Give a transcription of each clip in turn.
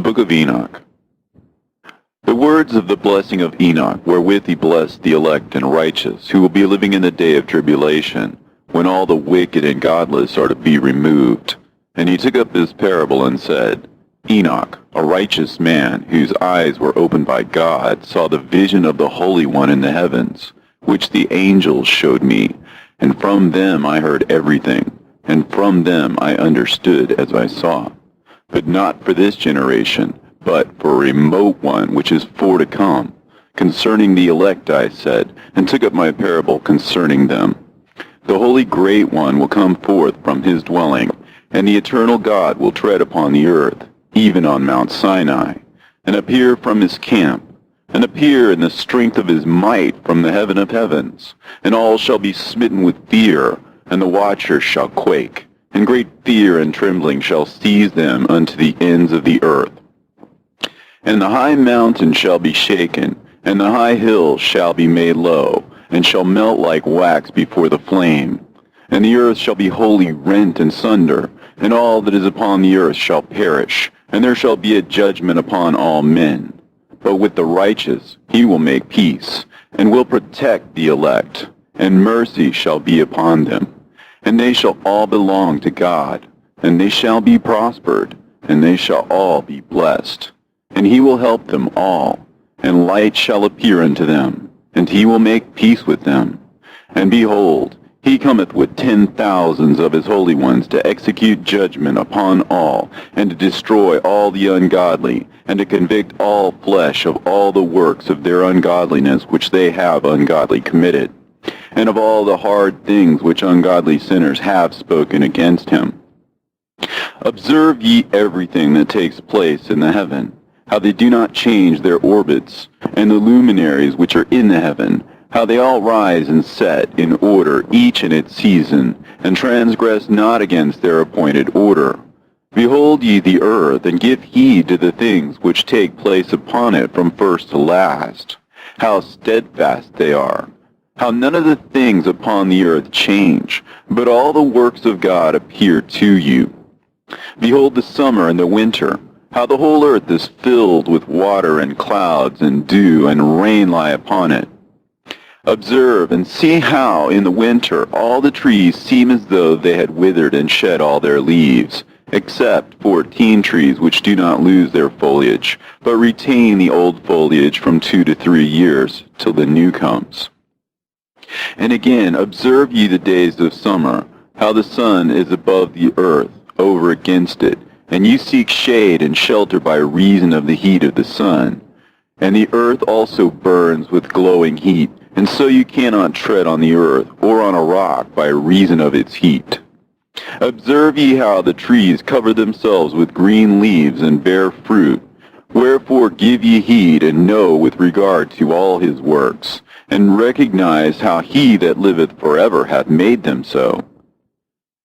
book of Enoch. The words of the blessing of Enoch, wherewith he blessed the elect and righteous, who will be living in the day of tribulation, when all the wicked and godless are to be removed. And he took up this parable and said, Enoch, a righteous man, whose eyes were opened by God, saw the vision of the Holy One in the heavens, which the angels showed me, and from them I heard everything, and from them I understood as I saw. But not for this generation, but for a remote one which is for to come. Concerning the elect I said, and took up my parable concerning them. The Holy Great One will come forth from his dwelling, and the eternal God will tread upon the earth, even on Mount Sinai, and appear from his camp, and appear in the strength of his might from the heaven of heavens. And all shall be smitten with fear, and the watchers shall quake, and great fear and trembling shall seize them unto the ends of the earth. And the high mountain shall be shaken, and the high hills shall be made low, and shall melt like wax before the flame. And the earth shall be wholly rent and sunder, and all that is upon the earth shall perish, and there shall be a judgment upon all men. But with the righteous he will make peace, and will protect the elect, and mercy shall be upon them. And they shall all belong to God, and they shall be prospered, and they shall all be blessed. And he will help them all, and light shall appear unto them, and he will make peace with them. And behold, he cometh with 10,000s of his holy ones to execute judgment upon all, and to destroy all the ungodly, and to convict all flesh of all the works of their ungodliness which they have ungodly committed, and of all the hard things which ungodly sinners have spoken against him. Observe ye everything that takes place in the heaven, how they do not change their orbits, and the luminaries which are in the heaven, how they all rise and set in order, each in its season, and transgress not against their appointed order. Behold ye the earth, and give heed to the things which take place upon it from first to last, how steadfast they are, how none of the things upon the earth change, but all the works of God appear to you. Behold the summer and the winter, how the whole earth is filled with water and clouds and dew and rain lie upon it. Observe and see how in the winter all the trees seem as though they had withered and shed all their leaves, except 14 trees which do not lose their foliage, but retain the old foliage from 2 to 3 years, till the new comes. And again, observe ye the days of summer, how the sun is above the earth, over against it, and you seek shade and shelter by reason of the heat of the sun. And the earth also burns with glowing heat, and so you cannot tread on the earth, or on a rock, by reason of its heat. Observe ye how the trees cover themselves with green leaves and bear fruit. Wherefore give ye heed, and know with regard to all his works, and recognize how he that liveth forever hath made them so.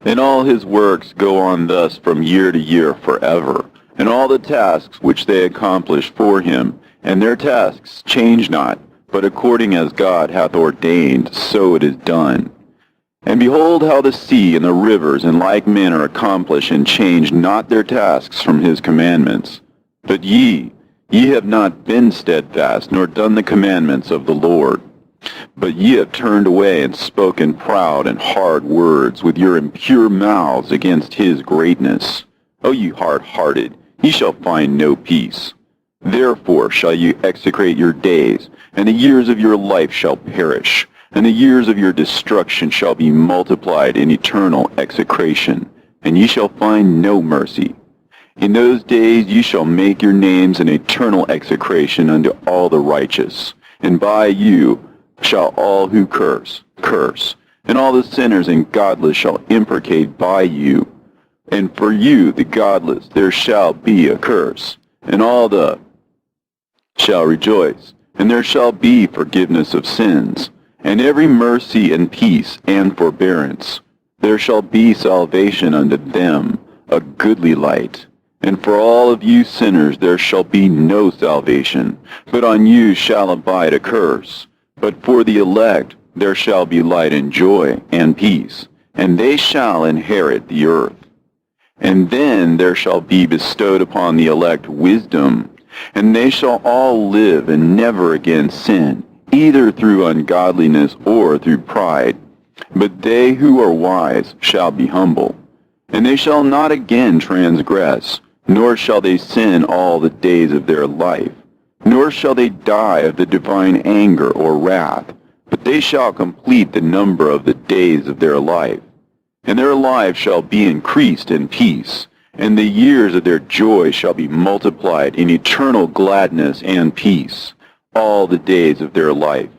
And all his works go on thus from year to year forever, and all the tasks which they accomplish for him, and their tasks change not, but according as God hath ordained, so it is done. And behold how the sea and the rivers in like manner accomplish and change not their tasks from his commandments. But ye have not been steadfast, nor done the commandments of the Lord. But ye have turned away and spoken proud and hard words with your impure mouths against his greatness. O ye hard-hearted, ye shall find no peace. Therefore shall you execrate your days, and the years of your life shall perish, and the years of your destruction shall be multiplied in eternal execration, and ye shall find no mercy. In those days ye shall make your names an eternal execration unto all the righteous, and by you shall all who curse, and all the sinners and godless shall imprecate by you. And for you, the godless, there shall be a curse, and all the shall rejoice, and there shall be forgiveness of sins, and every mercy and peace and forbearance. There shall be salvation unto them, a goodly light. And for all of you sinners there shall be no salvation, but on you shall abide a curse. But for the elect there shall be light and joy and peace, and they shall inherit the earth. And then there shall be bestowed upon the elect wisdom, and they shall all live and never again sin, either through ungodliness or through pride. But they who are wise shall be humble, and they shall not again transgress, nor shall they sin all the days of their life, nor shall they die of the divine anger or wrath, but they shall complete the number of the days of their life. And their lives shall be increased in peace, and the years of their joy shall be multiplied in eternal gladness and peace, all the days of their life.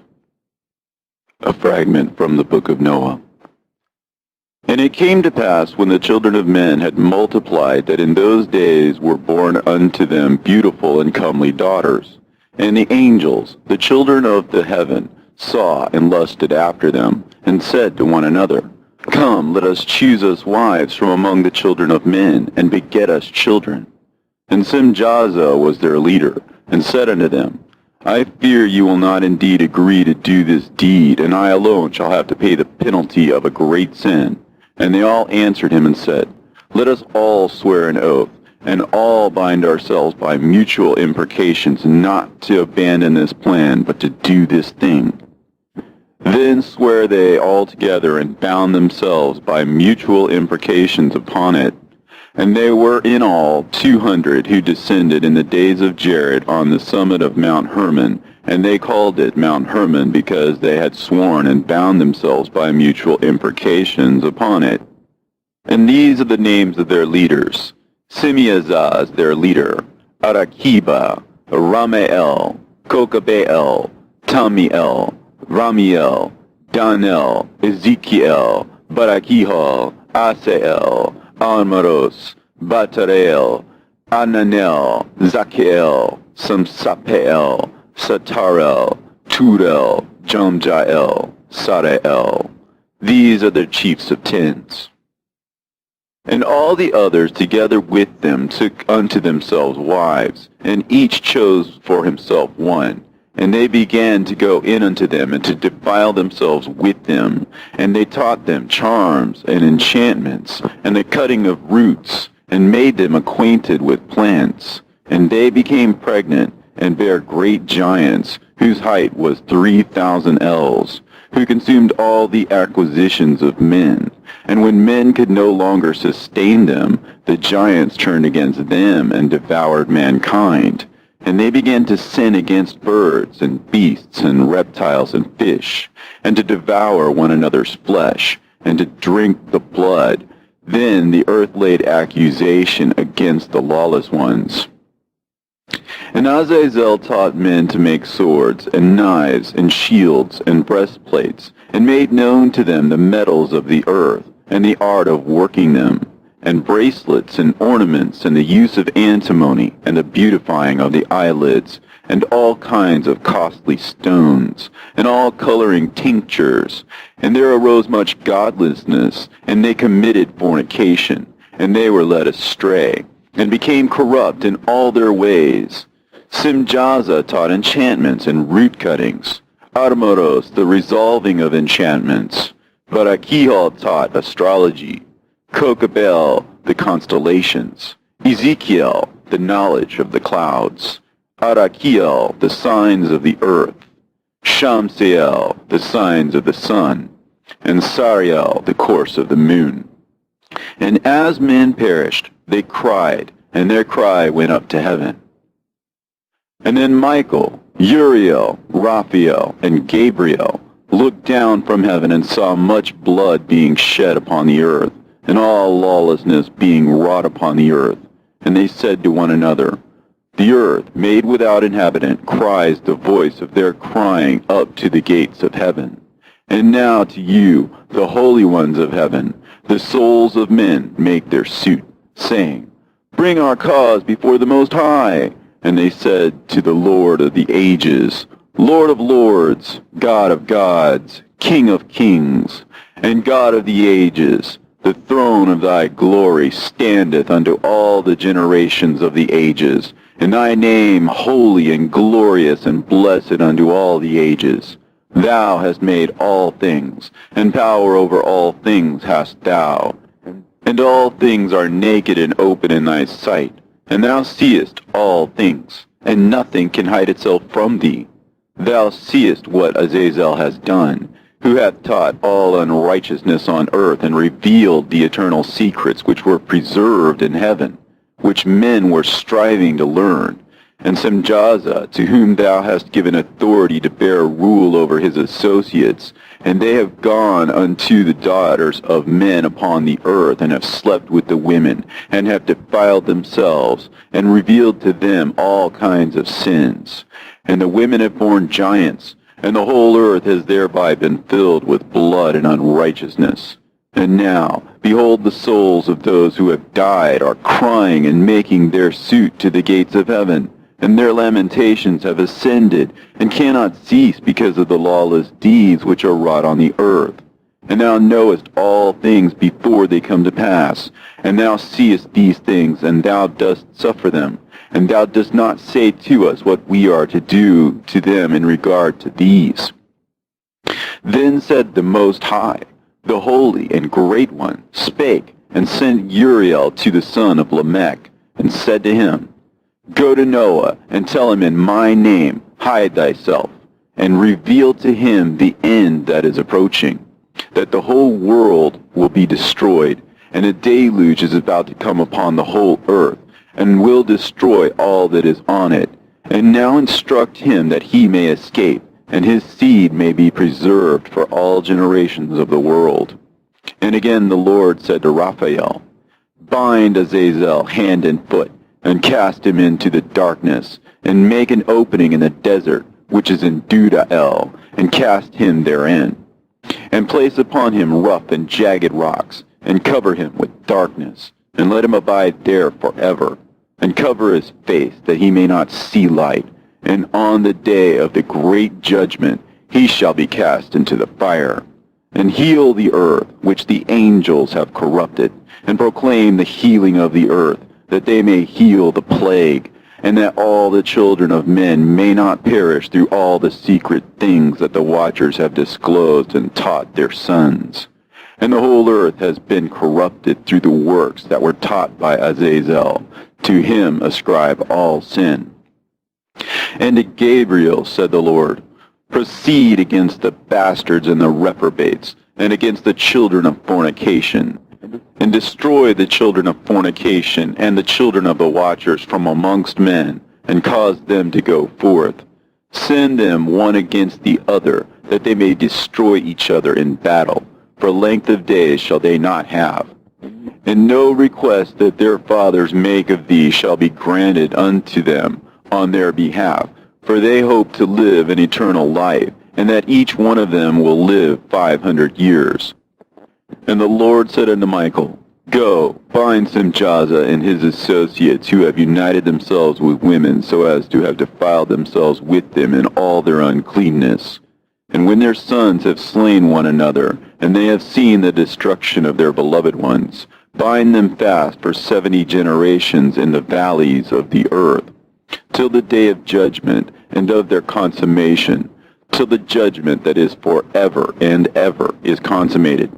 A fragment from the book of Noah. And it came to pass, when the children of men had multiplied, that in those days were born unto them beautiful and comely daughters. And the angels, the children of the heaven, saw and lusted after them, and said to one another, Come, let us choose us wives from among the children of men, and beget us children. And Simjaza was their leader, and said unto them, I fear you will not indeed agree to do this deed, and I alone shall have to pay the penalty of a great sin. And they all answered him and said, Let us all swear an oath, and all bind ourselves by mutual imprecations, not to abandon this plan, but to do this thing. Then sware they all together, and bound themselves by mutual imprecations upon it. And they were in all 200 who descended in the days of Jared on the summit of Mount Hermon, and they called it Mount Hermon because they had sworn and bound themselves by mutual imprecations upon it. And these are the names of their leaders: Simeazaz their leader, Arakiba, Ramael, Kokabeel, Tamiel, Ramiel, Danel, Ezekiel, Barakihal, Asael, Almaros, Batareel, Ananel, Zakiel, Samsapeel, Satarel, Turel, Jamjael, Sarael. These are the chiefs of tens. And all the others together with them took unto themselves wives, and each chose for himself one. And they began to go in unto them, and to defile themselves with them. And they taught them charms and enchantments, and the cutting of roots, and made them acquainted with plants. And they became pregnant, and bare great giants, whose height was 3,000 ells, who consumed all the acquisitions of men. And when men could no longer sustain them, the giants turned against them, and devoured mankind. And they began to sin against birds and beasts and reptiles and fish, and to devour one another's flesh, and to drink the blood. Then the earth laid accusation against the lawless ones. And Azazel taught men to make swords, and knives, and shields, and breastplates, and made known to them the metals of the earth, and the art of working them, and bracelets, and ornaments, and the use of antimony, and the beautifying of the eyelids, and all kinds of costly stones, and all coloring tinctures. And there arose much godlessness, and they committed fornication, and they were led astray, and became corrupt in all their ways. Simjaza taught enchantments and root cuttings, Armoros the resolving of enchantments, Barakihal taught astrology, Kokabel the constellations, Ezekiel the knowledge of the clouds, Arakiel the signs of the earth, Shamsiel the signs of the sun, and Sariel the course of the moon. And as men perished, they cried, and their cry went up to heaven. And then Michael, Uriel, Raphael, and Gabriel looked down from heaven and saw much blood being shed upon the earth, and all lawlessness being wrought upon the earth. And they said to one another, The earth, made without inhabitant, cries the voice of their crying up to the gates of heaven. And now to you, the holy ones of heaven, the souls of men make their suit, saying, Bring our cause before the Most High. And they said to the Lord of the ages, Lord of lords, God of gods, King of kings, and God of the ages, the throne of thy glory standeth unto all the generations of the ages, and thy name holy and glorious and blessed unto all the ages. Thou hast made all things, and power over all things hast thou. And all things are naked and open in thy sight, and thou seest all things, and nothing can hide itself from thee. Thou seest what Azazel has done, who hath taught all unrighteousness on earth, and revealed the eternal secrets which were preserved in heaven, which men were striving to learn. And Semjaza, to whom thou hast given authority to bear rule over his associates, and they have gone unto the daughters of men upon the earth, and have slept with the women, and have defiled themselves, and revealed to them all kinds of sins. And the women have borne giants, and the whole earth has thereby been filled with blood and unrighteousness. And now, behold, the souls of those who have died are crying and making their suit to the gates of heaven, and their lamentations have ascended, and cannot cease because of the lawless deeds which are wrought on the earth. And thou knowest all things before they come to pass, and thou seest these things, and thou dost suffer them, and thou dost not say to us what we are to do to them in regard to these. Then said the Most High, the Holy and Great One, spake, and sent Uriel to the son of Lamech, and said to him, Go to Noah, and tell him in my name, hide thyself, and reveal to him the end that is approaching, that the whole world will be destroyed, and a deluge is about to come upon the whole earth, and will destroy all that is on it. And now instruct him that he may escape, and his seed may be preserved for all generations of the world. And again the Lord said to Raphael, Bind Azazel hand and foot, and cast him into the darkness, and make an opening in the desert, which is in Dudael, and cast him therein. And place upon him rough and jagged rocks, and cover him with darkness, and let him abide there forever, and cover his face, that he may not see light. And on the day of the great judgment he shall be cast into the fire. And heal the earth, which the angels have corrupted, and proclaim the healing of the earth, that they may heal the plague, and that all the children of men may not perish through all the secret things that the watchers have disclosed and taught their sons. And the whole earth has been corrupted through the works that were taught by Azazel. To him ascribe all sin. And to Gabriel said the Lord, Proceed against the bastards and the reprobates, and against the children of fornication, and destroy the children of fornication and the children of the watchers from amongst men, and cause them to go forth. Send them one against the other, that they may destroy each other in battle. For length of days shall they not have. And no request that their fathers make of thee shall be granted unto them on their behalf, for they hope to live an eternal life, and that each one of them will live 500 years. And the Lord said unto Michael, Go, bind Semjaza and his associates, who have united themselves with women, so as to have defiled themselves with them in all their uncleanness. And when their sons have slain one another, and they have seen the destruction of their beloved ones, bind them fast for 70 generations in the valleys of the earth, till the day of judgment and of their consummation, till the judgment that is forever and ever is consummated.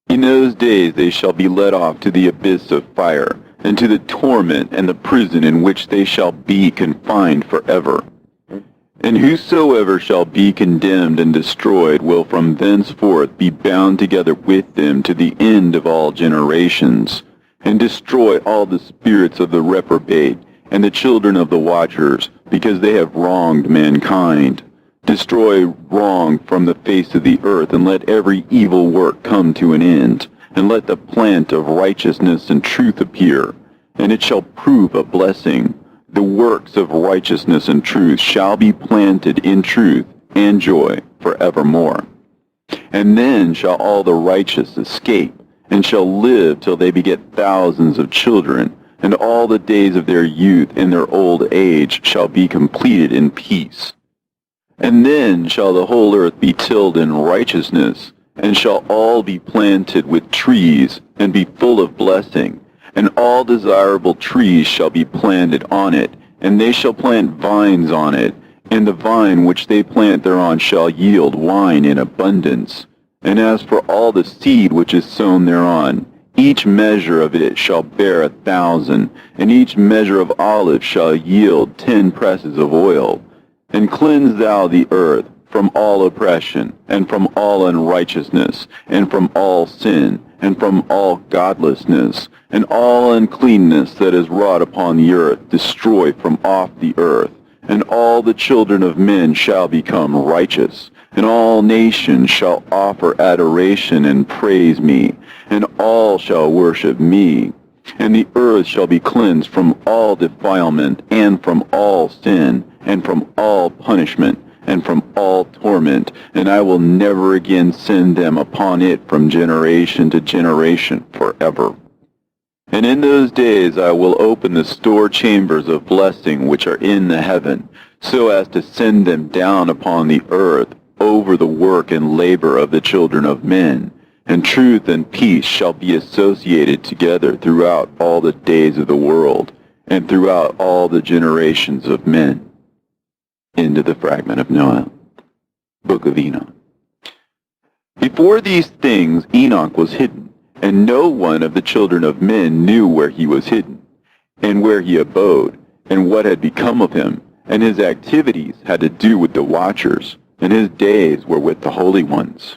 In those days they shall be led off to the abyss of fire, and to the torment and the prison in which they shall be confined forever. And whosoever shall be condemned and destroyed will from thenceforth be bound together with them to the end of all generations, and destroy all the spirits of the reprobate, and the children of the watchers, because they have wronged mankind. Destroy wrong from the face of the earth, and let every evil work come to an end, and let the plant of righteousness and truth appear, and it shall prove a blessing. The works of righteousness and truth shall be planted in truth and joy forevermore. And then shall all the righteous escape, and shall live till they beget thousands of children, and all the days of their youth and their old age shall be completed in peace. And then shall the whole earth be tilled in righteousness, and shall all be planted with trees, and be full of blessing. And all desirable trees shall be planted on it, and they shall plant vines on it, and the vine which they plant thereon shall yield wine in abundance. And as for all the seed which is sown thereon, each measure of it shall bear 1,000, and each measure of olive shall yield 10 presses of oil. And cleanse thou the earth from all oppression, and from all unrighteousness, and from all sin, and from all godlessness, and all uncleanness that is wrought upon the earth destroy from off the earth. And all the children of men shall become righteous, and all nations shall offer adoration and praise me, and all shall worship me. And the earth shall be cleansed from all defilement, and from all sin, and from all punishment, and from all torment, and I will never again send them upon it from generation to generation forever. And in those days I will open the store chambers of blessing which are in the heaven, so as to send them down upon the earth over the work and labor of the children of men. And truth and peace shall be associated together throughout all the days of the world, and throughout all the generations of men. End of the fragment of Noah. Book of Enoch. Before these things Enoch was hidden, and no one of the children of men knew where he was hidden, and where he abode, and what had become of him, and his activities had to do with the watchers, and his days were with the holy ones.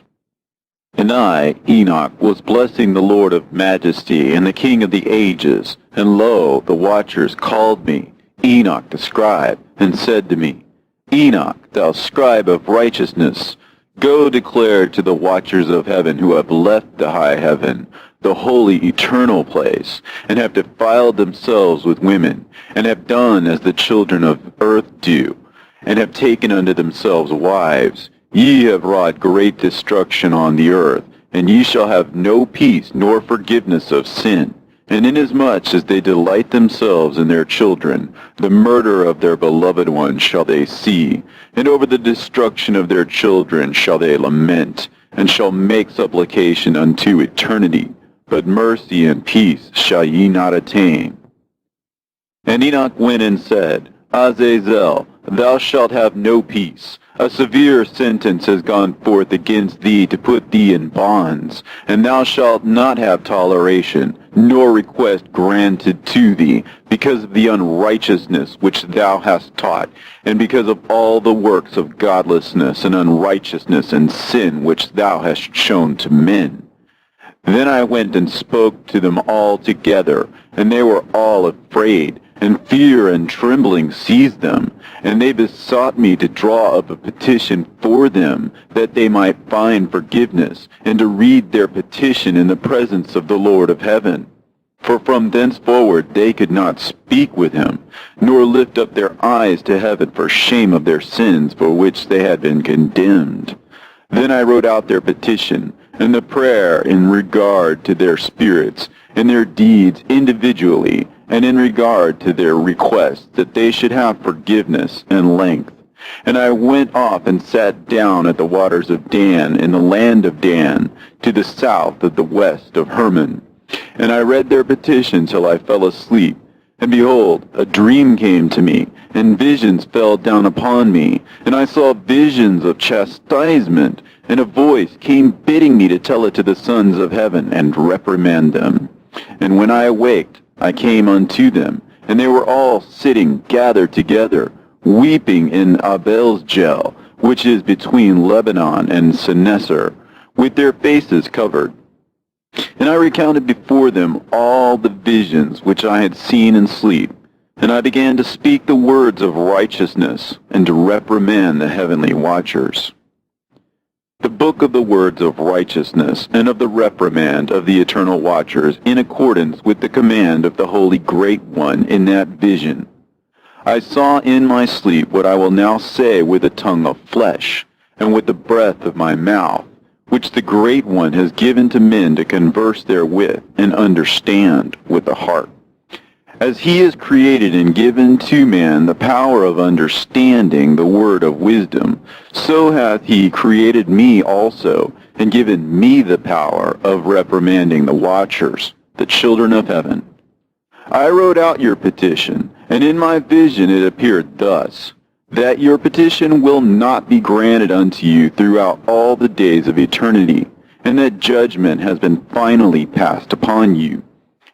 And I, Enoch, was blessing the Lord of majesty, and the King of the ages, and lo, the watchers called me, Enoch the scribe, and said to me, Enoch, thou scribe of righteousness, go declare to the watchers of heaven who have left the high heaven, the holy eternal place, and have defiled themselves with women, and have done as the children of earth do, and have taken unto themselves wives. Ye have wrought great destruction on the earth, and ye shall have no peace nor forgiveness of sin. And inasmuch as they delight themselves in their children, the murder of their beloved ones shall they see, and over the destruction of their children shall they lament, and shall make supplication unto eternity. But mercy and peace shall ye not attain. And Enoch went and said, Azazel, thou shalt have no peace. A severe sentence has gone forth against thee to put thee in bonds, and thou shalt not have toleration, nor request granted to thee, because of the unrighteousness which thou hast taught, and because of all the works of godlessness and unrighteousness and sin which thou hast shown to men. Then I went and spoke to them all together, and they were all afraid, and fear and trembling seized them, and they besought me to draw up a petition for them, that they might find forgiveness, and to read their petition in the presence of the Lord of heaven. For from thenceforward they could not speak with him, nor lift up their eyes to heaven for shame of their sins for which they had been condemned. Then I wrote out their petition, and the prayer in regard to their spirits, and their deeds individually, and in regard to their request that they should have forgiveness and length. And I went off and sat down at the waters of Dan, in the land of Dan, to the south of the west of Hermon. And I read their petition till I fell asleep. And behold, a dream came to me, and visions fell down upon me. And I saw visions of chastisement, and a voice came bidding me to tell it to the sons of heaven, and reprimand them. And when I awaked, I came unto them, and they were all sitting gathered together, weeping in Abel's-Gel, which is between Lebanon and Seneser, with their faces covered. And I recounted before them all the visions which I had seen in sleep, and I began to speak the words of righteousness, and to reprimand the heavenly watchers. The book of the words of righteousness, and of the reprimand of the eternal watchers, in accordance with the command of the Holy Great One in that vision. I saw in my sleep what I will now say with the tongue of flesh, and with the breath of my mouth, which the Great One has given to men to converse therewith, and understand with the heart. As he has created and given to man the power of understanding the word of wisdom, so hath he created me also, and given me the power of reprimanding the watchers, the children of heaven. I wrote out your petition, and in my vision it appeared thus, that your petition will not be granted unto you throughout all the days of eternity, and that judgment has been finally passed upon you.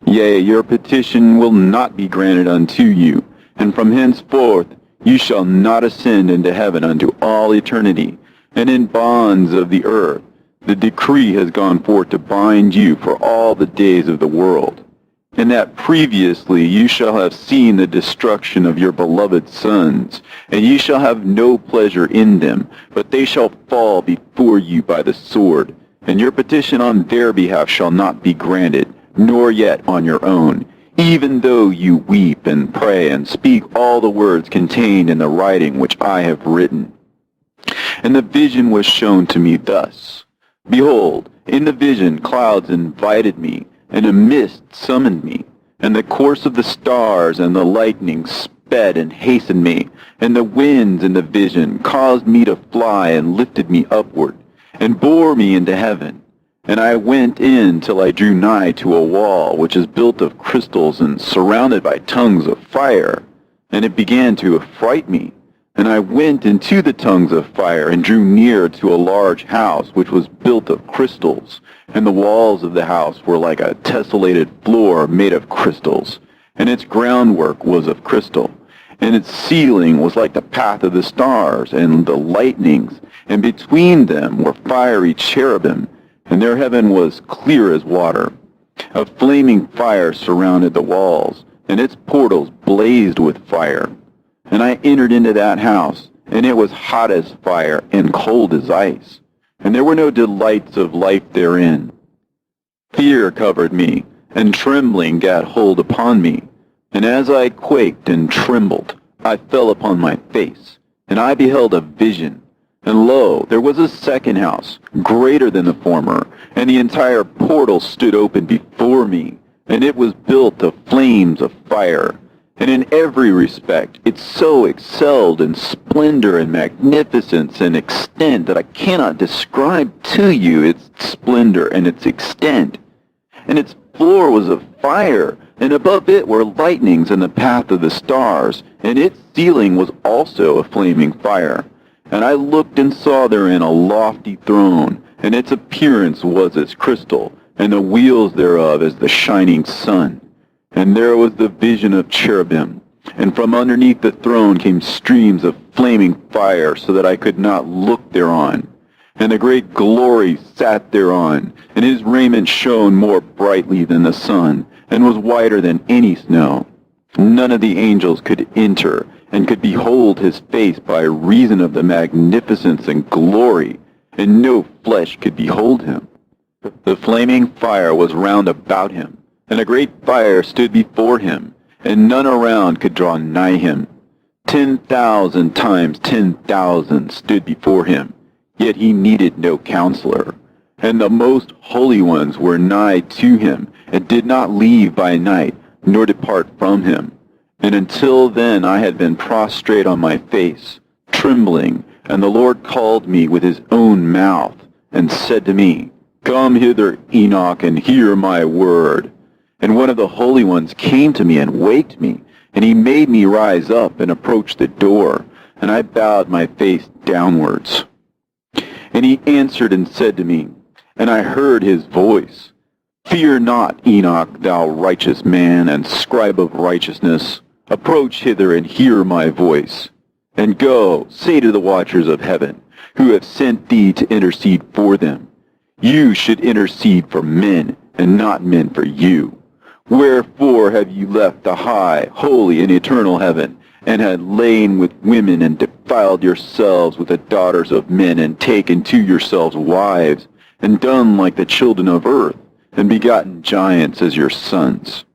Yea, your petition will not be granted unto you, and from henceforth you shall not ascend into heaven unto all eternity, and in bonds of the earth the decree has gone forth to bind you for all the days of the world. And that previously you shall have seen the destruction of your beloved sons, and ye shall have no pleasure in them, but they shall fall before you by the sword, and your petition on their behalf shall not be granted, nor yet on your own, even though you weep and pray and speak all the words contained in the writing which I have written. And the vision was shown to me thus. Behold, in the vision clouds invited me, and a mist summoned me, and the course of the stars and the lightning sped and hastened me, and the winds in the vision caused me to fly and lifted me upward, and bore me into heaven. And I went in till I drew nigh to a wall which is built of crystals and surrounded by tongues of fire, and it began to affright me. And I went into the tongues of fire, and drew near to a large house which was built of crystals, and the walls of the house were like a tessellated floor made of crystals, and its groundwork was of crystal, and its ceiling was like the path of the stars and the lightnings, and between them were fiery cherubim, and their heaven was clear as water. A flaming fire surrounded the walls, and its portals blazed with fire. And I entered into that house, and it was hot as fire and cold as ice, and there were no delights of life therein. Fear covered me, and trembling gat hold upon me, and as I quaked and trembled, I fell upon my face, and I beheld a vision. And lo, there was a second house, greater than the former, and the entire portal stood open before me, and it was built of flames of fire. And in every respect it so excelled in splendor and magnificence and extent that I cannot describe to you its splendor and its extent. And its floor was of fire, and above it were lightnings in the path of the stars, and its ceiling was also a flaming fire. And I looked and saw therein a lofty throne, and its appearance was as crystal, and the wheels thereof as the shining sun. And there was the vision of cherubim, and from underneath the throne came streams of flaming fire, so that I could not look thereon. And the great glory sat thereon, and his raiment shone more brightly than the sun, and was whiter than any snow. None of the angels could enter, and could behold his face by reason of the magnificence and glory, and no flesh could behold him. The flaming fire was round about him, and a great fire stood before him, and none around could draw nigh him. 10,000 times 10,000 stood before him, yet he needed no counselor. And the most holy ones were nigh to him, and did not leave by night, nor depart from him. And until then I had been prostrate on my face, trembling, and the Lord called me with his own mouth, and said to me, Come hither, Enoch, and hear my word. And one of the holy ones came to me and waked me, and he made me rise up and approach the door, and I bowed my face downwards. And he answered and said to me, and I heard his voice, Fear not, Enoch, thou righteous man and scribe of righteousness. Approach hither and hear my voice. And go, say to the watchers of heaven, who have sent thee to intercede for them, You should intercede for men, and not men for you. Wherefore have you left the high, holy, and eternal heaven, and had lain with women, and defiled yourselves with the daughters of men, and taken to yourselves wives, and done like the children of earth, and begotten giants as your sons?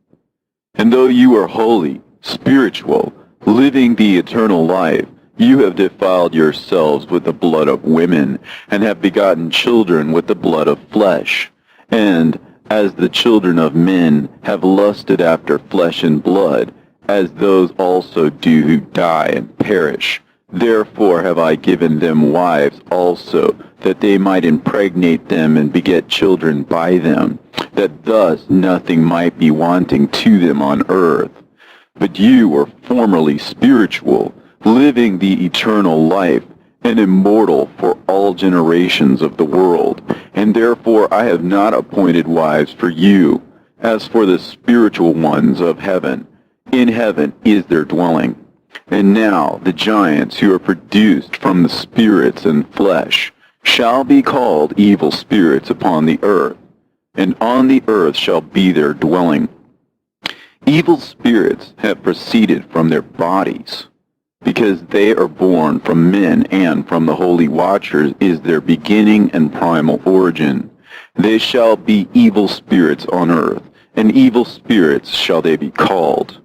And though you are holy, spiritual, living the eternal life, you have defiled yourselves with the blood of women, and have begotten children with the blood of flesh. And as the children of men have lusted after flesh and blood, as those also do who die and perish. Therefore have I given them wives also, that they might impregnate them and beget children by them, that thus nothing might be wanting to them on earth. But you were formerly spiritual, living the eternal life, and immortal for all generations of the world. and therefore I have not appointed wives for you, as for the spiritual ones of heaven. In heaven is their dwelling. And now the giants who are produced from the spirits and flesh shall be called evil spirits upon the earth, and on the earth shall be their dwelling. Evil spirits have proceeded from their bodies, because they are born from men, and from the holy watchers is their beginning and primal origin. They shall be evil spirits on earth, and evil spirits shall they be called.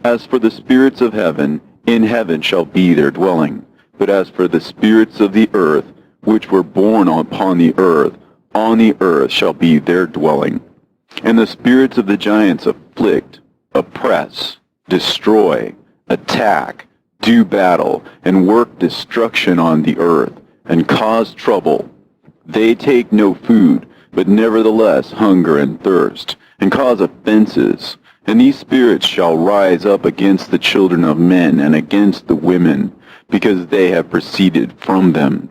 As for the spirits of heaven, in heaven shall be their dwelling. But as for the spirits of the earth, which were born upon the earth, on the earth shall be their dwelling. And the spirits of the giants afflict, oppress, destroy, attack, do battle, and work destruction on the earth, and cause trouble. They take no food, but nevertheless hunger and thirst, and cause offenses. And these spirits shall rise up against the children of men and against the women, because they have proceeded from them.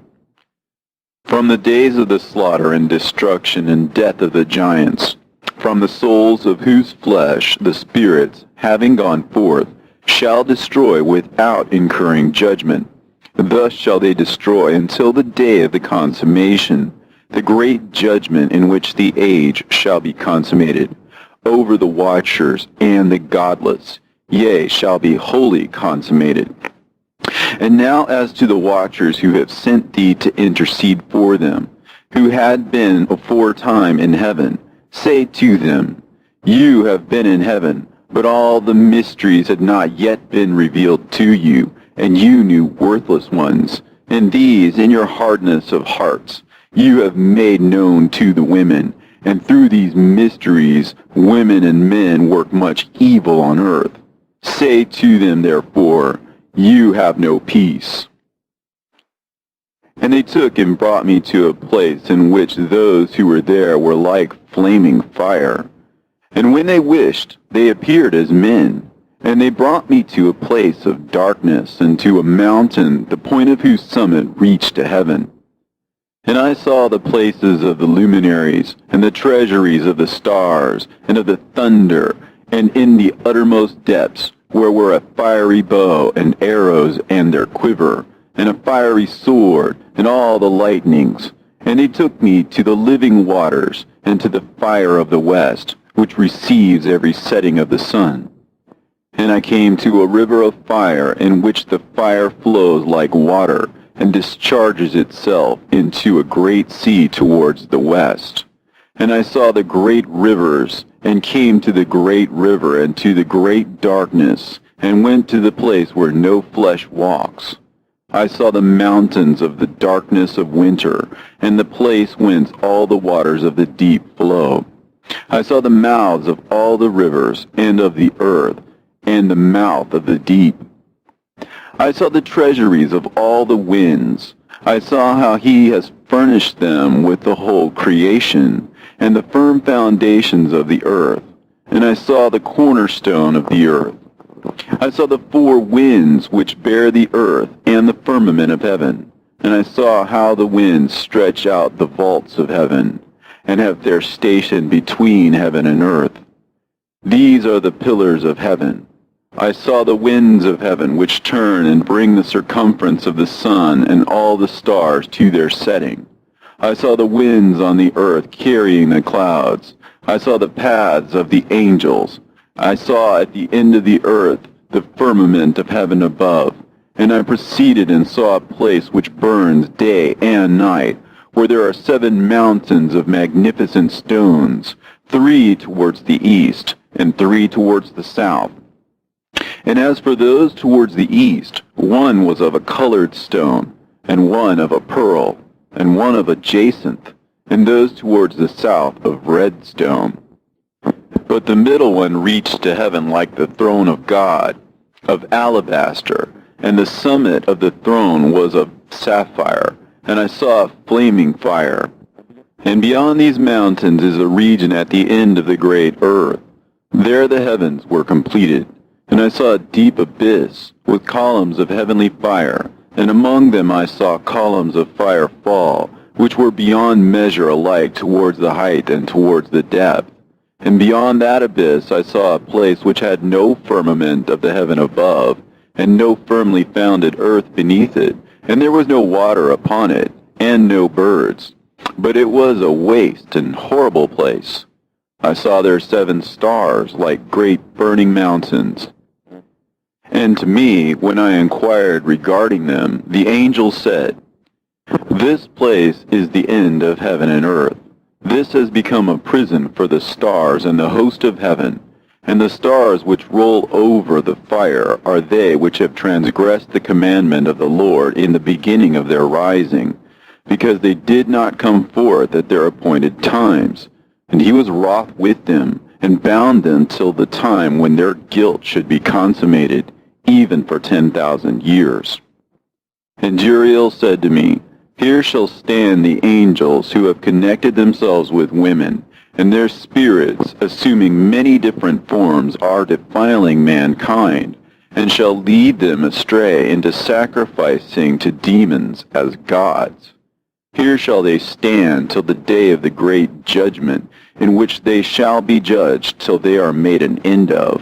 From the days of the slaughter and destruction and death of the giants, from the souls of whose flesh the spirits, having gone forth, shall destroy without incurring judgment. Thus shall they destroy until the day of the consummation, the great judgment in which the age shall be consummated, over the watchers and the godless, yea, shall be wholly consummated. And now as to the watchers who have sent thee to intercede for them, who had been aforetime in heaven, say to them, You have been in heaven, but all the mysteries had not yet been revealed to you, and you knew worthless ones. And these, in your hardness of hearts, you have made known to the women. And through these mysteries, women and men work much evil on earth. Say to them, therefore, You have no peace. And they took and brought me to a place in which those who were there were like flaming fire. And when they wished, they appeared as men. And they brought me to a place of darkness, and to a mountain, the point of whose summit reached to heaven. And I saw the places of the luminaries, and the treasuries of the stars, and of the thunder, and in the uttermost depths, where were a fiery bow, and arrows, and their quiver, and a fiery sword, and all the lightnings. And they took me to the living waters, and to the fire of the west, which receives every setting of the sun. And I came to a river of fire, in which the fire flows like water, and discharges itself into a great sea towards the west. And I saw the great rivers, and came to the great river, and to the great darkness, and went to the place where no flesh walks. I saw the mountains of the darkness of winter, and the place whence all the waters of the deep flow. I saw the mouths of all the rivers, and of the earth, and the mouth of the deep. I saw the treasuries of all the winds. I saw how he has furnished them with the whole creation, and the firm foundations of the earth. And I saw the cornerstone of the earth. I saw the four winds which bear the earth, and the firmament of heaven. And I saw how the winds stretch out the vaults of heaven, and have their station between heaven and earth. These are the pillars of heaven. I saw the winds of heaven, which turn and bring the circumference of the sun and all the stars to their setting. I saw the winds on the earth carrying the clouds. I saw the paths of the angels. I saw at the end of the earth the firmament of heaven above. And I proceeded and saw a place which burns day and night, where there are 7 mountains of magnificent stones, 3 towards the east, and 3 towards the south. And as for those towards the east, one was of a colored stone, and one of a pearl, and one of a jacinth, and those towards the south of red stone. But the middle one reached to heaven like the throne of God, of alabaster, and the summit of the throne was of sapphire, and I saw a flaming fire. And beyond these mountains is a region at the end of the great earth. There the heavens were completed. And I saw a deep abyss with columns of heavenly fire, and among them I saw columns of fire fall, which were beyond measure alike towards the height and towards the depth. And beyond that abyss I saw a place which had no firmament of the heaven above, and no firmly founded earth beneath it, and there was no water upon it, and no birds. But it was a waste and horrible place. I saw there 7 stars, like great burning mountains. And to me, when I inquired regarding them, the angel said, "This place is the end of heaven and earth. This has become a prison for the stars and the host of heaven. And the stars which roll over the fire are they which have transgressed the commandment of the Lord in the beginning of their rising, because they did not come forth at their appointed times. And he was wroth with them, and bound them till the time when their guilt should be consummated, even for 10,000 years. And Uriel said to me, Here shall stand the angels who have connected themselves with women, and their spirits, assuming many different forms, are defiling mankind, and shall lead them astray into sacrificing to demons as gods. Here shall they stand till the day of the great judgment, in which they shall be judged till they are made an end of.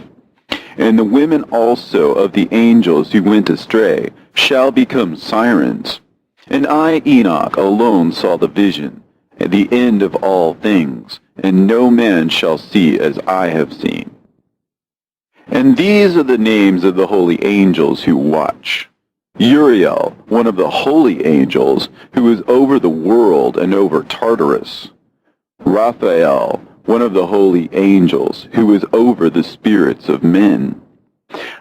And the women also of the angels who went astray shall become sirens. And I, Enoch, alone saw the vision, at the end of all things, and no man shall see as I have seen. And these are the names of the holy angels who watch. Uriel, one of the holy angels, who is over the world and over Tartarus. Raphael, one of the holy angels, who is over the spirits of men.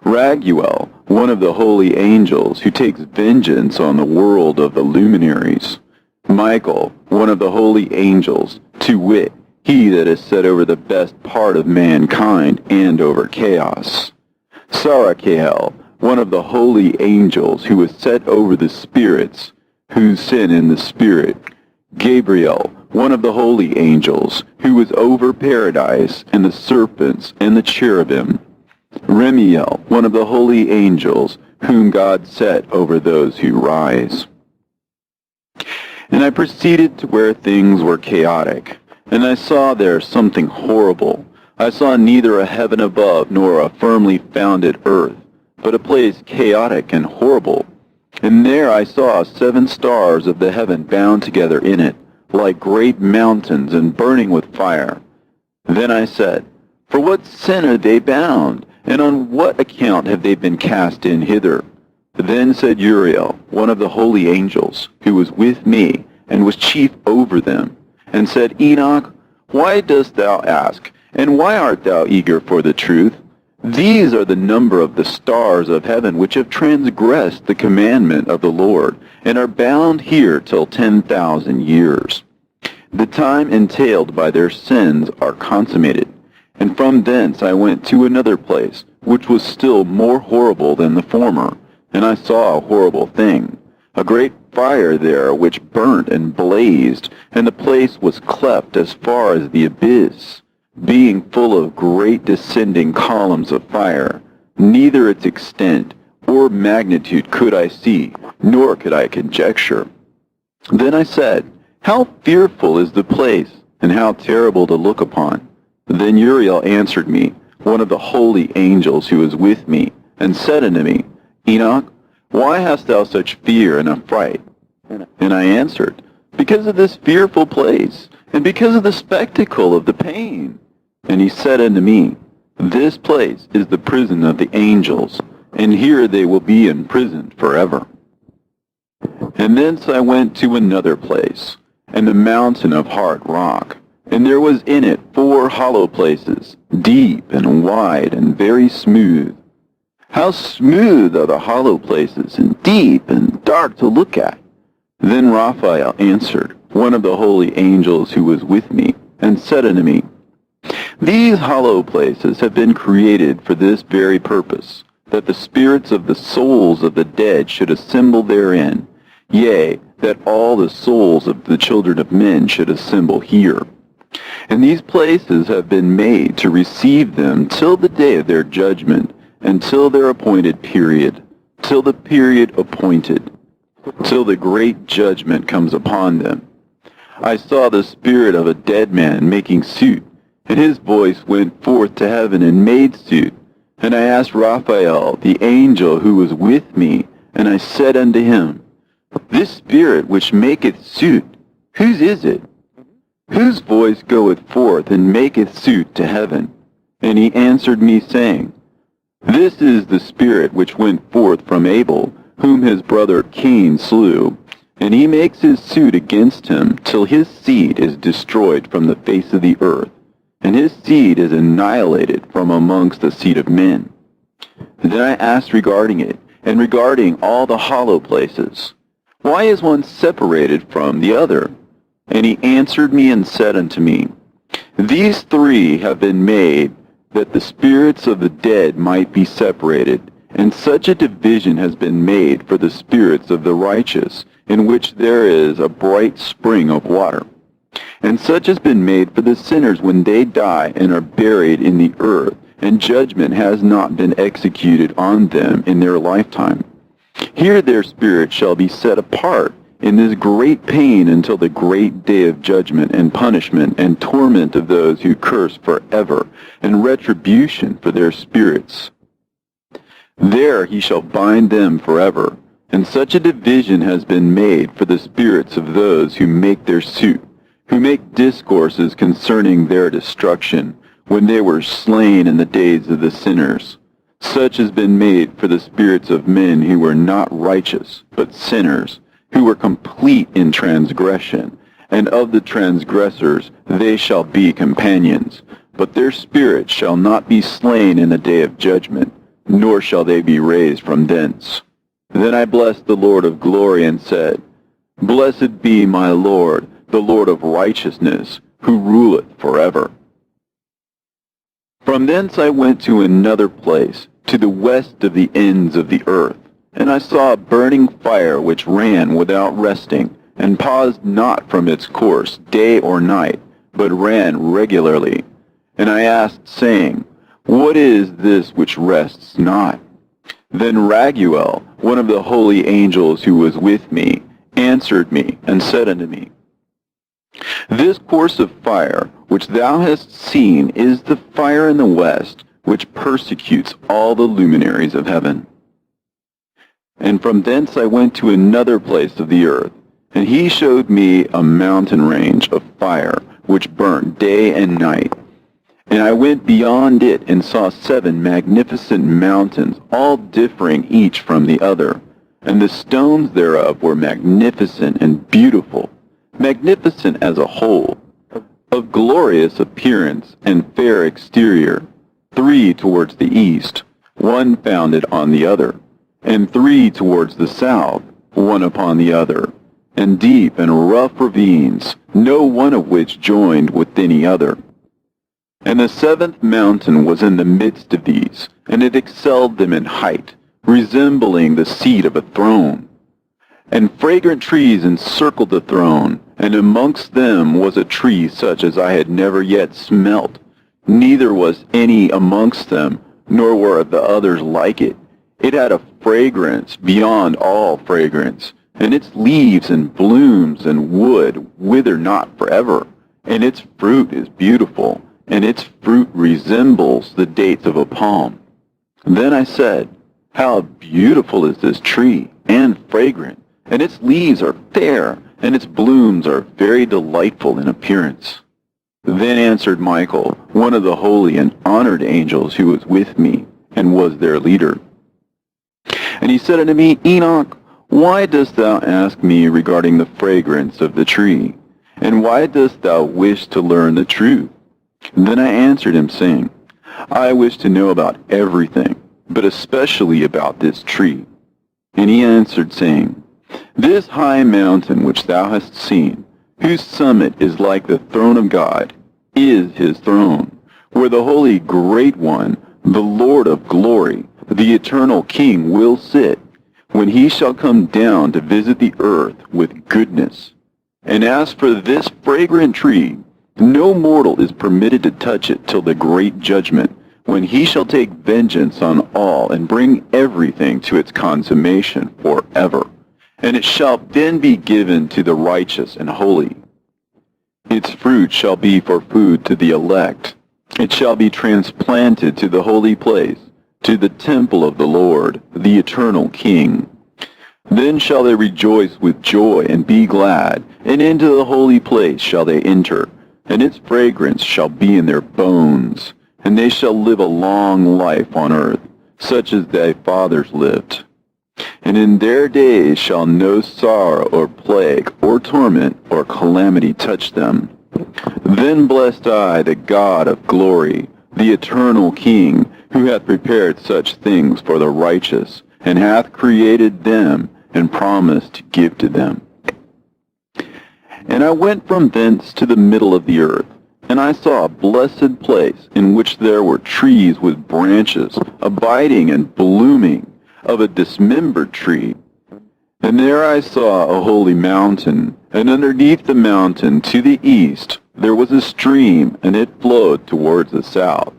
Raguel, one of the holy angels, who takes vengeance on the world of the luminaries. Michael, one of the holy angels, to wit, he that is set over the best part of mankind and over chaos. Sarachael, one of the holy angels, who is set over the spirits, who sin in the spirit. Gabriel, one of the holy angels, who is over paradise, and the serpents, and the cherubim. Remiel, one of the holy angels, whom God set over those who rise. And I proceeded to where things were chaotic, and I saw there something horrible. I saw neither a heaven above nor a firmly founded earth, but a place chaotic and horrible. And there I saw 7 stars of the heaven bound together in it, like great mountains and burning with fire. Then I said, For what sin are they bound, and on what account have they been cast in hither? Then said Uriel, one of the holy angels, who was with me, and was chief over them, and said, Enoch, why dost thou ask, and why art thou eager for the truth? These are the number of the stars of heaven which have transgressed the commandment of the Lord, and are bound here till 10,000 years. The time entailed by their sins are consummated. And from thence I went to another place, which was still more horrible than the former, and I saw a horrible thing, a great fire there which burnt and blazed, and the place was cleft as far as the abyss, being full of great descending columns of fire. Neither its extent or magnitude could I see, nor could I conjecture. Then I said, How fearful is the place, and how terrible to look upon! Then Uriel answered me, one of the holy angels who was with me, and said unto me, Enoch, why hast thou such fear and affright? And I answered, Because of this fearful place, and because of the spectacle of the pain. And he said unto me, This place is the prison of the angels, and here they will be imprisoned forever. And thence I went to another place, and the mountain of hard rock. And there was in it 4 hollow places, deep and wide and very smooth. How smooth are the hollow places, and deep and dark to look at! Then Raphael answered, one of the holy angels who was with me, and said unto me, These hollow places have been created for this very purpose, that the spirits of the souls of the dead should assemble therein, yea, that all the souls of the children of men should assemble here. And these places have been made to receive them till the day of their judgment, and till their appointed period, till the period appointed, till the great judgment comes upon them. I saw the spirit of a dead man making suit, and his voice went forth to heaven and made suit. And I asked Raphael, the angel who was with me, and I said unto him, This spirit which maketh suit, whose is it? Whose voice goeth forth and maketh suit to heaven? And he answered me, saying, This is the spirit which went forth from Abel, whom his brother Cain slew, and he makes his suit against him till his seed is destroyed from the face of the earth, and his seed is annihilated from amongst the seed of men. And then I asked regarding it, and regarding all the hollow places, Why is one separated from the other? And he answered me and said unto me, These three have been made, that the spirits of the dead might be separated, and such a division has been made for the spirits of the righteous, in which there is a bright spring of water. And such has been made for the sinners when they die and are buried in the earth, and judgment has not been executed on them in their lifetime. Here their spirits shall be set apart in this great pain until the great day of judgment and punishment and torment of those who curse forever, and retribution for their spirits. There he shall bind them forever, and such a division has been made for the spirits of those who make their suit, who make discourses concerning their destruction, when they were slain in the days of the sinners. Such has been made for the spirits of men who were not righteous, but sinners, who were complete in transgression, and of the transgressors they shall be companions. But their spirits shall not be slain in the day of judgment, nor shall they be raised from thence. Then I blessed the Lord of glory, and said, Blessed be my Lord, the Lord of righteousness, who ruleth forever. From thence I went to another place, to the west of the ends of the earth. And I saw a burning fire which ran without resting, and paused not from its course day or night, but ran regularly. And I asked, saying, What is this which rests not? Then Raguel, one of the holy angels who was with me, answered me, and said unto me, This course of fire which thou hast seen is the fire in the west, which persecutes all the luminaries of heaven. And from thence I went to another place of the earth, and he showed me a mountain range of fire, which burnt day and night. And I went beyond it, and saw 7 magnificent mountains, all differing each from the other. And the stones thereof were magnificent and beautiful, magnificent as a whole, of glorious appearance and fair exterior, 3 towards the east, one founded on the other, and 3 towards the south, one upon the other, and deep and rough ravines, no one of which joined with any other. And the 7th mountain was in the midst of these, and it excelled them in height, resembling the seat of a throne. And fragrant trees encircled the throne, and amongst them was a tree such as I had never yet smelt, neither was any amongst them, nor were the others like it. It had a fragrance beyond all fragrance, and its leaves and blooms and wood wither not forever, and its fruit is beautiful, and its fruit resembles the dates of a palm. Then I said, How beautiful is this tree, and fragrant, and its leaves are fair, and its blooms are very delightful in appearance. Then answered Michael, one of the holy and honored angels who was with me, and was their leader. And he said unto me, Enoch, why dost thou ask me regarding the fragrance of the tree? And why dost thou wish to learn the truth? Then I answered him, saying, I wish to know about everything, but especially about this tree. And he answered, saying, This high mountain which thou hast seen, whose summit is like the throne of God, is his throne, where the holy great one, the Lord of glory, the eternal King, will sit, when he shall come down to visit the earth with goodness. And as for this fragrant tree, no mortal is permitted to touch it till the great judgment, when he shall take vengeance on all and bring everything to its consummation forever. And it shall then be given to the righteous and holy. Its fruit shall be for food to the elect. It shall be transplanted to the holy place, to the temple of the Lord, the eternal King. Then shall they rejoice with joy and be glad, and into the holy place shall they enter, and its fragrance shall be in their bones, and they shall live a long life on earth, such as thy fathers lived. And in their days shall no sorrow or plague or torment or calamity touch them. Then blessed I the God of glory, the eternal King, who hath prepared such things for the righteous, and hath created them, and promised to give to them. And I went from thence to the middle of the earth, and I saw a blessed place, in which there were trees with branches, abiding and blooming, of a dismembered tree. And there I saw a holy mountain, and underneath the mountain to the east there was a stream, and it flowed towards the south.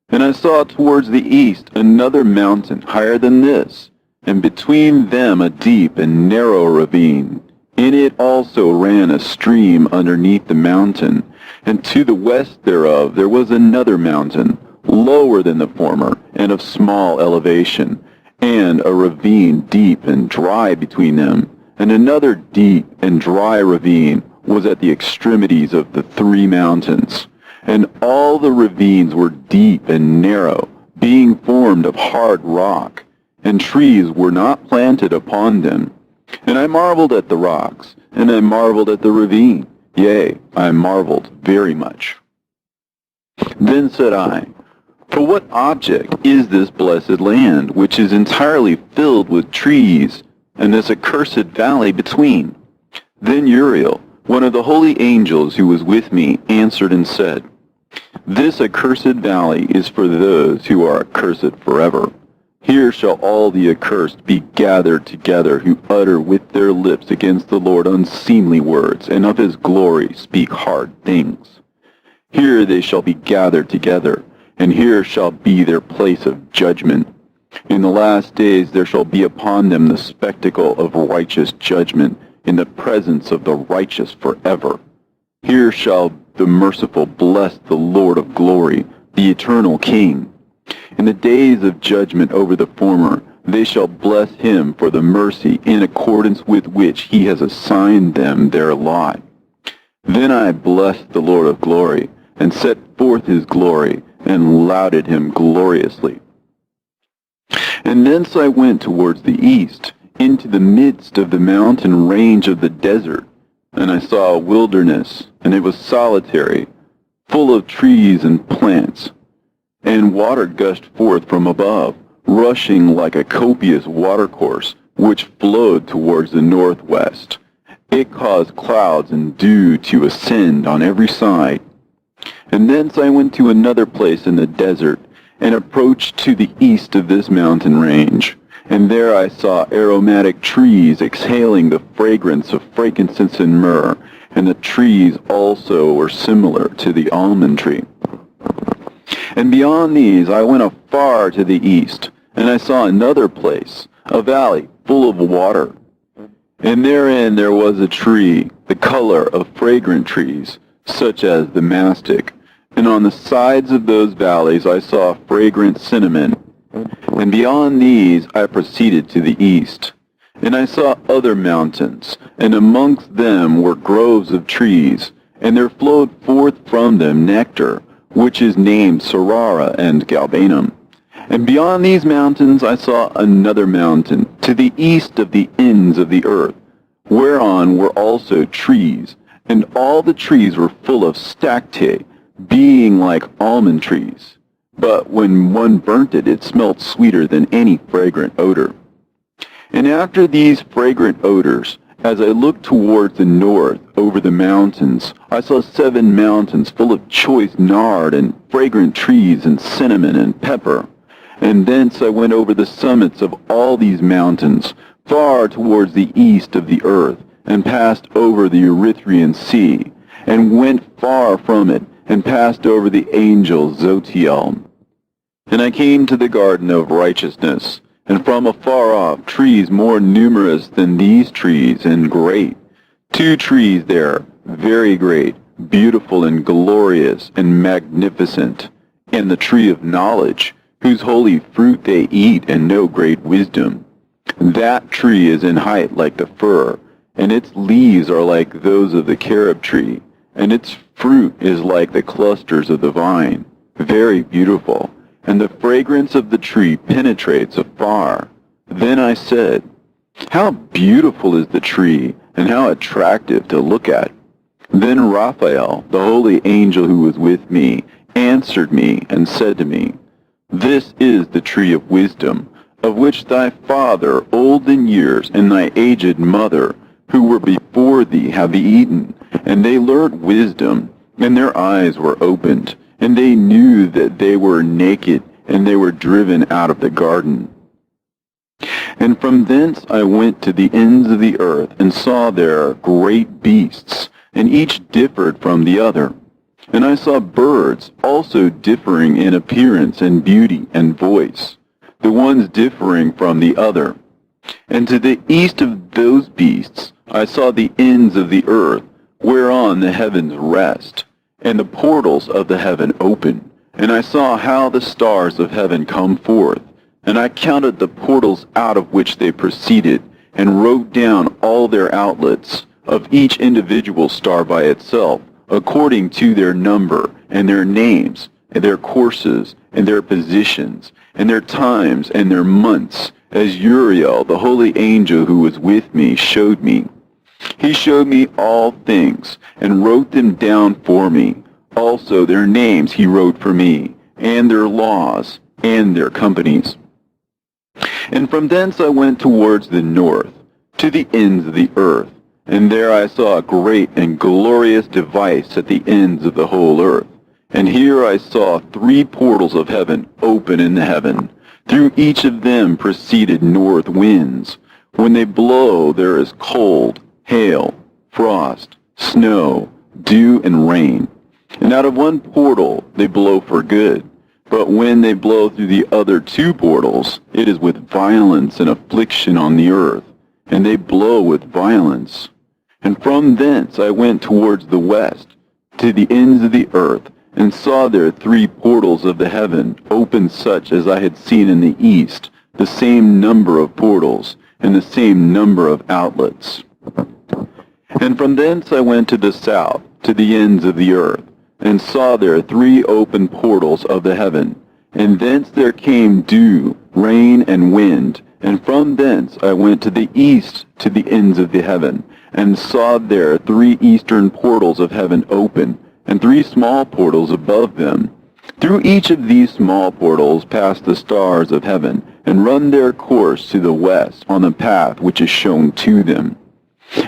And I saw towards the east another mountain higher than this, and between them a deep and narrow ravine. In it also ran a stream underneath the mountain, and to the west thereof there was another mountain, lower than the former, and of small elevation, and a ravine deep and dry between them, and another deep and dry ravine was at the extremities of the three mountains. And all the ravines were deep and narrow, being formed of hard rock, and trees were not planted upon them. And I marveled at the rocks, and I marveled at the ravine, yea, I marveled very much. Then said I, For what object is this blessed land, which is entirely filled with trees, and this accursed valley between? Then Uriel, one of the holy angels who was with me, answered and said, This accursed valley is for those who are accursed forever. Here shall all the accursed be gathered together, who utter with their lips against the Lord unseemly words, and of his glory speak hard things. Here they shall be gathered together, and here shall be their place of judgment. In the last days there shall be upon them the spectacle of righteous judgment, in the presence of the righteous forever. Here shall the merciful bless the Lord of glory, the eternal King. In the days of judgment over the former, they shall bless him for the mercy in accordance with which he has assigned them their lot. Then I blessed the Lord of glory, and set forth his glory, and lauded him gloriously. And thence I went towards the east, into the midst of the mountain range of the desert, and I saw a wilderness, and it was solitary, full of trees and plants, and water gushed forth from above, rushing like a copious watercourse, which flowed towards the northwest. It caused clouds and dew to ascend on every side. And thence I went to another place in the desert, and approached to the east of this mountain range. And there I saw aromatic trees exhaling the fragrance of frankincense and myrrh, and the trees also were similar to the almond tree. And beyond these I went afar to the east, and I saw another place, a valley full of water. And therein there was a tree, the color of fragrant trees, such as the mastic. And on the sides of those valleys I saw fragrant cinnamon. And beyond these I proceeded to the east. And I saw other mountains, and amongst them were groves of trees, and there flowed forth from them nectar, which is named Sarara and Galbanum. And beyond these mountains I saw another mountain, to the east of the ends of the earth, whereon were also trees, and all the trees were full of stacte, being like almond trees. But when one burnt it, it smelt sweeter than any fragrant odor. And after these fragrant odors, as I looked towards the north over the mountains, I saw 7 mountains full of choice nard and fragrant trees and cinnamon and pepper. And thence I went over the summits of all these mountains, far towards the east of the earth, and passed over the Erythraean Sea, and went far from it, and passed over the angel Zotiel. And I came to the garden of righteousness, and from afar off trees more numerous than these trees, and great. 2 trees there, very great, beautiful and glorious and magnificent, and the tree of knowledge, whose holy fruit they eat and know great wisdom. That tree is in height like the fir, and its leaves are like those of the carob tree, and its fruit is like the clusters of the vine, very beautiful, and the fragrance of the tree penetrates afar. Then I said, how beautiful is the tree, and how attractive to look at. Then Raphael, the holy angel who was with me, answered me and said to me, this is the tree of wisdom, of which thy father, old in years, and thy aged mother, who were before thee, have eaten. And they learnt wisdom, and their eyes were opened, and they knew that they were naked, and they were driven out of the garden. And from thence I went to the ends of the earth, and saw there great beasts, and each differed from the other. And I saw birds also differing in appearance and beauty and voice, the ones differing from the other. And to the east of those beasts I saw the ends of the earth, whereon the heavens rest, and the portals of the heaven open. And I saw how the stars of heaven come forth, and I counted the portals out of which they proceeded, and wrote down all their outlets, of each individual star by itself, according to their number, and their names, and their courses, and their positions, and their times, and their months, as Uriel, the holy angel who was with me, showed me. He showed me all things, and wrote them down for me. Also their names he wrote for me, and their laws, and their companies. And from thence I went towards the north, to the ends of the earth, and there I saw a great and glorious device at the ends of the whole earth. And here I saw 3 portals of heaven open in the heaven. Through each of them proceeded north winds. When they blow, there is cold, hail, frost, snow, dew, and rain. And out of one portal they blow for good. But when they blow through the other 2 portals, it is with violence and affliction on the earth, and they blow with violence. And from thence I went towards the west, to the ends of the earth, and saw there 3 portals of the heaven, open such as I had seen in the east, the same number of portals, and the same number of outlets. And from thence I went to the south, to the ends of the earth, and saw there 3 open portals of the heaven, and thence there came dew, rain, and wind. And from thence I went to the east, to the ends of the heaven, and saw there 3 eastern portals of heaven open, and 3 small portals above them. Through each of these small portals pass the stars of heaven, and run their course to the west on the path which is shown to them.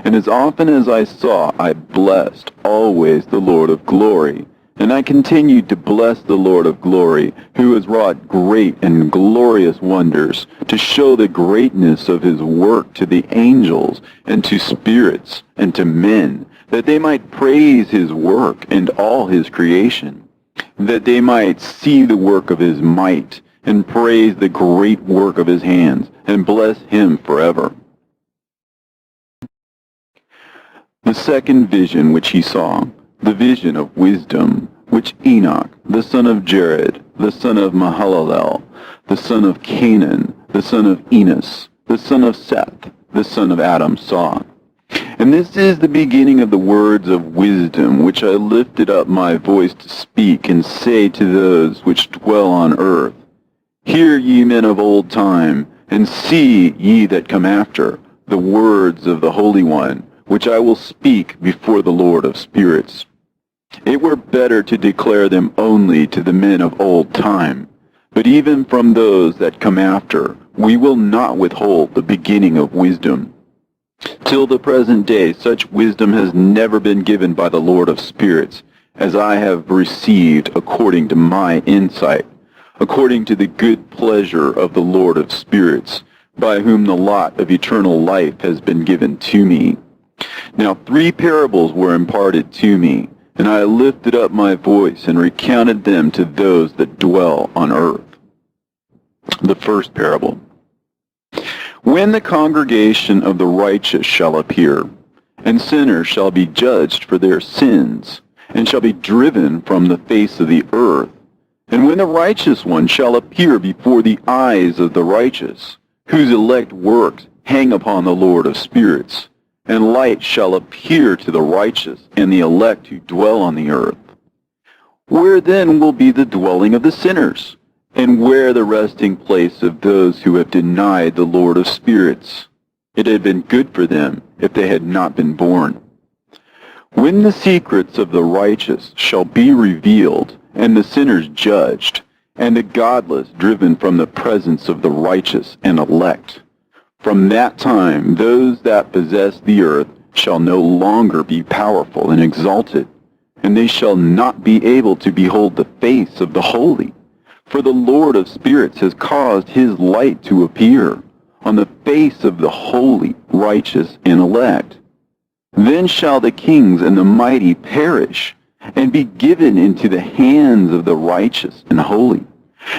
And as often as I saw, I blessed always the Lord of glory. And I continued to bless the Lord of glory, who has wrought great and glorious wonders, to show the greatness of his work to the angels, and to spirits, and to men, that they might praise his work and all his creation, that they might see the work of his might, and praise the great work of his hands, and bless him forever. The second vision which he saw, the vision of wisdom, which Enoch, the son of Jared, the son of Mahalalel, the son of Canaan, the son of Enos, the son of Seth, the son of Adam, saw. And this is the beginning of the words of wisdom, which I lifted up my voice to speak, and say to those which dwell on earth, hear ye men of old time, and see ye that come after, the words of the Holy One, which I will speak before the Lord of spirits. It were better to declare them only to the men of old time, but even from those that come after, we will not withhold the beginning of wisdom. Till the present day, such wisdom has never been given by the Lord of spirits, as I have received according to my insight, according to the good pleasure of the Lord of spirits, by whom the lot of eternal life has been given to me. Now 3 parables were imparted to me, and I lifted up my voice and recounted them to those that dwell on earth. The first parable. When the congregation of the righteous shall appear, and sinners shall be judged for their sins, and shall be driven from the face of the earth. And when the righteous one shall appear before the eyes of the righteous, whose elect works hang upon the Lord of spirits, and light shall appear to the righteous and the elect who dwell on the earth. Where then will be the dwelling of the sinners, and where the resting place of those who have denied the Lord of spirits? It had been good for them if they had not been born. When the secrets of the righteous shall be revealed, and the sinners judged, and the godless driven from the presence of the righteous and elect, from that time those that possess the earth shall no longer be powerful and exalted, and they shall not be able to behold the face of the holy. For the Lord of spirits has caused his light to appear on the face of the holy, righteous, and elect. Then shall the kings and the mighty perish, and be given into the hands of the righteous and holy.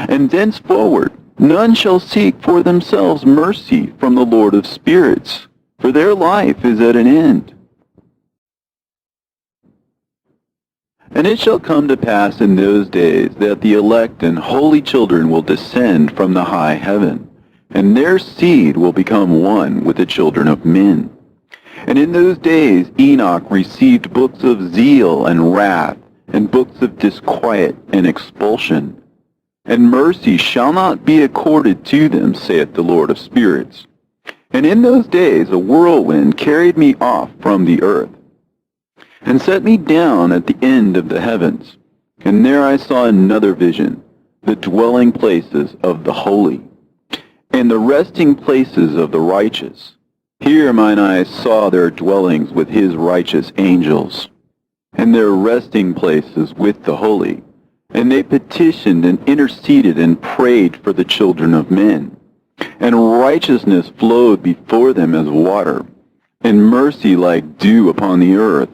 And thenceforward none shall seek for themselves mercy from the Lord of spirits, for their life is at an end. And it shall come to pass in those days that the elect and holy children will descend from the high heaven, and their seed will become one with the children of men. And in those days Enoch received books of zeal and wrath, and books of disquiet and expulsion. And mercy shall not be accorded to them, saith the Lord of spirits. And in those days a whirlwind carried me off from the earth, and set me down at the end of the heavens. And there I saw another vision, the dwelling places of the holy, and the resting places of the righteous. Here mine eyes saw their dwellings with his righteous angels, and their resting places with the holy. And they petitioned and interceded and prayed for the children of men. And righteousness flowed before them as water, and mercy like dew upon the earth.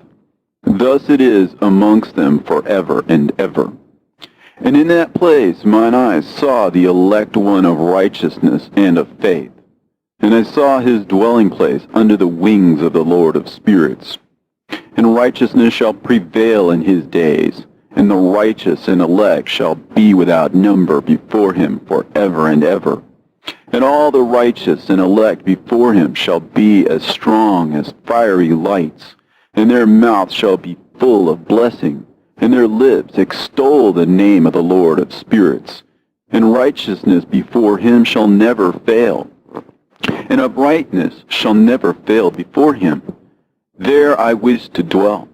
Thus it is amongst them forever and ever. And in that place mine eyes saw the elect one of righteousness and of faith. And I saw his dwelling place under the wings of the Lord of spirits. And righteousness shall prevail in his days, and the righteous and elect shall be without number before him forever and ever. And all the righteous and elect before him shall be as strong as fiery lights, and their mouths shall be full of blessing, and their lips extol the name of the Lord of spirits. And righteousness before him shall never fail, and uprightness shall never fail before him. There I wished to dwell,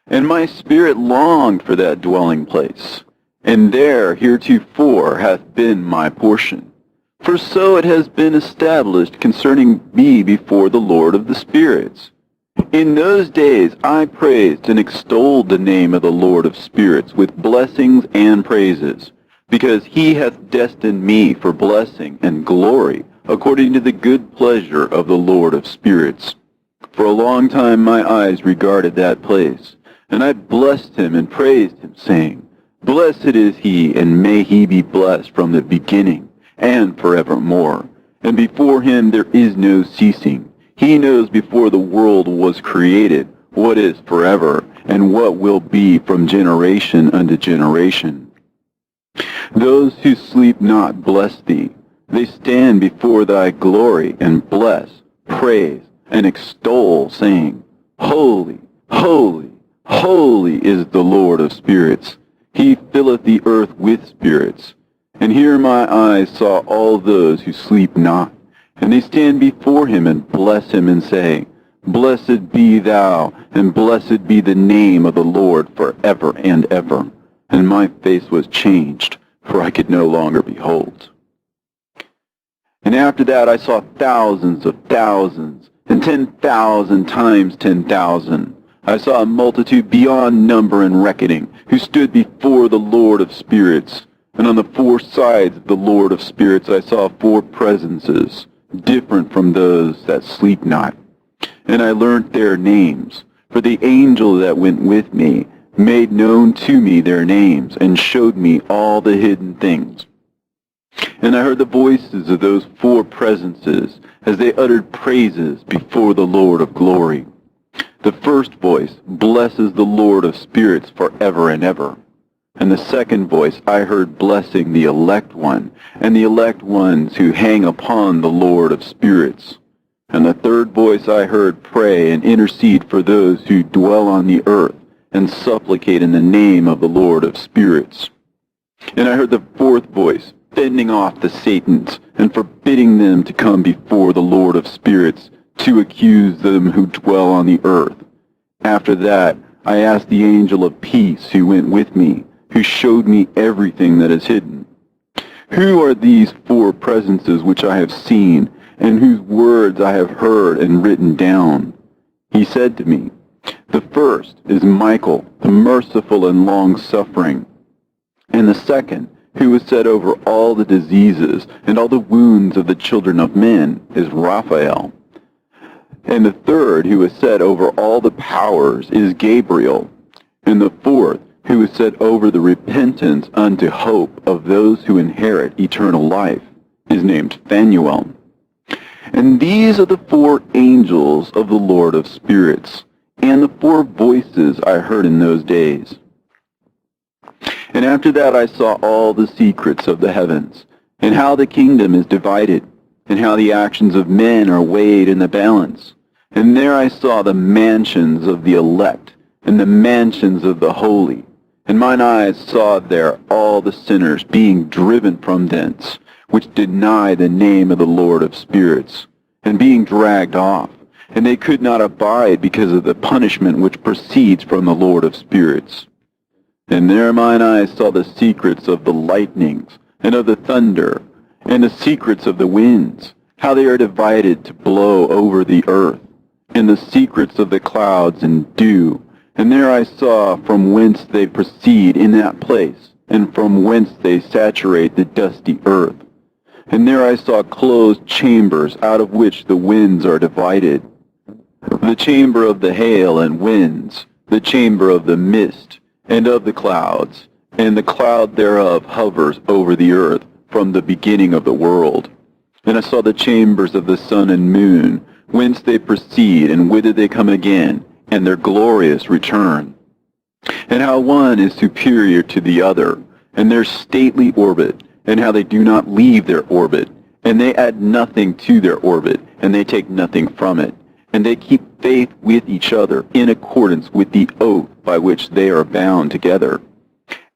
and my spirit longed for that dwelling place, and there heretofore hath been my portion. For so it has been established concerning me before the Lord of the spirits. In those days I praised and extolled the name of the Lord of spirits with blessings and praises, because he hath destined me for blessing and glory, according to the good pleasure of the Lord of spirits. For a long time my eyes regarded that place, and I blessed him and praised him, saying, Blessed is he, and may he be blessed from the beginning, and forevermore. And before him there is no ceasing. He knows before the world was created what is forever, and what will be from generation unto generation. Those who sleep not bless thee. They stand before thy glory, and bless, praise, and extol, saying, Holy, holy, holy is the Lord of spirits. He filleth the earth with spirits. And here my eyes saw all those who sleep not, and they stand before him and bless him and say, Blessed be thou, and blessed be the name of the Lord forever and ever. And my face was changed, for I could no longer behold. And after that I saw thousands of thousands, and 10,000 times 10,000. I saw a multitude beyond number and reckoning, who stood before the Lord of spirits. And on the four sides of the Lord of spirits I saw four presences, different from those that sleep not. And I learnt their names, for the angel that went with me made known to me their names, and showed me all the hidden things. And I heard the voices of those four presences as they uttered praises before the Lord of glory. The first voice blesses the Lord of spirits forever and ever. And the second voice I heard blessing the elect one, and the elect ones who hang upon the Lord of spirits. And the third voice I heard pray and intercede for those who dwell on the earth, and supplicate in the name of the Lord of spirits. And I heard the fourth voice fending off the Satans, and forbidding them to come before the Lord of spirits, to accuse them who dwell on the earth. After that I asked the angel of peace who went with me, who showed me everything that is hidden. Who are these four presences which I have seen, and whose words I have heard and written down? He said to me, the first is Michael, the merciful and long-suffering. And the second, who was set over all the diseases and all the wounds of the children of men, is Raphael. And the third, who is set over all the powers, is Gabriel. And the fourth, who is set over the repentance unto hope of those who inherit eternal life, is named Phanuel. And these are the four angels of the Lord of spirits, and the four voices I heard in those days. And after that I saw all the secrets of the heavens, and how the kingdom is divided, and how the actions of men are weighed in the balance. And there I saw the mansions of the elect, and the mansions of the holy. And mine eyes saw there all the sinners being driven from thence, which deny the name of the Lord of spirits, and being dragged off. And they could not abide because of the punishment which proceeds from the Lord of spirits. And there mine eyes saw the secrets of the lightnings, and of the thunder, and the secrets of the winds, how they are divided to blow over the earth, and the secrets of the clouds and dew. And there I saw from whence they proceed in that place, and from whence they saturate the dusty earth. And there I saw closed chambers, out of which the winds are divided. The chamber of the hail and winds, the chamber of the mist, and of the clouds, and the cloud thereof hovers over the earth from the beginning of the world. And I saw the chambers of the sun and moon, whence they proceed, and whither they come again, and their glorious return. And how one is superior to the other, and their stately orbit, and how they do not leave their orbit, and they add nothing to their orbit, and they take nothing from it, and they keep faith with each other in accordance with the oath by which they are bound together.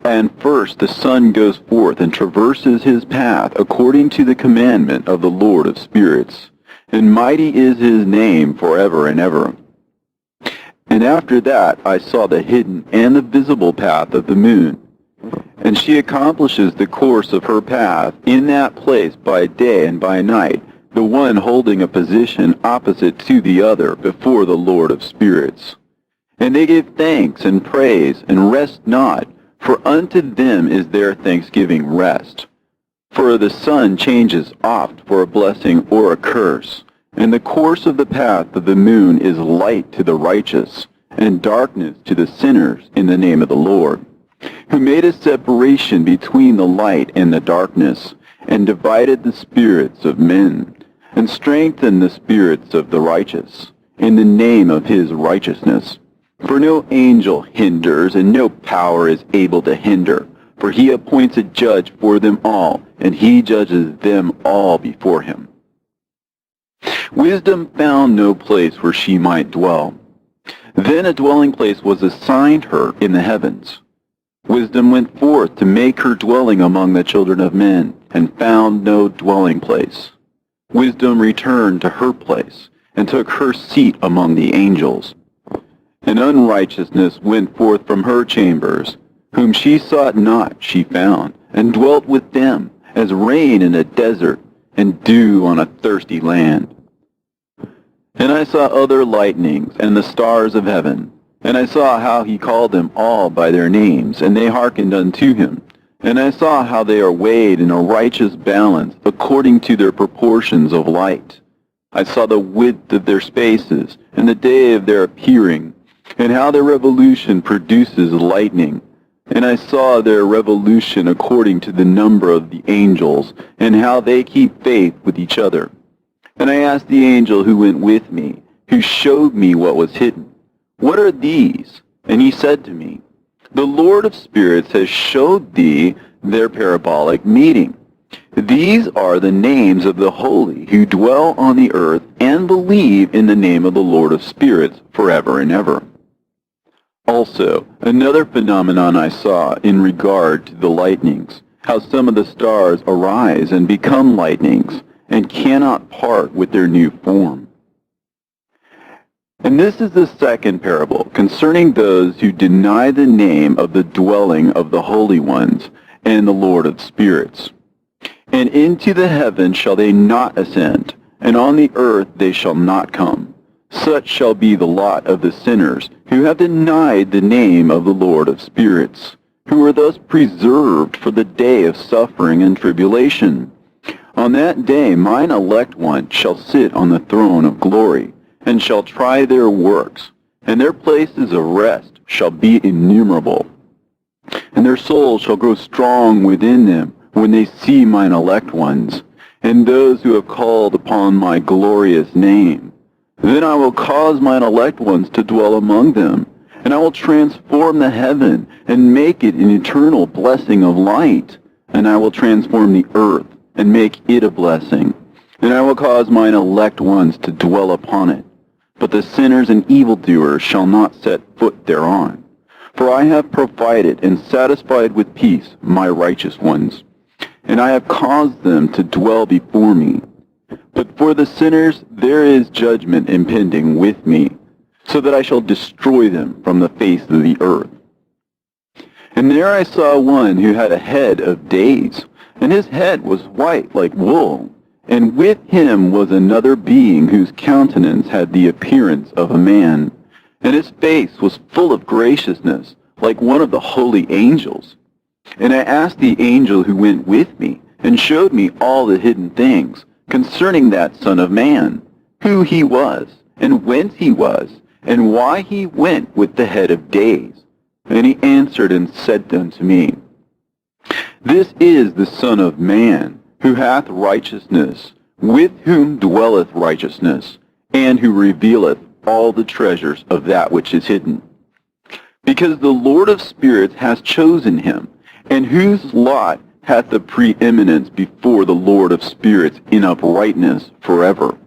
And first the sun goes forth and traverses his path according to the commandment of the Lord of spirits, and mighty is his name forever and ever. And after that I saw the hidden and the visible path of the moon, and she accomplishes the course of her path in that place by day and by night, the one holding a position opposite to the other before the Lord of spirits. And they give thanks and praise, and rest not, for unto them is their thanksgiving rest. For the sun changes oft for a blessing or a curse, and the course of the path of the moon is light to the righteous, and darkness to the sinners in the name of the Lord, who made a separation between the light and the darkness, and divided the spirits of men, and strengthened the spirits of the righteous, in the name of his righteousness. For no angel hinders, and no power is able to hinder, for he appoints a judge for them all, and he judges them all before him. Wisdom found no place where she might dwell. Then a dwelling place was assigned her in the heavens. Wisdom went forth to make her dwelling among the children of men, and found no dwelling place. Wisdom returned to her place, and took her seat among the angels. And unrighteousness went forth from her chambers, whom she sought not she found, and dwelt with them, as rain in a desert, and dew on a thirsty land. And I saw other lightnings, and the stars of heaven, and I saw how he called them all by their names, and they hearkened unto him. And I saw how they are weighed in a righteous balance, according to their proportions of light. I saw the width of their spaces, and the day of their appearing, and how their revolution produces lightning. And I saw their revolution according to the number of the angels, and how they keep faith with each other. And I asked the angel who went with me, who showed me what was hidden, What are these? And he said to me, The Lord of spirits has showed thee their parabolic meeting. These are the names of the holy who dwell on the earth and believe in the name of the Lord of spirits forever and ever. Also, another phenomenon I saw in regard to the lightnings, how some of the stars arise and become lightnings, and cannot part with their new form. And this is the second parable, concerning those who deny the name of the dwelling of the holy ones and the Lord of spirits. And into the heavens shall they not ascend, and on the earth they shall not come. Such shall be the lot of the sinners who have denied the name of the Lord of spirits, who are thus preserved for the day of suffering and tribulation. On that day mine elect one shall sit on the throne of glory, and shall try their works, and their places of rest shall be innumerable. And their souls shall grow strong within them when they see mine elect ones, and those who have called upon my glorious name. Then I will cause mine elect ones to dwell among them, and I will transform the heaven, and make it an eternal blessing of light. And I will transform the earth, and make it a blessing. And I will cause mine elect ones to dwell upon it. But the sinners and evildoers shall not set foot thereon. For I have provided and satisfied with peace my righteous ones, and I have caused them to dwell before me. But for the sinners there is judgment impending with me, so that I shall destroy them from the face of the earth. And there I saw one who had a head of days, and his head was white like wool, and with him was another being whose countenance had the appearance of a man, and his face was full of graciousness, like one of the holy angels. And I asked the angel who went with me, and showed me all the hidden things concerning that Son of Man, who he was, and whence he was, and why he went with the head of days. And he answered and said unto me, This is the Son of Man, who hath righteousness, with whom dwelleth righteousness, and who revealeth all the treasures of that which is hidden. Because the Lord of spirits hath chosen him, and whose lot hath the preeminence before the Lord of spirits in uprightness forever.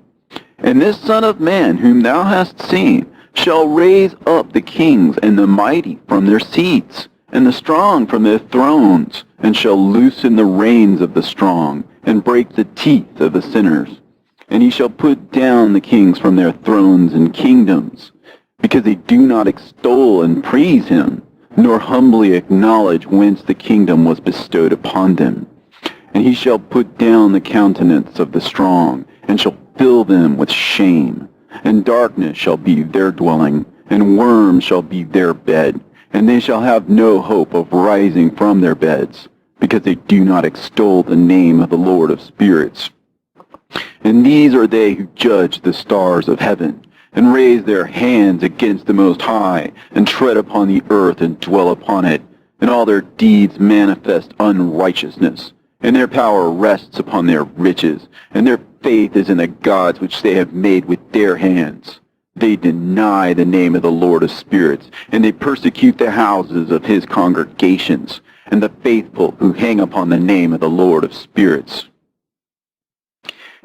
And this Son of Man, whom thou hast seen, shall raise up the kings and the mighty from their seats, and the strong from their thrones, and shall loosen the reins of the strong, and break the teeth of the sinners. And he shall put down the kings from their thrones and kingdoms, because they do not extol and praise him, nor humbly acknowledge whence the kingdom was bestowed upon them. And he shall put down the countenance of the strong, and shall fill them with shame. And darkness shall be their dwelling, and worms shall be their bed. And they shall have no hope of rising from their beds, because they do not extol the name of the Lord of spirits. And these are they who judge the stars of heaven, and raise their hands against the Most High, and tread upon the earth and dwell upon it, and all their deeds manifest unrighteousness, and their power rests upon their riches, and their faith is in the gods which they have made with their hands. They deny the name of the Lord of spirits, and they persecute the houses of his congregations, and the faithful who hang upon the name of the Lord of spirits.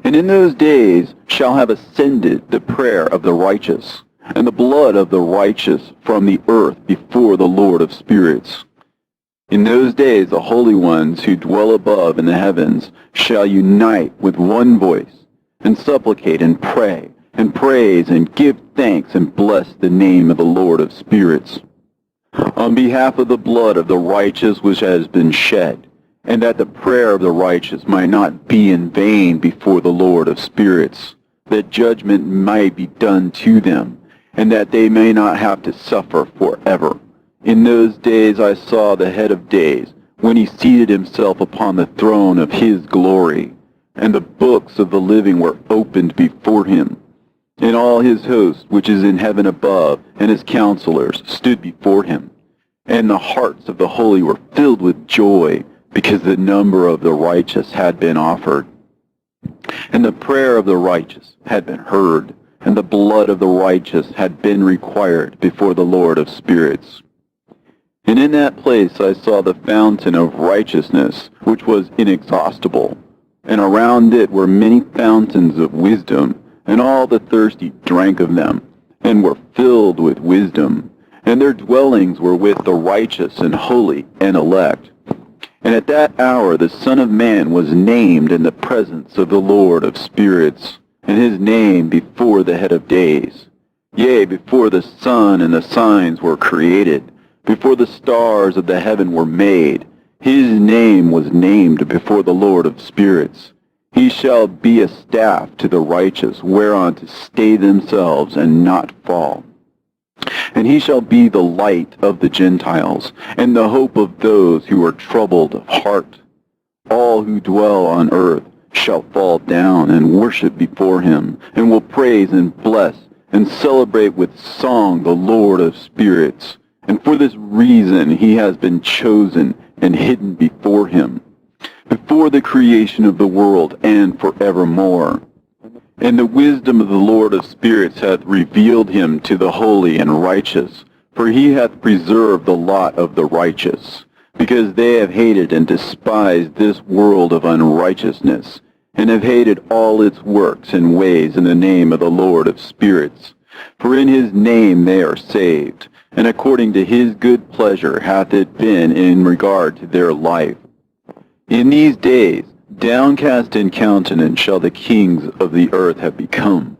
And in those days shall have ascended the prayer of the righteous, and the blood of the righteous from the earth before the Lord of spirits. In those days the holy ones who dwell above in the heavens shall unite with one voice, and supplicate and pray, and praise and give thanks and bless the name of the Lord of spirits, on behalf of the blood of the righteous which has been shed, and that the prayer of the righteous might not be in vain before the Lord of spirits, that judgment might be done to them, and that they may not have to suffer forever. In those days I saw the head of days, when he seated himself upon the throne of his glory, and the books of the living were opened before him. And all his host, which is in heaven above, and his counselors, stood before him. And the hearts of the holy were filled with joy, because the number of the righteous had been offered. And the prayer of the righteous had been heard, and the blood of the righteous had been required before the Lord of spirits. And in that place I saw the fountain of righteousness, which was inexhaustible, and around it were many fountains of wisdom, and all the thirsty drank of them, and were filled with wisdom, and their dwellings were with the righteous and holy and elect. And at that hour the Son of Man was named in the presence of the Lord of spirits, and his name before the head of days. Yea, before the sun and the signs were created, before the stars of the heaven were made, his name was named before the Lord of spirits. He shall be a staff to the righteous, whereon to stay themselves and not fall. And he shall be the light of the Gentiles, and the hope of those who are troubled of heart. All who dwell on earth shall fall down and worship before him, and will praise and bless and celebrate with song the Lord of spirits. And for this reason he has been chosen and hidden before him, before the creation of the world and forevermore. And the wisdom of the Lord of spirits hath revealed him to the holy and righteous, for he hath preserved the lot of the righteous, because they have hated and despised this world of unrighteousness, and have hated all its works and ways in the name of the Lord of spirits. For in his name they are saved, and according to his good pleasure hath it been in regard to their life. In these days, downcast in countenance shall the kings of the earth have become,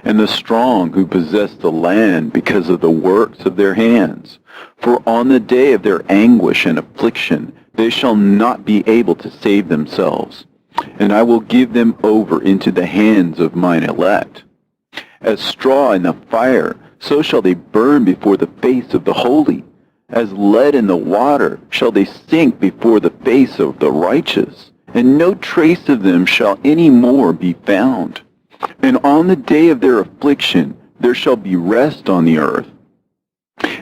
and the strong who possess the land because of the works of their hands. For on the day of their anguish and affliction they shall not be able to save themselves. And I will give them over into the hands of mine elect. As straw in the fire, so shall they burn before the face of the holy. As lead in the water shall they sink before the face of the righteous, and no trace of them shall any more be found. And on the day of their affliction there shall be rest on the earth.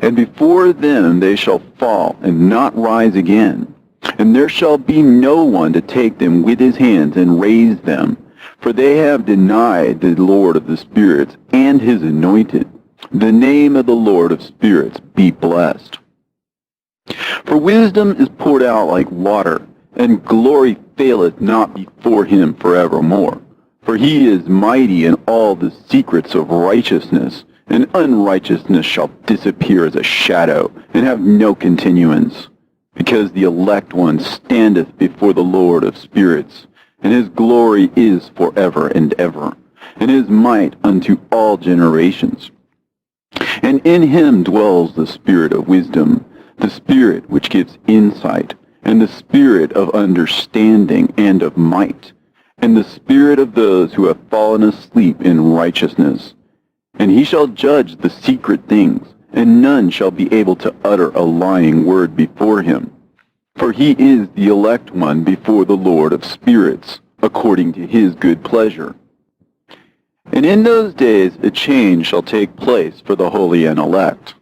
And before them they shall fall and not rise again. And there shall be no one to take them with his hands and raise them, for they have denied the Lord of the spirits and his anointed. The name of the Lord of spirits be blessed. For wisdom is poured out like water, and glory faileth not before him forevermore. For he is mighty in all the secrets of righteousness, and unrighteousness shall disappear as a shadow, and have no continuance. Because the elect one standeth before the Lord of spirits, and his glory is forever and ever, and his might unto all generations. And in him dwells the spirit of wisdom, the spirit which gives insight, and the spirit of understanding and of might, and the spirit of those who have fallen asleep in righteousness. And he shall judge the secret things, and none shall be able to utter a lying word before him. For he is the elect one before the Lord of spirits, according to his good pleasure. And in those days a change shall take place for the holy and elect,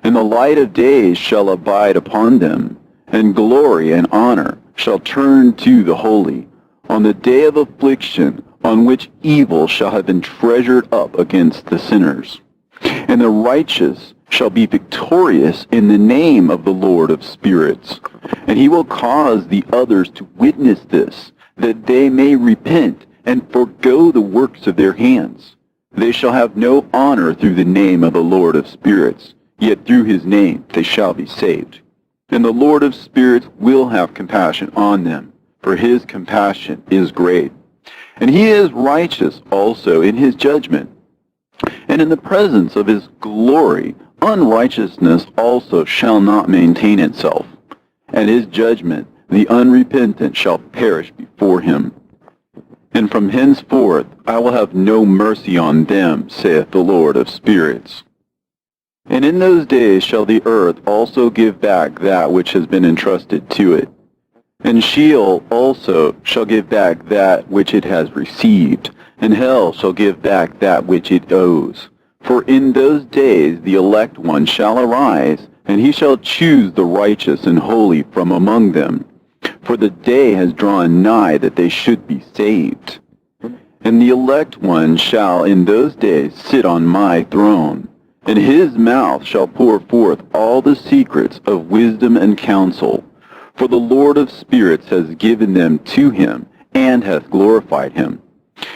and the light of days shall abide upon them, and glory and honor shall turn to the holy, on the day of affliction, on which evil shall have been treasured up against the sinners. And the righteous shall be victorious in the name of the Lord of spirits. And he will cause the others to witness this, that they may repent and forego the works of their hands. They shall have no honor through the name of the Lord of spirits, yet through his name they shall be saved. And the Lord of spirits will have compassion on them, for his compassion is great. And he is righteous also in his judgment. And in the presence of his glory, unrighteousness also shall not maintain itself. And his judgment, the unrepentant shall perish before him. And from henceforth I will have no mercy on them, saith the Lord of spirits. And in those days shall the earth also give back that which has been entrusted to it. And Sheol also shall give back that which it has received, and hell shall give back that which it owes. For in those days the elect one shall arise, and he shall choose the righteous and holy from among them. For the day has drawn nigh that they should be saved. And the elect one shall in those days sit on my throne, and his mouth shall pour forth all the secrets of wisdom and counsel. For the Lord of spirits has given them to him, and hath glorified him.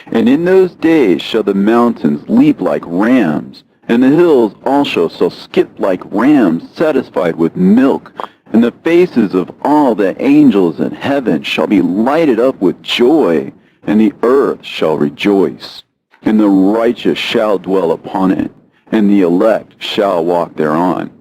And in those days shall the mountains leap like rams, and the hills also shall skip like rams satisfied with milk, and the faces of all the angels in heaven shall be lighted up with joy, and the earth shall rejoice, and the righteous shall dwell upon it, and the elect shall walk thereon.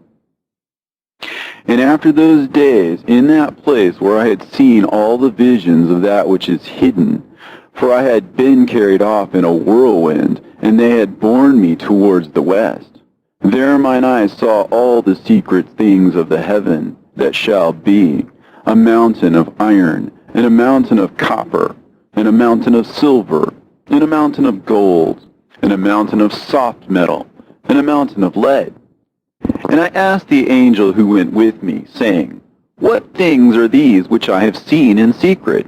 And after those days, in that place where I had seen all the visions of that which is hidden, for I had been carried off in a whirlwind, and they had borne me towards the west, there mine eyes saw all the secret things of the heaven that shall be, a mountain of iron, and a mountain of copper, and a mountain of silver, and a mountain of gold, and a mountain of soft metal, and a mountain of lead. And I asked the angel who went with me, saying, What things are these which I have seen in secret?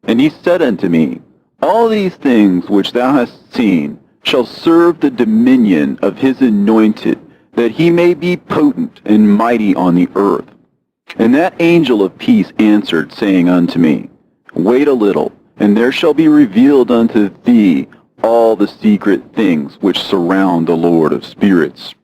And he said unto me, All these things which thou hast seen shall serve the dominion of his anointed, that he may be potent and mighty on the earth. And that angel of peace answered, saying unto me, Wait a little, and there shall be revealed unto thee all the secret things which surround the Lord of spirits.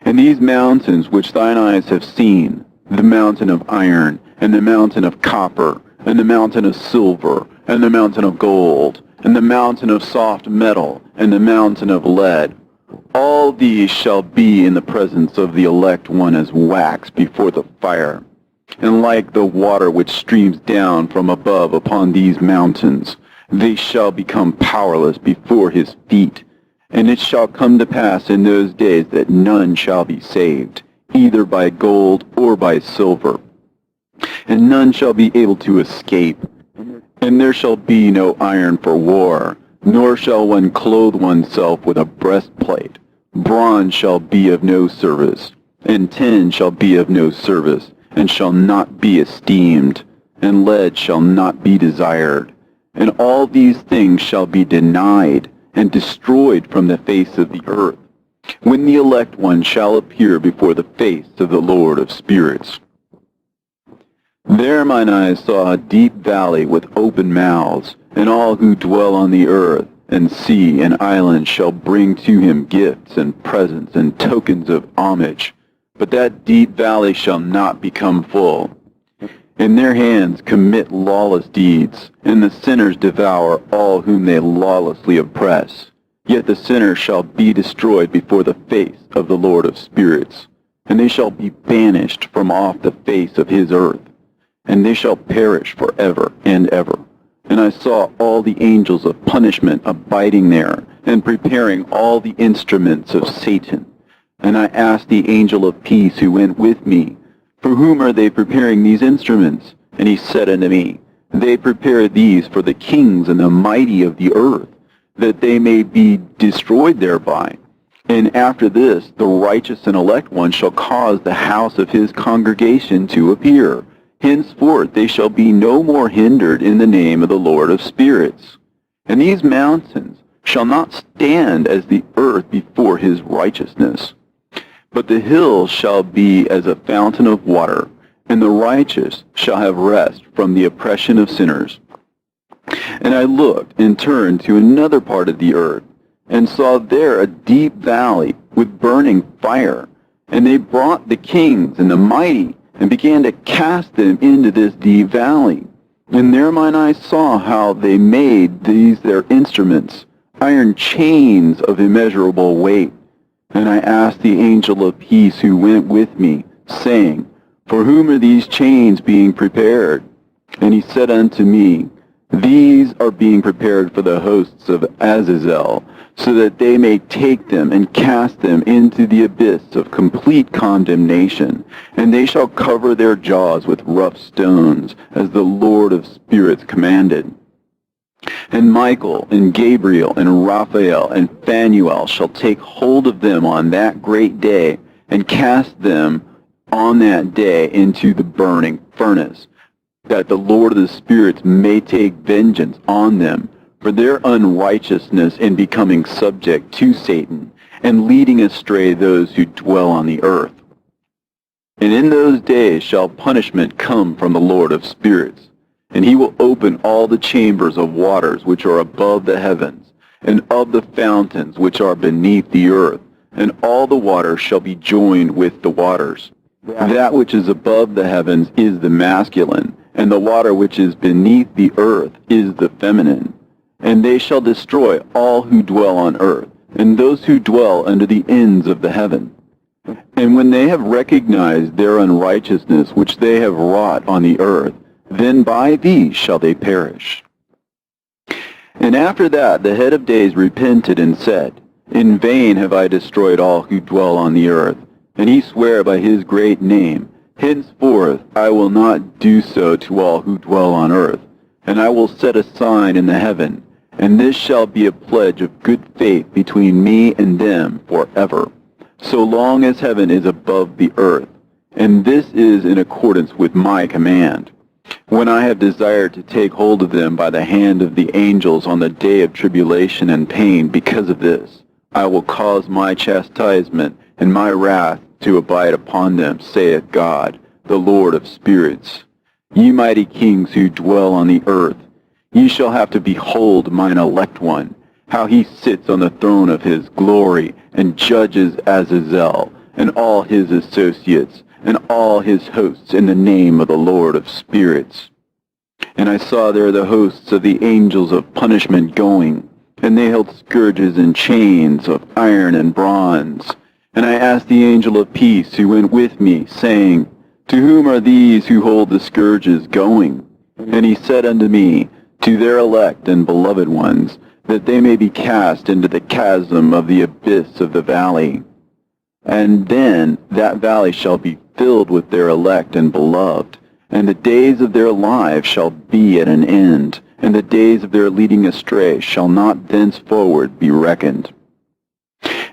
And these mountains which thine eyes have seen, the mountain of iron, and the mountain of copper, and the mountain of silver, and the mountain of gold, and the mountain of soft metal, and the mountain of lead, all these shall be in the presence of the elect one as wax before the fire. And like the water which streams down from above upon these mountains, they shall become powerless before his feet. And it shall come to pass in those days that none shall be saved, either by gold or by silver. And none shall be able to escape. And there shall be no iron for war, nor shall one clothe oneself with a breastplate. Bronze shall be of no service, and tin shall be of no service, and shall not be esteemed, and lead shall not be desired. And all these things shall be denied, and destroyed from the face of the earth, when the elect one shall appear before the face of the Lord of spirits. There mine eyes saw a deep valley with open mouths, and all who dwell on the earth, and sea and islands shall bring to him gifts and presents and tokens of homage. But that deep valley shall not become full. In their hands commit lawless deeds, and the sinners devour all whom they lawlessly oppress. Yet the sinner shall be destroyed before the face of the Lord of spirits, and they shall be banished from off the face of his earth, and they shall perish forever and ever. And I saw all the angels of punishment abiding there, and preparing all the instruments of Satan. And I asked the angel of peace who went with me, For whom are they preparing these instruments? And he said unto me, They prepare these for the kings and the mighty of the earth, that they may be destroyed thereby. And after this, the righteous and elect one shall cause the house of his congregation to appear. Henceforth they shall be no more hindered in the name of the Lord of spirits. And these mountains shall not stand as the earth before his righteousness. But the hills shall be as a fountain of water, and the righteous shall have rest from the oppression of sinners. And I looked and turned to another part of the earth, and saw there a deep valley with burning fire. And they brought the kings and the mighty, and began to cast them into this deep valley. And there mine eyes saw how they made these their instruments, iron chains of immeasurable weight. And I asked the angel of peace who went with me, saying, For whom are these chains being prepared? And he said unto me, These are being prepared for the hosts of Azazel, so that they may take them and cast them into the abyss of complete condemnation. And they shall cover their jaws with rough stones, as the Lord of spirits commanded. And Michael and Gabriel and Raphael and Phanuel shall take hold of them on that great day, and cast them on that day into the burning furnace, that the Lord of the spirits may take vengeance on them for their unrighteousness in becoming subject to Satan and leading astray those who dwell on the earth. And in those days shall punishment come from the Lord of spirits, and he will open all the chambers of waters which are above the heavens, and of the fountains which are beneath the earth, and all the waters shall be joined with the waters. That which is above the heavens is the masculine, and the water which is beneath the earth is the feminine. And they shall destroy all who dwell on earth, and those who dwell under the ends of the heaven. And when they have recognized their unrighteousness which they have wrought on the earth, then by these shall they perish. And after that the head of days repented and said, In vain have I destroyed all who dwell on the earth. And he sware by his great name, Henceforth I will not do so to all who dwell on earth, and I will set a sign in the heaven, and this shall be a pledge of good faith between me and them forever, so long as heaven is above the earth. And this is in accordance with my command. When I have desired to take hold of them by the hand of the angels on the day of tribulation and pain because of this, I will cause my chastisement and my wrath to abide upon them, saith God, the Lord of spirits. Ye mighty kings who dwell on the earth, ye shall have to behold mine elect one, how he sits on the throne of his glory, and judges Azazel, and all his associates, and all his hosts in the name of the Lord of spirits. And I saw there the hosts of the angels of punishment going, and they held scourges and chains of iron and bronze. And I asked the angel of peace who went with me, saying, To whom are these who hold the scourges going? And he said unto me, To their elect and beloved ones, that they may be cast into the chasm of the abyss of the valley. And then that valley shall be filled with their elect and beloved, and the days of their lives shall be at an end, and the days of their leading astray shall not thenceforward be reckoned.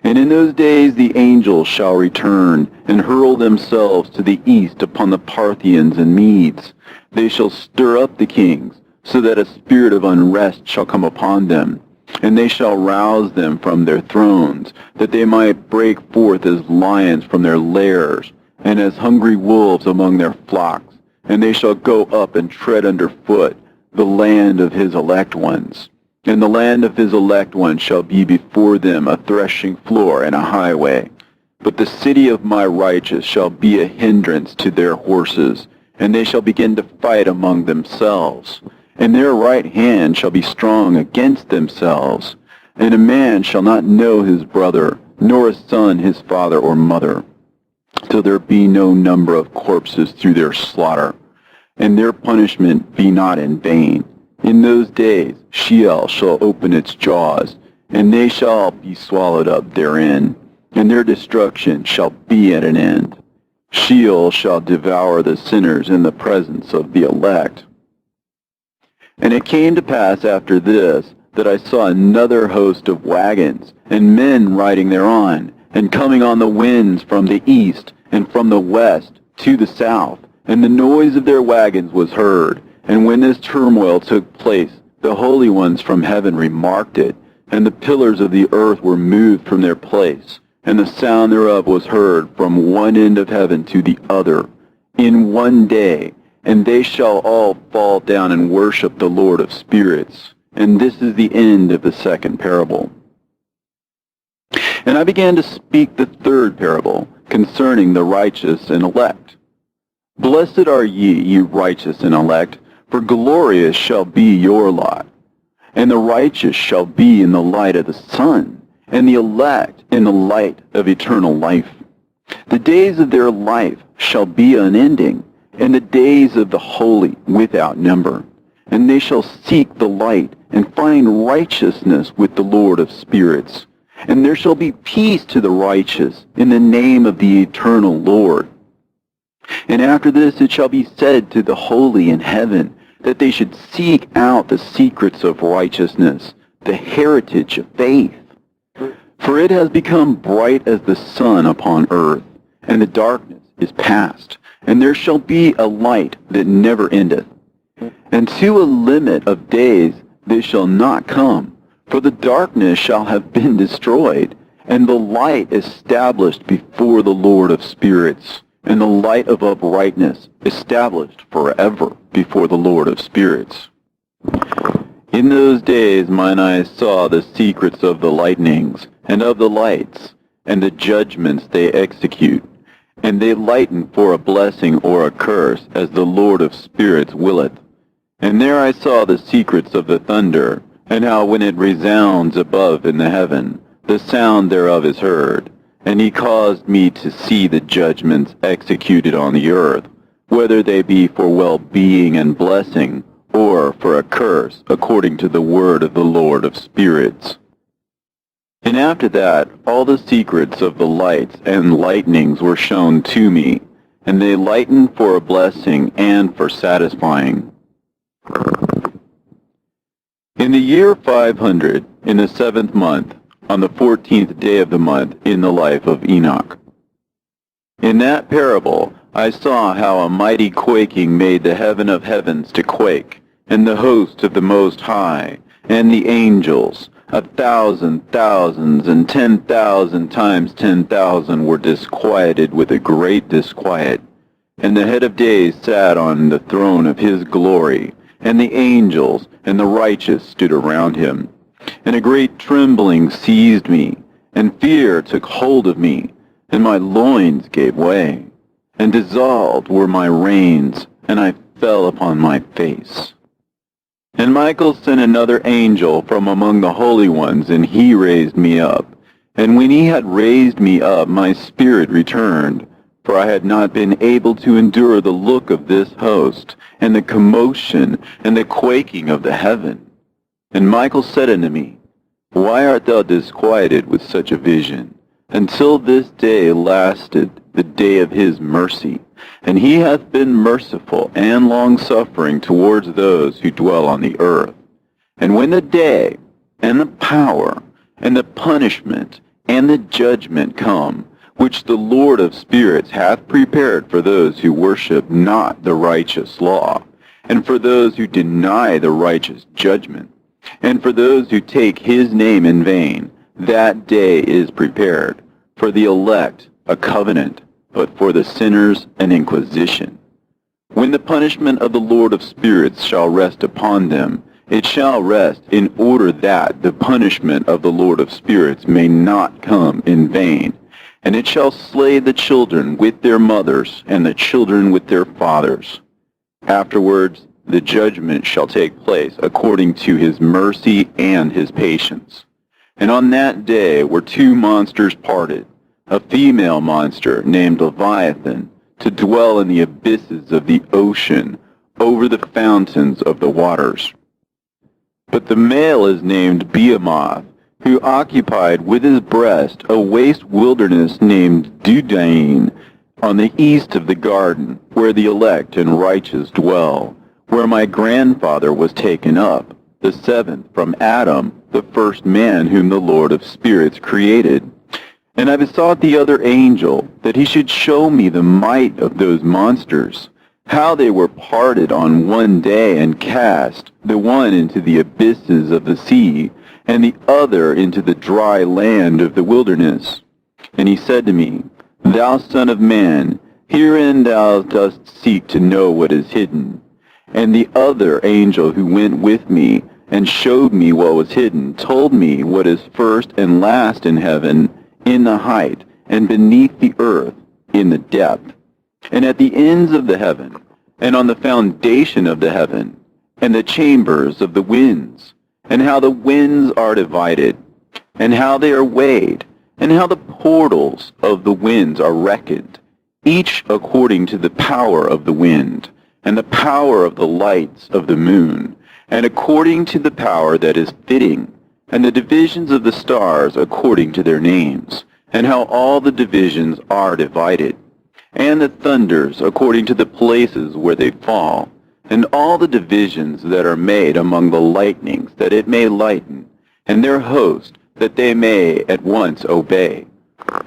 And in those days the angels shall return, and hurl themselves to the east upon the Parthians and Medes. They shall stir up the kings, so that a spirit of unrest shall come upon them. And they shall rouse them from their thrones, that they might break forth as lions from their lairs, and as hungry wolves among their flocks. And they shall go up and tread under foot the land of his elect ones. And the land of his elect ones shall be before them a threshing floor and a highway. But the city of my righteous shall be a hindrance to their horses, and they shall begin to fight among themselves. And their right hand shall be strong against themselves, and a man shall not know his brother, nor a son his father or mother, till there be no number of corpses through their slaughter, and their punishment be not in vain. In those days Sheol shall open its jaws, and they shall be swallowed up therein, and their destruction shall be at an end. Sheol shall devour the sinners in the presence of the elect. And it came to pass after this, that I saw another host of wagons, and men riding thereon, and coming on the winds from the east, and from the west to the south. And the noise of their wagons was heard. And when this turmoil took place, the holy ones from heaven remarked it, and the pillars of the earth were moved from their place, and the sound thereof was heard from one end of heaven to the other, in one day. And they shall all fall down and worship the Lord of spirits. And this is the end of the second parable. And I began to speak the third parable, concerning the righteous and elect. Blessed are ye, ye righteous and elect, for glorious shall be your lot. And the righteous shall be in the light of the sun, and the elect in the light of eternal life. The days of their life shall be unending, and the days of the holy without number. And they shall seek the light, and find righteousness with the Lord of spirits. And there shall be peace to the righteous in the name of the eternal Lord. And after this it shall be said to the holy in heaven, that they should seek out the secrets of righteousness, the heritage of faith. For it has become bright as the sun upon earth, and the darkness is past, and there shall be a light that never endeth. And to a limit of days they shall not come, for the darkness shall have been destroyed, and the light established before the Lord of spirits, and the light of uprightness established forever before the Lord of spirits. In those days mine eyes saw the secrets of the lightnings, and of the lights, and the judgments they execute, and they lighten for a blessing or a curse, as the Lord of spirits willeth. And there I saw the secrets of the thunder, and how when it resounds above in the heaven, the sound thereof is heard. And he caused me to see the judgments executed on the earth, whether they be for well-being and blessing, or for a curse, according to the word of the Lord of spirits. And after that, all the secrets of the lights and lightnings were shown to me, and they lightened for a blessing and for satisfying. In the year 500, in the 7th month, on the 14th day of the month, in the life of Enoch. In that parable, I saw how a mighty quaking made the heaven of heavens to quake, and the host of the Most High, and the angels, 1,000 thousands, and 10,000 times 10,000 were disquieted with a great disquiet. And the head of days sat on the throne of his glory, and the angels and the righteous stood around him. And a great trembling seized me, and fear took hold of me, and my loins gave way, and dissolved were my reins, and I fell upon my face. And Michael sent another angel from among the holy ones, and he raised me up. And when he had raised me up, my spirit returned, for I had not been able to endure the look of this host, and the commotion, and the quaking of the heaven. And Michael said unto me, Why art thou disquieted with such a vision? Until this day lasted the day of his mercy, and he hath been merciful and long-suffering towards those who dwell on the earth. And when the day, and the power, and the punishment, and the judgment come, which the Lord of spirits hath prepared for those who worship not the righteous law, and for those who deny the righteous judgment, and for those who take his name in vain, that day is prepared. For the elect, a covenant, but for the sinners, an inquisition. When the punishment of the Lord of spirits shall rest upon them, it shall rest in order that the punishment of the Lord of spirits may not come in vain. And it shall slay the children with their mothers, and the children with their fathers. Afterwards, the judgment shall take place according to his mercy and his patience. And on that day were two monsters parted, a female monster named Leviathan, to dwell in the abysses of the ocean, over the fountains of the waters. But the male is named Behemoth, who occupied with his breast a waste wilderness named Dudain, on the east of the garden, where the elect and righteous dwell, where my grandfather was taken up, the seventh from Adam, the first man whom the Lord of spirits created. And I besought the other angel that he should show me the might of those monsters, how they were parted on one day and cast, the one into the abysses of the sea, and the other into the dry land of the wilderness. And he said to me, Thou son of man, herein thou dost seek to know what is hidden. And the other angel who went with me and showed me what was hidden told me what is first and last in heaven, in the height, and beneath the earth, in the depth, and at the ends of the heaven, and on the foundation of the heaven, and the chambers of the winds, and how the winds are divided, and how they are weighed, and how the portals of the winds are reckoned, each according to the power of the wind, and the power of the lights of the moon, and according to the power that is fitting, and the divisions of the stars according to their names, and how all the divisions are divided, and the thunders according to the places where they fall, and all the divisions that are made among the lightnings, that it may lighten, and their host, that they may at once obey.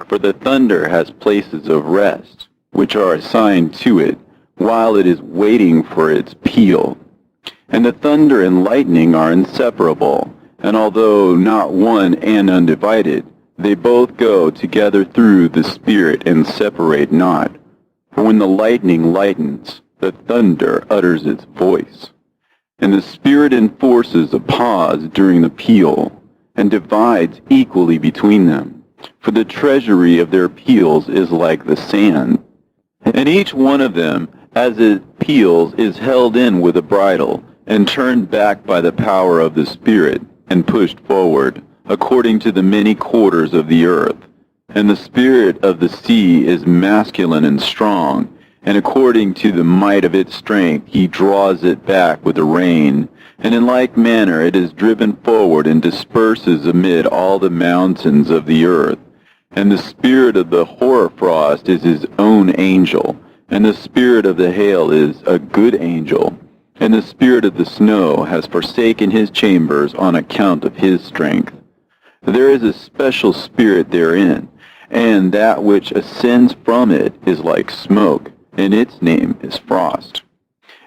For the thunder has places of rest, which are assigned to it, while it is waiting for its peal. and the thunder and lightning are inseparable, and although not one and undivided, they both go together through the Spirit and separate not. For when the lightning lightens, the thunder utters its voice, and the Spirit enforces a pause during the peal, and divides equally between them. For the treasury of their peals is like the sand, and each one of them, as it peals, is held in with a bridle, and turned back by the power of the Spirit, and pushed forward, according to the many quarters of the earth. And the spirit of the sea is masculine and strong, and according to the might of its strength he draws it back with the rain. And in like manner it is driven forward and disperses amid all the mountains of the earth. And the spirit of the hoarfrost is his own angel, and the spirit of the hail is a good angel, and the spirit of the snow has forsaken his chambers on account of his strength. There is a special spirit therein, and that which ascends from it is like smoke, and its name is frost.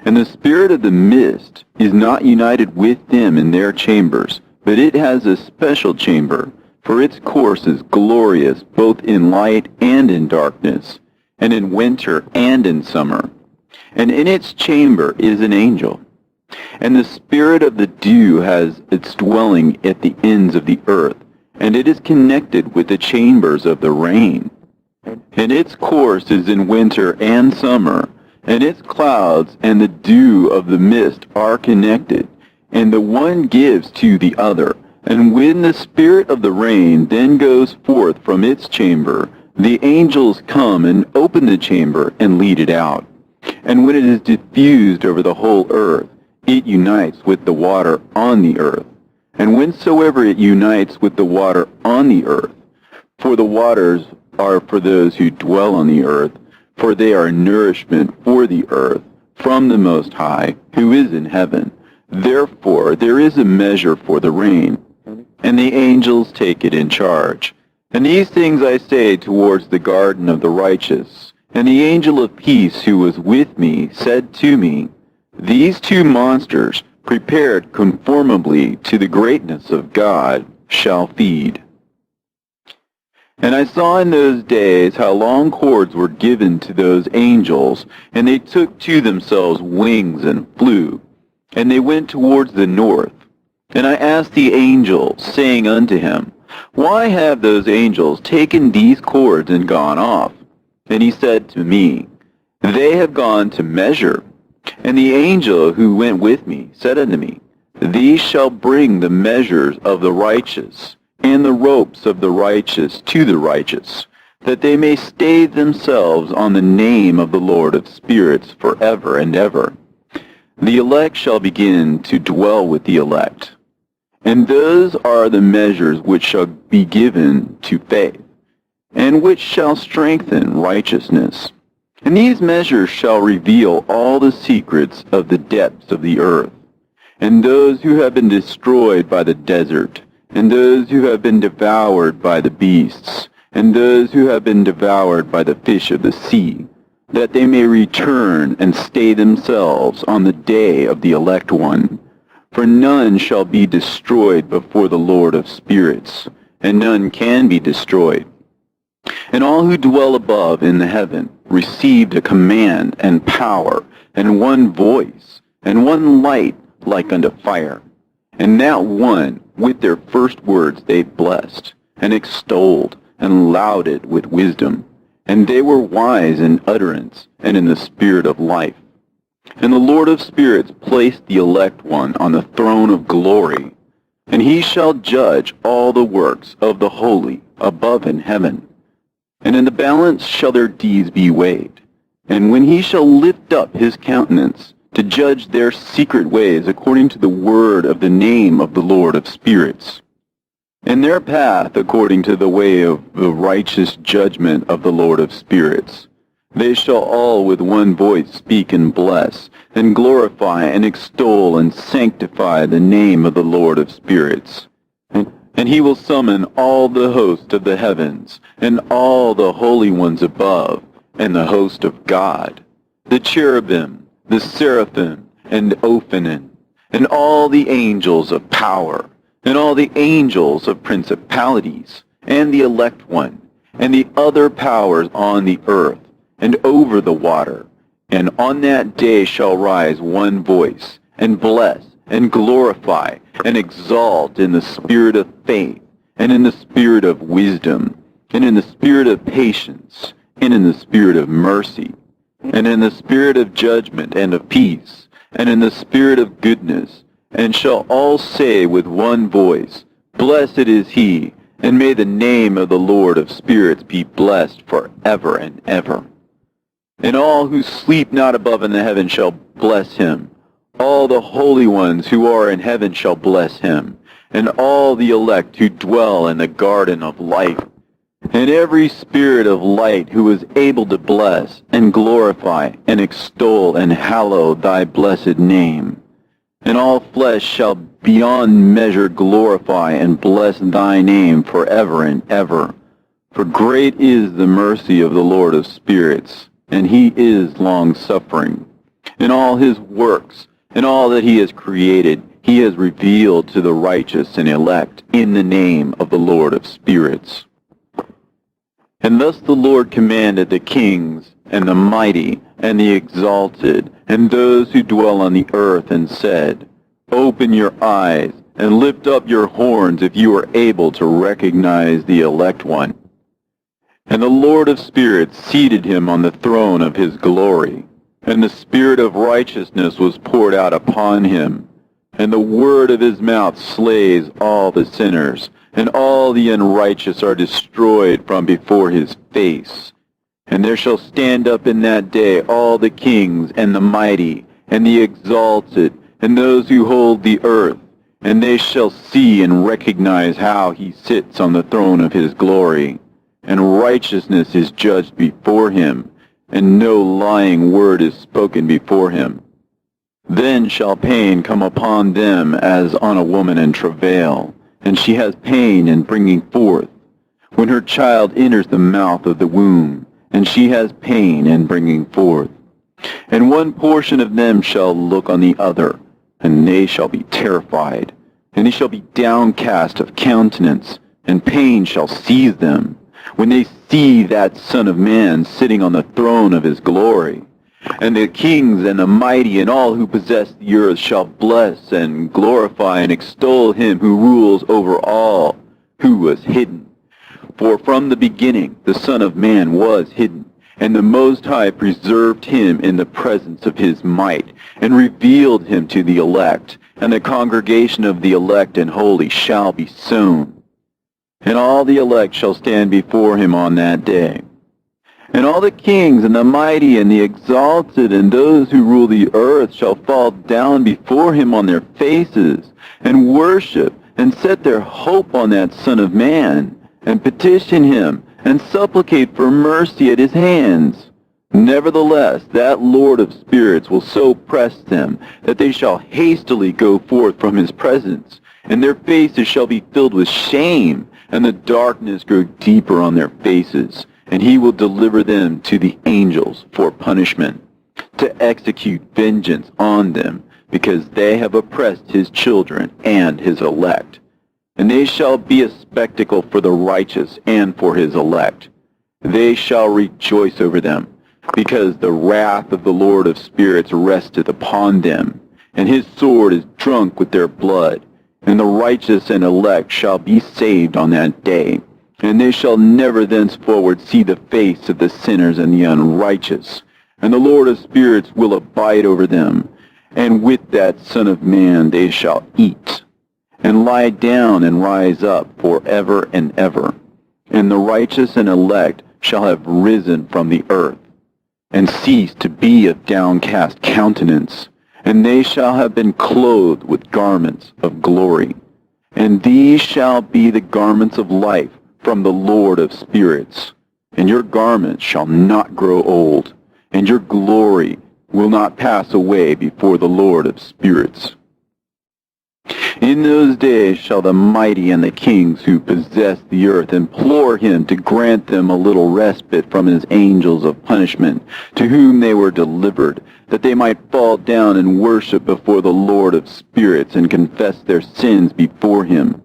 And the spirit of the mist is not united with them in their chambers, but it has a special chamber, for its course is glorious both in light and in darkness, and in winter and in summer. And in its chamber is an angel. And the spirit of the dew has its dwelling at the ends of the earth, and it is connected with the chambers of the rain. And its course is in winter and summer, and its clouds and the dew of the mist are connected, and the one gives to the other. And when the spirit of the rain then goes forth from its chamber, the angels come and open the chamber and lead it out. And when it is diffused over the whole earth, it unites with the water on the earth. And whensoever it unites with the water on the earth, for the waters are for those who dwell on the earth, for they are nourishment for the earth from the Most High, who is in heaven. Therefore there is a measure for the rain, and the angels take it in charge. And these things I say towards the garden of the righteous. And the angel of peace who was with me said to me, These two monsters, prepared conformably to the greatness of God, shall feed. And I saw in those days how long cords were given to those angels, and they took to themselves wings and flew, and they went towards the north. And I asked the angel, saying unto him, Why have those angels taken these cords and gone off? And he said to me, They have gone to measure. And the angel who went with me said unto me, These shall bring the measures of the righteous, and the ropes of the righteous to the righteous, that they may stay themselves on the name of the Lord of spirits forever and ever. The elect shall begin to dwell with the elect. And those are the measures which shall be given to faith, and which shall strengthen righteousness. And these measures shall reveal all the secrets of the depths of the earth, and those who have been destroyed by the desert, and those who have been devoured by the beasts, and those who have been devoured by the fish of the sea, that they may return and stay themselves on the day of the elect one. For none shall be destroyed before the Lord of spirits, and none can be destroyed. And all who dwell above in the heaven received a command and power, and one voice, and one light like unto fire. And that one, with their first words they blessed, and extolled, and lauded with wisdom. And they were wise in utterance, and in the spirit of life. And the Lord of spirits placed the elect one on the throne of glory, and he shall judge all the works of the holy above in heaven. And in the balance shall their deeds be weighed. And when he shall lift up his countenance to judge their secret ways according to the word of the name of the Lord of spirits, and their path according to the way of the righteous judgment of the Lord of spirits, they shall all with one voice speak and bless, and glorify and extol and sanctify the name of the Lord of spirits. And he will summon all the host of the heavens, and all the holy ones above, and the host of God, the cherubim, the seraphim, and Ophanim, and all the angels of power, and all the angels of principalities, and the elect one, and the other powers on the earth, and over the water. And on that day shall rise one voice, and bless, and glorify, and exalt in the spirit of faith, and in the spirit of wisdom, and in the spirit of patience, and in the spirit of mercy, and in the spirit of judgment and of peace, and in the spirit of goodness, and shall all say with one voice, Blessed is he, and may the name of the Lord of spirits be blessed forever and ever. And all who sleep not above in the heaven shall bless him. All the holy ones who are in heaven shall bless him, and all the elect who dwell in the garden of life. And every spirit of light who is able to bless and glorify and extol and hallow thy blessed name. And all flesh shall beyond measure glorify and bless thy name forever and ever. For great is the mercy of the Lord of spirits, and he is long-suffering. In all his works, and all that he has created, he has revealed to the righteous and elect in the name of the Lord of spirits. And thus the Lord commanded the kings, and the mighty, and the exalted, and those who dwell on the earth, and said, Open your eyes, and lift up your horns if you are able to recognize the elect one. And the Lord of spirits seated him on the throne of his glory, and the spirit of righteousness was poured out upon him, and the word of his mouth slays all the sinners, and all the unrighteous are destroyed from before his face. And there shall stand up in that day all the kings, and the mighty, and the exalted, and those who hold the earth, and they shall see and recognize how he sits on the throne of his glory. And righteousness is judged before him, and no lying word is spoken before him. Then shall pain come upon them as on a woman in travail, and she has pain in bringing forth, when her child enters the mouth of the womb, and she has pain in bringing forth. And one portion of them shall look on the other, and they shall be terrified, and they shall be downcast of countenance, and pain shall seize them, when they see that Son of Man sitting on the throne of his glory. And the kings and the mighty and all who possess the earth shall bless and glorify and extol him who rules over all, who was hidden. For from the beginning the Son of Man was hidden, and the Most High preserved him in the presence of his might, and revealed him to the elect, and the congregation of the elect and holy shall be sown. And all the elect shall stand before him on that day. And all the kings and the mighty and the exalted and those who rule the earth shall fall down before him on their faces, and worship, and set their hope on that Son of Man, and petition him, and supplicate for mercy at his hands. Nevertheless, that Lord of spirits will so press them that they shall hastily go forth from his presence, and their faces shall be filled with shame, and the darkness grow deeper on their faces, and he will deliver them to the angels for punishment, to execute vengeance on them, because they have oppressed his children and his elect. And they shall be a spectacle for the righteous and for his elect. They shall rejoice over them, because the wrath of the Lord of spirits resteth upon them, and his sword is drunk with their blood. And the righteous and elect shall be saved on that day, and they shall never thenceforward see the face of the sinners and the unrighteous. And the Lord of spirits will abide over them, and with that Son of Man they shall eat, and lie down and rise up forever and ever. And the righteous and elect shall have risen from the earth, and ceased to be of downcast countenance, and they shall have been clothed with garments of glory. And these shall be the garments of life from the Lord of spirits. And your garments shall not grow old, and your glory will not pass away before the Lord of spirits. In those days shall the mighty and the kings who possess the earth implore him to grant them a little respite from his angels of punishment, to whom they were delivered, that they might fall down and worship before the Lord of spirits and confess their sins before him.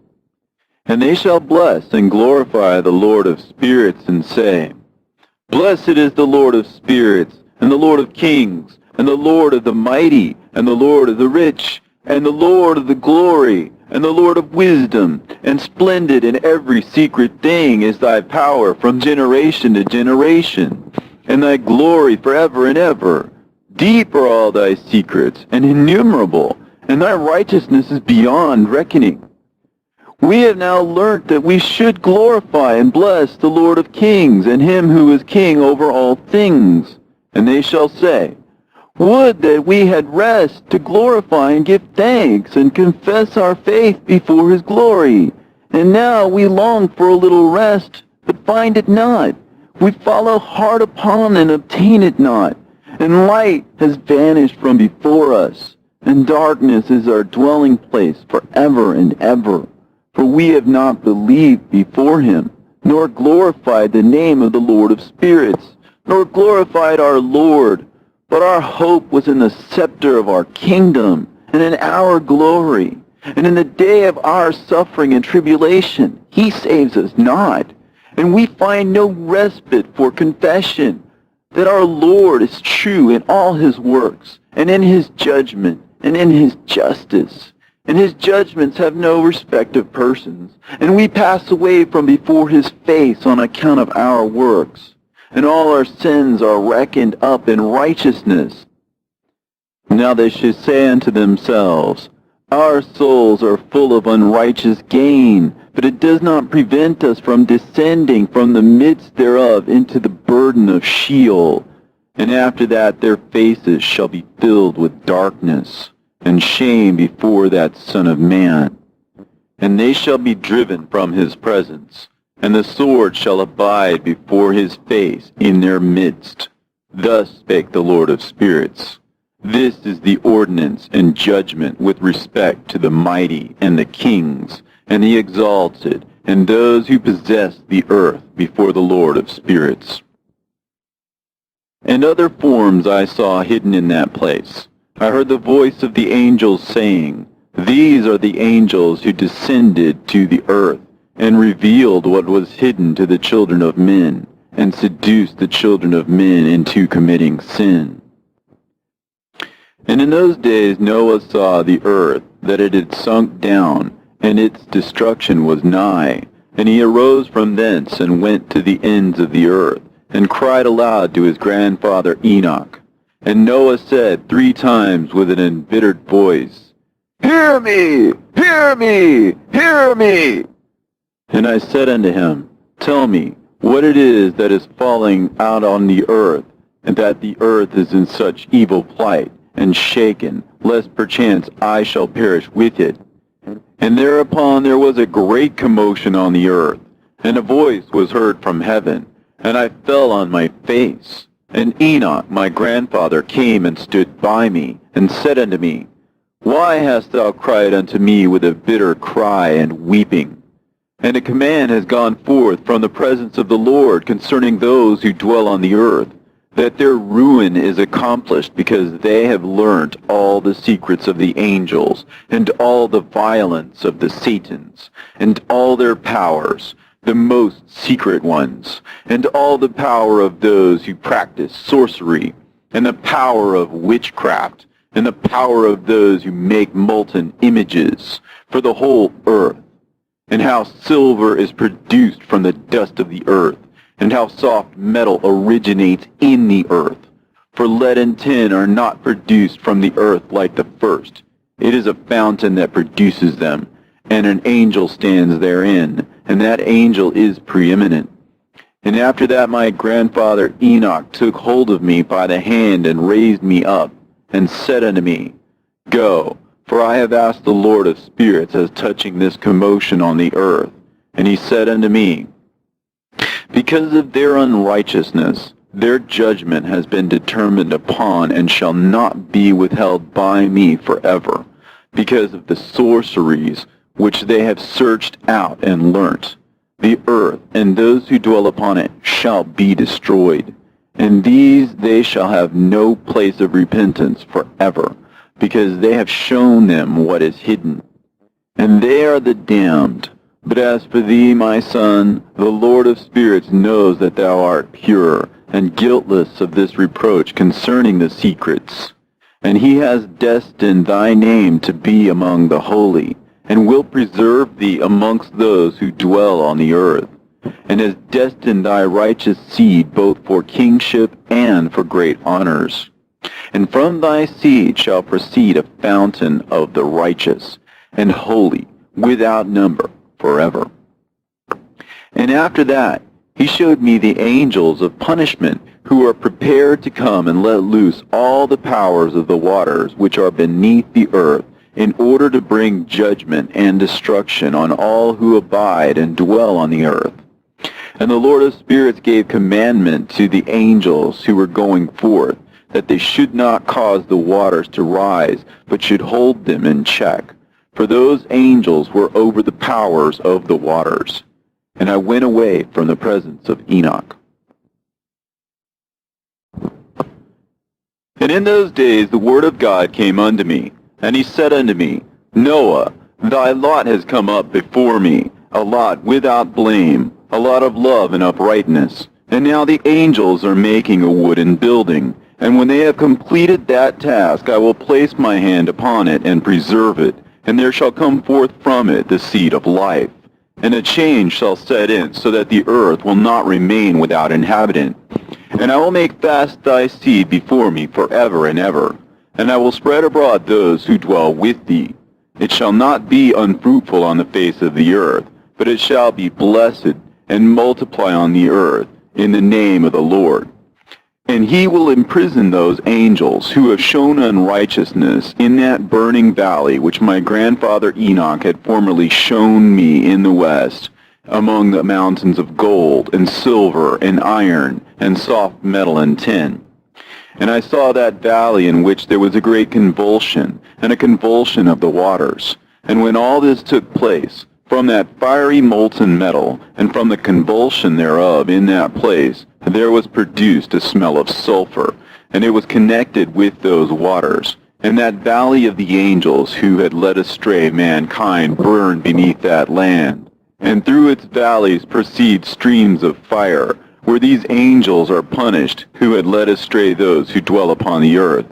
And they shall bless and glorify the Lord of spirits and say, Blessed is the Lord of spirits, and the Lord of kings, and the Lord of the mighty, and the Lord of the rich, and the Lord of the glory, and the Lord of wisdom, and splendid in every secret thing is thy power from generation to generation, and thy glory forever and ever. Deep are all thy secrets, and innumerable, and thy righteousness is beyond reckoning. We have now learnt that we should glorify and bless the Lord of kings, and him who is king over all things. And they shall say, Would that we had rest to glorify and give thanks and confess our faith before his glory. And now we long for a little rest, but find it not. We follow hard upon and obtain it not. And light has vanished from before us, and darkness is our dwelling place forever and ever. For we have not believed before him, nor glorified the name of the Lord of spirits, nor glorified our Lord. But our hope was in the scepter of our kingdom, and in our glory. And in the day of our suffering and tribulation, he saves us not. And we find no respite for confession, that our Lord is true in all his works, and in his judgment, and in his justice. And his judgments have no respect of persons, and we pass away from before his face on account of our works, and all our sins are reckoned up in righteousness. Now they should say unto themselves, Our souls are full of unrighteous gain, but it does not prevent us from descending from the midst thereof into the burden of Sheol, and after that their faces shall be filled with darkness and shame before that Son of Man. And they shall be driven from his presence, and the sword shall abide before his face in their midst. Thus spake the Lord of spirits. This is the ordinance and judgment with respect to the mighty and the kings, and the exalted, and those who possess the earth before the Lord of spirits. And other forms I saw hidden in that place. I heard the voice of the angels saying, These are the angels who descended to the earth, and revealed what was hidden to the children of men, and seduced the children of men into committing sin. And in those days Noah saw the earth, that it had sunk down, and its destruction was nigh. And he arose from thence, and went to the ends of the earth, and cried aloud to his grandfather Enoch. And Noah said 3 times with an embittered voice, Hear me! Hear me! Hear me! And I said unto him, Tell me what it is that is falling out on the earth, and that the earth is in such evil plight, and shaken, lest perchance I shall perish with it. And thereupon there was a great commotion on the earth, and a voice was heard from heaven, and I fell on my face. And Enoch my grandfather came and stood by me, and said unto me, Why hast thou cried unto me with a bitter cry and weeping? And a command has gone forth from the presence of the Lord concerning those who dwell on the earth, that their ruin is accomplished, because they have learnt all the secrets of the angels, and all the violence of the Satans, and all their powers, the most secret ones, and all the power of those who practice sorcery, and the power of witchcraft, and the power of those who make molten images for the whole earth, and how silver is produced from the dust of the earth, and how soft metal originates in the earth. For lead and tin are not produced from the earth like the first. It is a fountain that produces them, and an angel stands therein, and that angel is preeminent. And after that my grandfather Enoch took hold of me by the hand, and raised me up, and said unto me, Go, for I have asked the Lord of spirits as touching this commotion on the earth. And he said unto me, Because of their unrighteousness, their judgment has been determined upon, and shall not be withheld by me forever. because of the sorceries which they have searched out and learnt. The earth and those who dwell upon it shall be destroyed, and these they shall have no place of repentance forever, because they have shown them what is hidden. And they are the damned. But as for thee, my son, the Lord of spirits knows that thou art pure, and guiltless of this reproach concerning the secrets. And he has destined thy name to be among the holy, and will preserve thee amongst those who dwell on the earth, and has destined thy righteous seed both for kingship and for great honors. And from thy seed shall proceed a fountain of the righteous, and holy, without number, forever. And after that he showed me the angels of punishment, who are prepared to come and let loose all the powers of the waters which are beneath the earth, in order to bring judgment and destruction on all who abide and dwell on the earth. And the Lord of spirits gave commandment to the angels who were going forth, that they should not cause the waters to rise, but should hold them in check. For those angels were over the powers of the waters. And I went away from the presence of Enoch. And in those days the word of God came unto me, and he said unto me, Noah, thy lot has come up before me, a lot without blame, a lot of love and uprightness. And now the angels are making a wooden building, and when they have completed that task, I will place my hand upon it and preserve it, and there shall come forth from it the seed of life. And a change shall set in, so that the earth will not remain without inhabitant. And I will make fast thy seed before me forever and ever, and I will spread abroad those who dwell with thee. It shall not be unfruitful on the face of the earth, but it shall be blessed, and multiply on the earth, in the name of the Lord. And he will imprison those angels who have shown unrighteousness in that burning valley which my grandfather Enoch had formerly shown me in the west, among the mountains of gold and silver and iron and soft metal and tin. And I saw that valley in which there was a great convulsion, and a convulsion of the waters. And when all this took place, from that fiery molten metal, and from the convulsion thereof in that place, there was produced a smell of sulfur, and it was connected with those waters. And that valley of the angels who had led astray mankind burned beneath that land. And through its valleys proceed streams of fire, where these angels are punished who had led astray those who dwell upon the earth.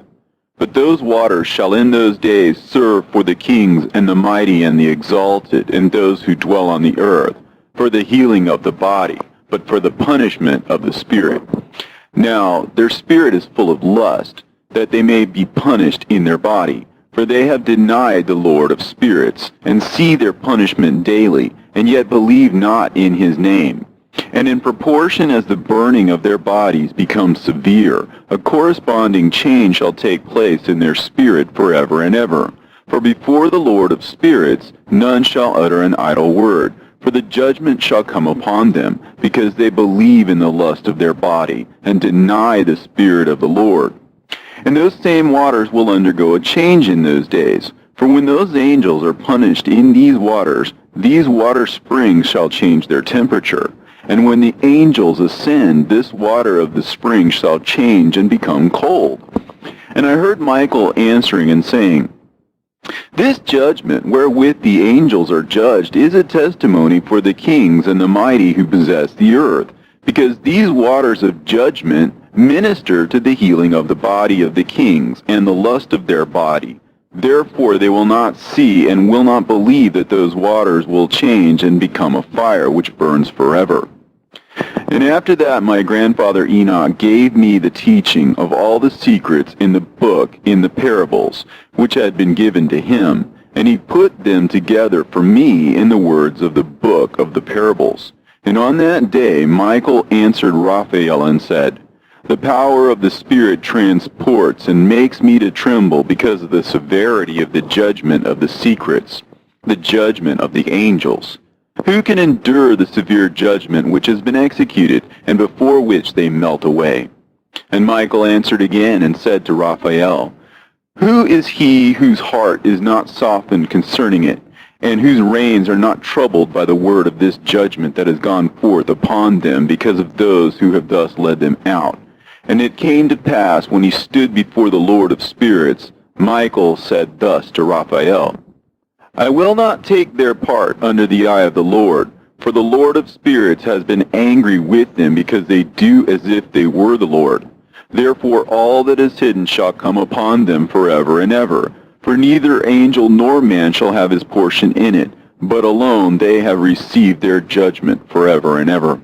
But those waters shall in those days serve for the kings and the mighty and the exalted, and those who dwell on the earth, for the healing of the body, but for the punishment of the spirit. Now their spirit is full of lust, that they may be punished in their body. For they have denied the Lord of spirits, and see their punishment daily, and yet believe not in his name. And in proportion as the burning of their bodies becomes severe, a corresponding change shall take place in their spirit forever and ever. For before the Lord of spirits none shall utter an idle word, for the judgment shall come upon them, because they believe in the lust of their body, and deny the Spirit of the Lord. And those same waters will undergo a change in those days. For when those angels are punished in these water springs shall change their temperature. And when the angels ascend, this water of the spring shall change and become cold. And I heard Michael answering and saying, This judgment wherewith the angels are judged is a testimony for the kings and the mighty who possess the earth, because these waters of judgment minister to the healing of the body of the kings and the lust of their body. Therefore they will not see and will not believe that those waters will change and become a fire which burns forever. And after that my grandfather Enoch gave me the teaching of all the secrets in the book in the parables, which had been given to him, and he put them together for me in the words of the book of the parables. And on that day Michael answered Raphael and said, The power of the Spirit transports and makes me to tremble because of the severity of the judgment of the secrets, the judgment of the angels. Who can endure the severe judgment which has been executed, and before which they melt away? And Michael answered again and said to Raphael, Who is he whose heart is not softened concerning it, and whose reins are not troubled by the word of this judgment that has gone forth upon them because of those who have thus led them out? And it came to pass, when he stood before the Lord of spirits, Michael said thus to Raphael, I will not take their part under the eye of the Lord, for the Lord of spirits has been angry with them, because they do as if they were the Lord. Therefore all that is hidden shall come upon them forever and ever, for neither angel nor man shall have his portion in it, but alone they have received their judgment forever and ever.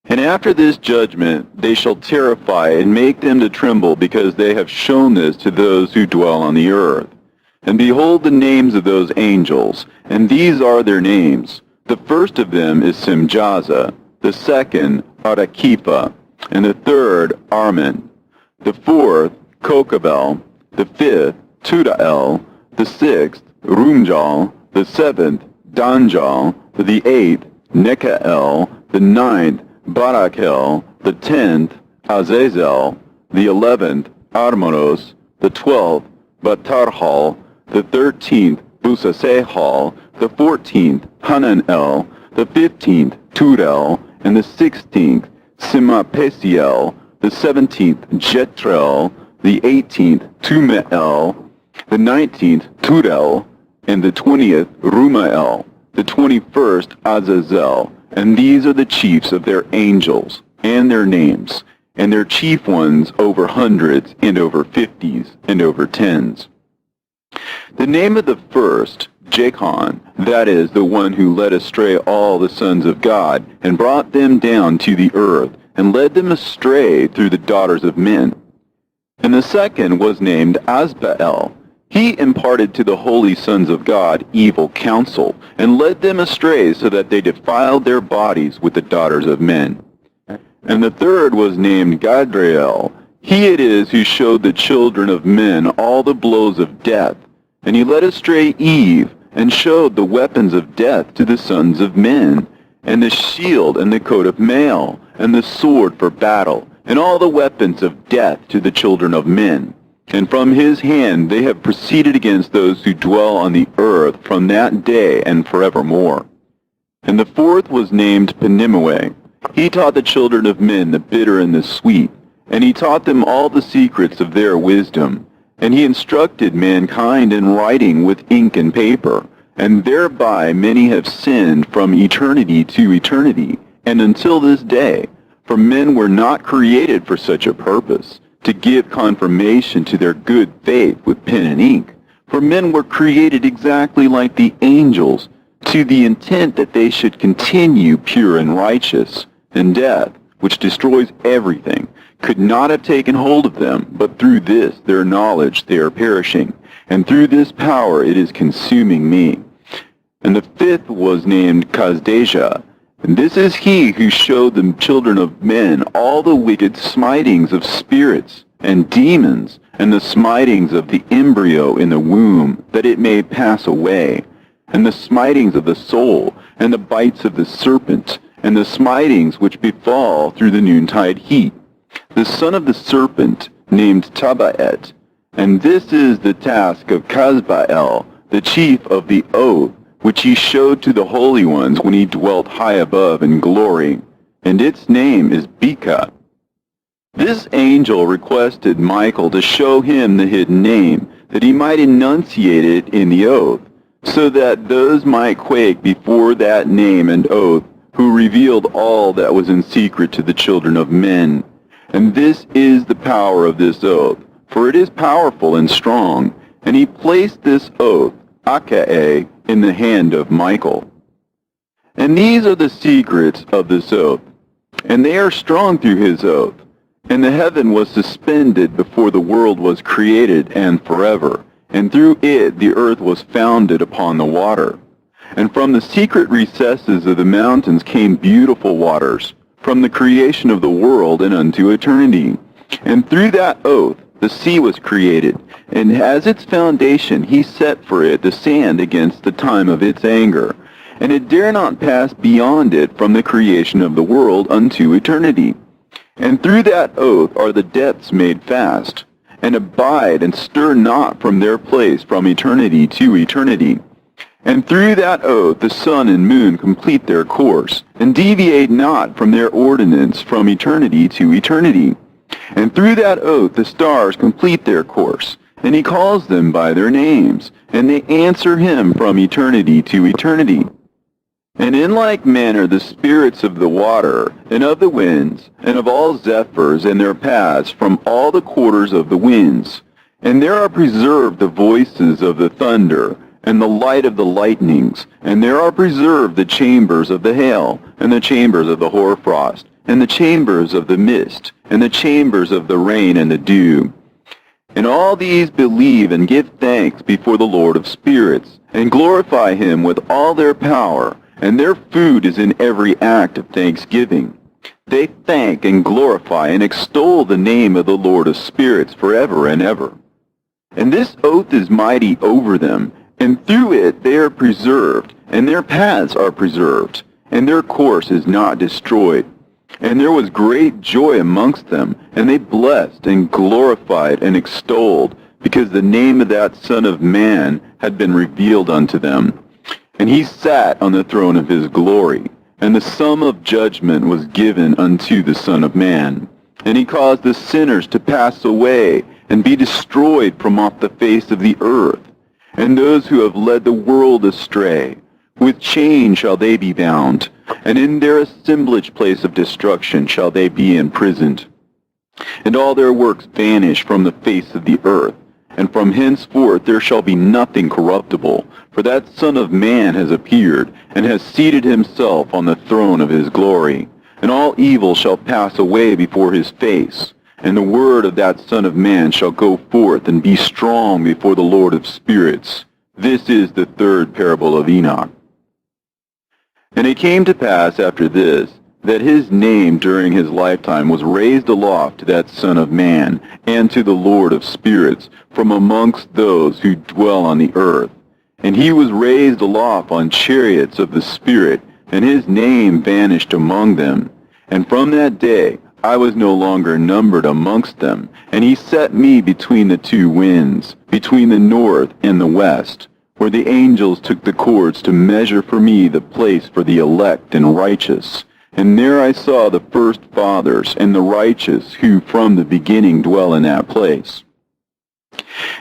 And after this judgment they shall terrify and make them to tremble, because they have shown this to those who dwell on the earth. And behold the names of those angels, and these are their names. The first of them is Simjaza, the second Arakipha, and the third Armin, the fourth Kokabel, the fifth Tudael, the sixth Rumjal, the seventh Danjal, the eighth Nekael, the ninth Barakel, the 10th Azazel, the 11th Armanos, the 12th Batarhal, the 13th Busasehal, the 14th Hananel, the 15th Turel, and the 16th Simapesiel, the 17th Jetrel, the 18th Tumeel, the 19th Turel, and the 20th Rumael, the 21st Azazel. And these are the chiefs of their angels, and their names, and their chief ones over hundreds, and over 50s, and over 10s. The name of the first, Jachan, that is, the one who led astray all the sons of God, and brought them down to the earth, and led them astray through the daughters of men. And the second was named Asbael. He imparted to the holy sons of God evil counsel, and led them astray so that they defiled their bodies with the daughters of men. And the third was named Gadriel. He it is who showed the children of men all the blows of death, and he led astray Eve, and showed the weapons of death to the sons of men, and the shield and the coat of mail, and the sword for battle, and all the weapons of death to the children of men. And from his hand they have proceeded against those who dwell on the earth from that day and forevermore. And the fourth was named Penimue. He taught the children of men the bitter and the sweet, and he taught them all the secrets of their wisdom. And he instructed mankind in writing with ink and paper, and thereby many have sinned from eternity to eternity, and until this day. For men were not created for such a purpose, to give confirmation to their good faith with pen and ink. For men were created exactly like the angels, to the intent that they should continue pure and righteous. And death, which destroys everything, could not have taken hold of them, but through this their knowledge they are perishing, and through this power it is consuming me. And the fifth was named Kazdejah, and this is he who showed the children of men all the wicked smitings of spirits and demons, and the smitings of the embryo in the womb, that it may pass away, and the smitings of the soul, and the bites of the serpent, and the smitings which befall through the noontide heat. The son of the serpent, named Tabaet, and this is the task of Kazbael, the chief of the oath, which he showed to the holy ones when he dwelt high above in glory, and its name is Beka. This angel requested Michael to show him the hidden name, that he might enunciate it in the oath, so that those might quake before that name and oath, who revealed all that was in secret to the children of men. And this is the power of this oath, for it is powerful and strong, and he placed this oath, Akae, in the hand of Michael. And these are the secrets of this oath, and they are strong through his oath. And the heaven was suspended before the world was created and forever, and through it the earth was founded upon the water. And from the secret recesses of the mountains came beautiful waters, from the creation of the world and unto eternity. And through that oath the sea was created, and as its foundation he set for it the sand against the time of its anger. And it dare not pass beyond it from the creation of the world unto eternity. And through that oath are the depths made fast. and abide and stir not from their place from eternity to eternity. And through that oath the sun and moon complete their course, and deviate not from their ordinance from eternity to eternity. And through that oath the stars complete their course, and he calls them by their names, and they answer him from eternity to eternity. And in like manner the spirits of the water, and of the winds, and of all zephyrs and their paths from all the quarters of the winds. And there are preserved the voices of the thunder, and the light of the lightnings, and there are preserved the chambers of the hail, and the chambers of the hoarfrost, and the chambers of the mist, and the chambers of the rain and the dew. And all these believe and give thanks before the Lord of spirits, and glorify him with all their power, and their food is in every act of thanksgiving. They thank and glorify and extol the name of the Lord of spirits forever and ever. And this oath is mighty over them, and through it they are preserved, and their paths are preserved, and their course is not destroyed. And there was great joy amongst them, and they blessed and glorified and extolled, because the name of that Son of Man had been revealed unto them. And he sat on the throne of his glory, and the sum of judgment was given unto the Son of Man. And he caused the sinners to pass away, and be destroyed from off the face of the earth. And those who have led the world astray, with chains shall they be bound, and in their assemblage place of destruction shall they be imprisoned. And all their works vanish from the face of the earth, and from henceforth there shall be nothing corruptible, for that Son of Man has appeared, and has seated himself on the throne of his glory. And all evil shall pass away before his face, and the word of that Son of Man shall go forth and be strong before the Lord of spirits. This is the third parable of Enoch. And it came to pass after this, that his name during his lifetime was raised aloft to that Son of Man, and to the Lord of spirits, from amongst those who dwell on the earth. And he was raised aloft on chariots of the Spirit, and his name vanished among them. And from that day I was no longer numbered amongst them, and he set me between the two winds, between the north and the west, where the angels took the cords to measure for me the place for the elect and righteous. And there I saw the first fathers and the righteous who from the beginning dwell in that place.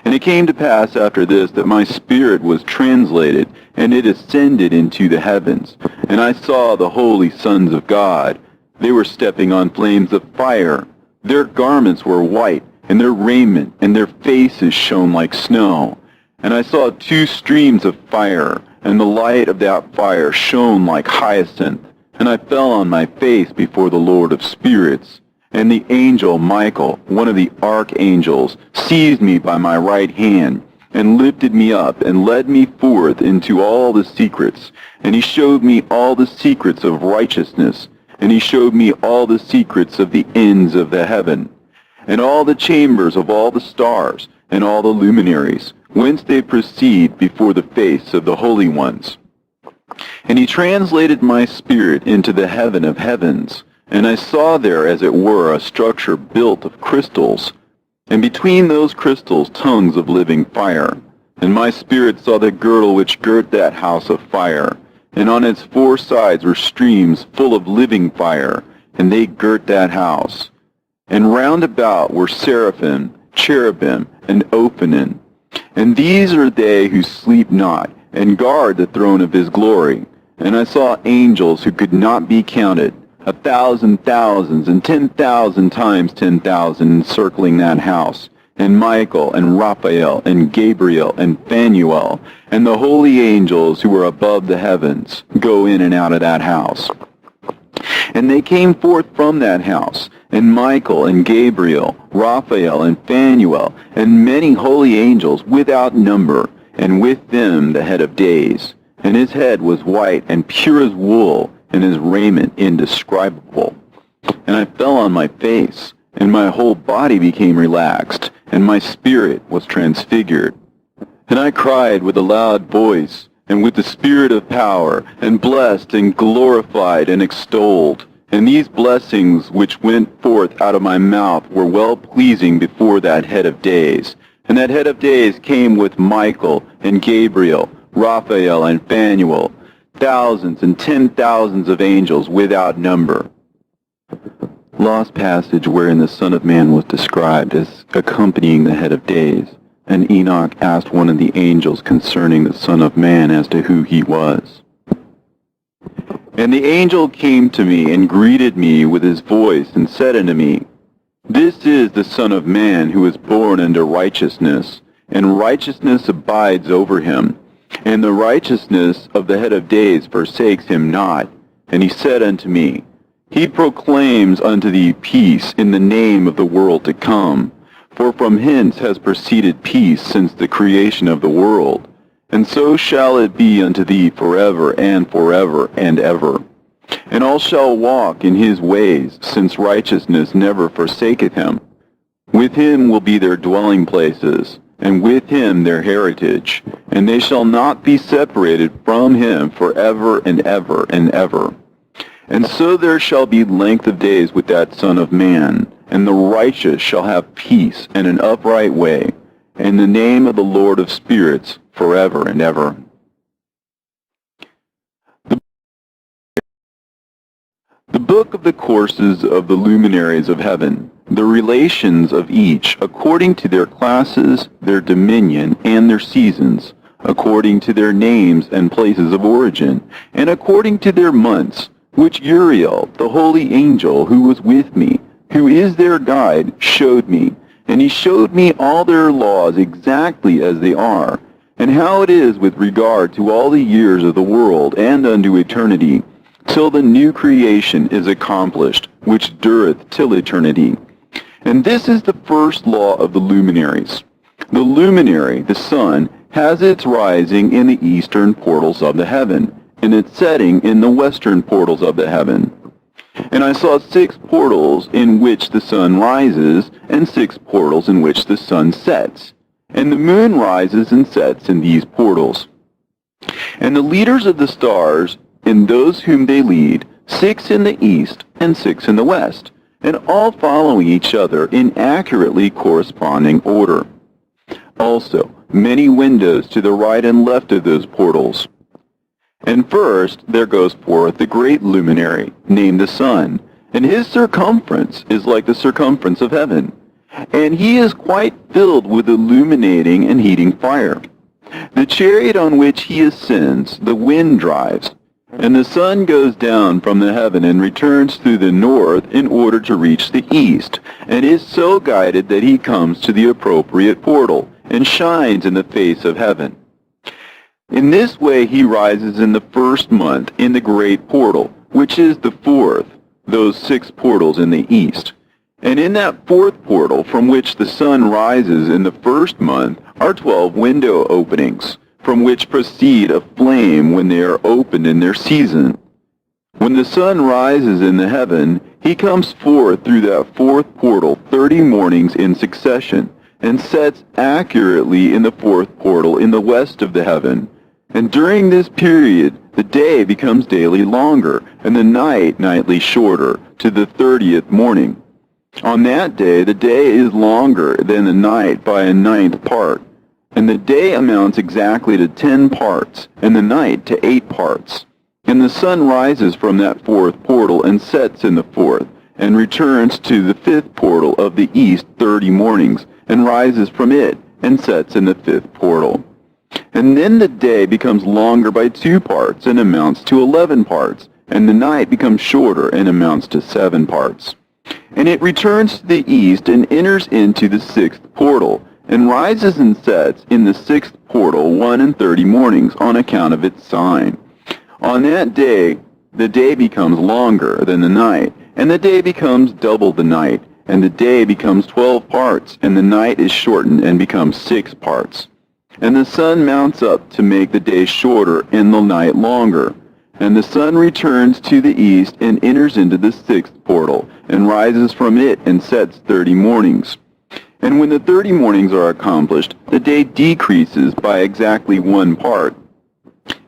And it came to pass after this that my spirit was translated, and it ascended into the heavens. And I saw the holy sons of God. They were stepping on flames of fire. Their garments were white, and their raiment and their faces shone like snow. And I saw two streams of fire, and the light of that fire shone like hyacinth. And I fell on my face before the Lord of spirits. And the angel Michael, one of the archangels, seized me by my right hand, and lifted me up, and led me forth into all the secrets. And he showed me all the secrets of righteousness, and he showed me all the secrets of the ends of the heaven, and all the chambers of all the stars, and all the luminaries, whence they proceed before the face of the holy ones. And he translated my spirit into the heaven of heavens, and I saw there, as it were, a structure built of crystals, and between those crystals tongues of living fire. And my spirit saw the girdle which girt that house of fire, and on its four sides were streams full of living fire, and they girt that house. And round about were seraphim, cherubim, and Ophanim. And these are they who sleep not, and guard the throne of his glory. And I saw angels who could not be counted, 1,000 thousands, and 10,000 times 10,000 encircling that house, and Michael, and Raphael, and Gabriel, and Phanuel, and the holy angels who were above the heavens, go in and out of that house. And they came forth from that house, and Michael, and Gabriel, Raphael, and Phanuel, and many holy angels without number, and with them the head of days. And his head was white and pure as wool, and his raiment indescribable. And I fell on my face, and my whole body became relaxed, and my spirit was transfigured. And I cried with a loud voice, and with the spirit of power, and blessed and glorified and extolled, And these blessings which went forth out of my mouth were well-pleasing before that head of days. And that head of days came with Michael and Gabriel, Raphael and Phanuel, thousands and 10,000s of angels without number. Lost passage wherein the Son of Man was described as accompanying the head of days. And Enoch asked one of the angels concerning the Son of Man as to who he was. And the angel came to me and greeted me with his voice and said unto me, This is the Son of Man who is born unto righteousness, and righteousness abides over him. And the righteousness of the head of days forsakes him not. And he said unto me, He proclaims unto thee peace in the name of the world to come. For from hence has proceeded peace since the creation of the world. And so shall it be unto thee forever and ever. And all shall walk in his ways, since righteousness never forsaketh him. With him will be their dwelling places, and with him their heritage, and they shall not be separated from him forever and ever. And so there shall be length of days with that Son of Man, and the righteous shall have peace and an upright way, and the name of the Lord of spirits forever and ever. The book of the courses of the luminaries of heaven, the relations of each according to their classes, their dominion, and their seasons, according to their names and places of origin, and according to their months, which Uriel, the holy angel who was with me, who is their guide, showed me. And he showed me all their laws exactly as they are, and how it is with regard to all the years of the world and unto eternity, till the new creation is accomplished, which dureth till eternity. And this is the first law of the luminaries. The luminary, the sun, has its rising in the eastern portals of the heaven, and its setting in the western portals of the heaven. And I saw 6 portals in which the sun rises, and 6 portals in which the sun sets. And the moon rises and sets in these portals. And the leaders of the stars, and those whom they lead, 6 in the east and 6 in the west, and all following each other in accurately corresponding order. Also, many windows to the right and left of those portals. And first there goes forth the great luminary, named the sun, and his circumference is like the circumference of heaven, and he is quite filled with illuminating and heating fire. The chariot on which he ascends, the wind drives, and the sun goes down from the heaven and returns through the north in order to reach the east, and is so guided that he comes to the appropriate portal, and shines in the face of heaven. In this way he rises in the first month in the great portal, which is the 4th, those 6 portals in the east. And in that 4th portal from which the sun rises in the first month are 12 window openings, from which proceed a flame when they are opened in their season. When the sun rises in the heaven, he comes forth through that 4th portal 30 mornings in succession, and sets accurately in the 4th portal in the west of the heaven. And during this period, the day becomes daily longer, and the night nightly shorter, to the 30th morning. On that day, the day is longer than the night by a 9th part, and the day amounts exactly to 10 parts, and the night to 8 parts. And the sun rises from that 4th portal and sets in the 4th, and returns to the 5th portal of the east 30 mornings, and rises from it, and sets in the 5th portal. And then the day becomes longer by 2 parts, and amounts to 11 parts, and the night becomes shorter, and amounts to 7 parts. And it returns to the east, and enters into the 6th portal, and rises and sets in the 6th portal 31 mornings, on account of its sign. On that day, the day becomes longer than the night, and the day becomes double the night, and the day becomes 12 parts, and the night is shortened and becomes 6 parts. And the sun mounts up to make the day shorter and the night longer. And the sun returns to the east and enters into the 6th portal, and rises from it and sets 30 mornings. And when the 30 mornings are accomplished, the day decreases by exactly 1 part,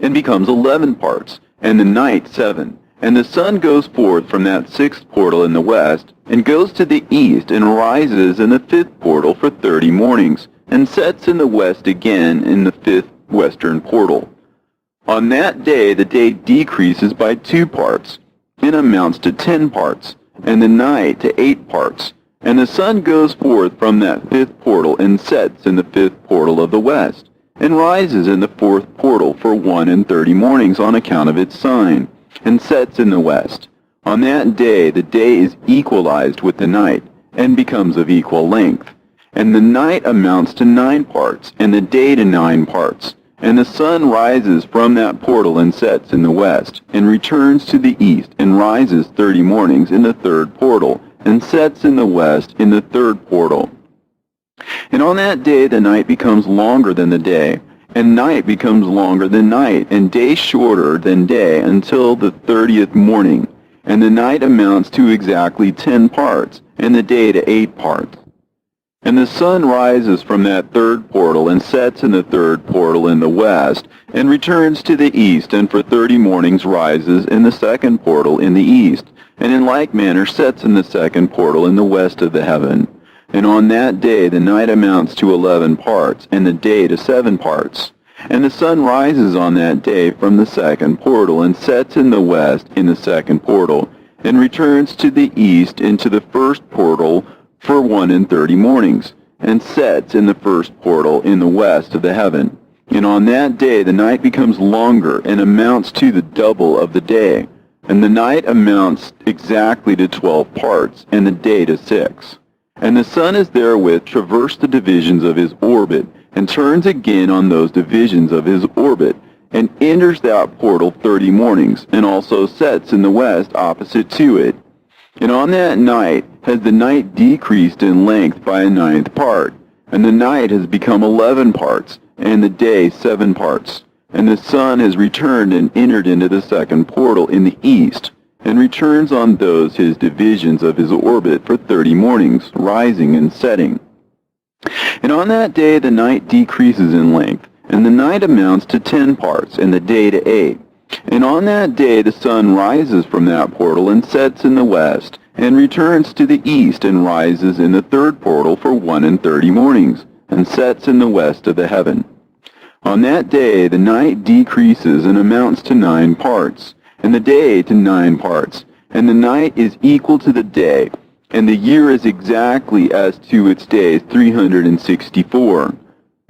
and becomes 11 parts, and the night 7. And the sun goes forth from that sixth portal in the west, and goes to the east, and rises in the fifth portal for 30 mornings, and sets in the west again in the fifth western portal. On that day the day decreases by 2 parts, and amounts to 10 parts, and the night to 8 parts. And the sun goes forth from that fifth portal, and sets in the fifth portal of the west, and rises in the fourth portal for 31 mornings on account of its sign, and sets in the west. On that day the day is equalized with the night, and becomes of equal length. And the night amounts to 9 parts, and the day to 9 parts. And the sun rises from that portal and sets in the west, and returns to the east, and rises 30 mornings in the third portal, and sets in the west in the third portal. And on that day the night becomes longer than the day, and night becomes longer than night, and day shorter than day, until the 30th morning. And the night amounts to exactly 10 parts, and the day to 8 parts. And the sun rises from that third portal, and sets in the third portal in the west, and returns to the east, and for 30 mornings rises in the second portal in the east, and in like manner sets in the second portal in the west of the heaven. And on that day the night amounts to 11 parts, and the day to 7 parts. And the sun rises on that day from the second portal, and sets in the west in the second portal, and returns to the east into the first portal for 31 mornings, and sets in the first portal in the west of the heaven. And on that day the night becomes longer, and amounts to the double of the day. And the night amounts exactly to 12 parts, and the day to 6. And the sun is therewith traversed the divisions of his orbit, and turns again on those divisions of his orbit, and enters that portal 30 mornings, and also sets in the west opposite to it. And on that night has the night decreased in length by a 9th part, and the night has become 11 parts, and the day 7 parts. And the sun has returned and entered into the second portal in the east, and returns on those his divisions of his orbit for 30 mornings, rising and setting. And on that day the night decreases in length, and the night amounts to 10 parts, and the day to 8. And on that day the sun rises from that portal, and sets in the west, and returns to the east, and rises in the third portal for 31 mornings, and sets in the west of the heaven. On that day the night decreases and amounts to 9 parts, and the day to 9 parts, and the night is equal to the day, and the year is exactly as to its days 364.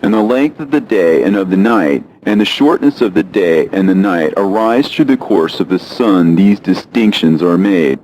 And the length of the day and of the night, and the shortness of the day and the night arise through the course of the sun. These distinctions are made.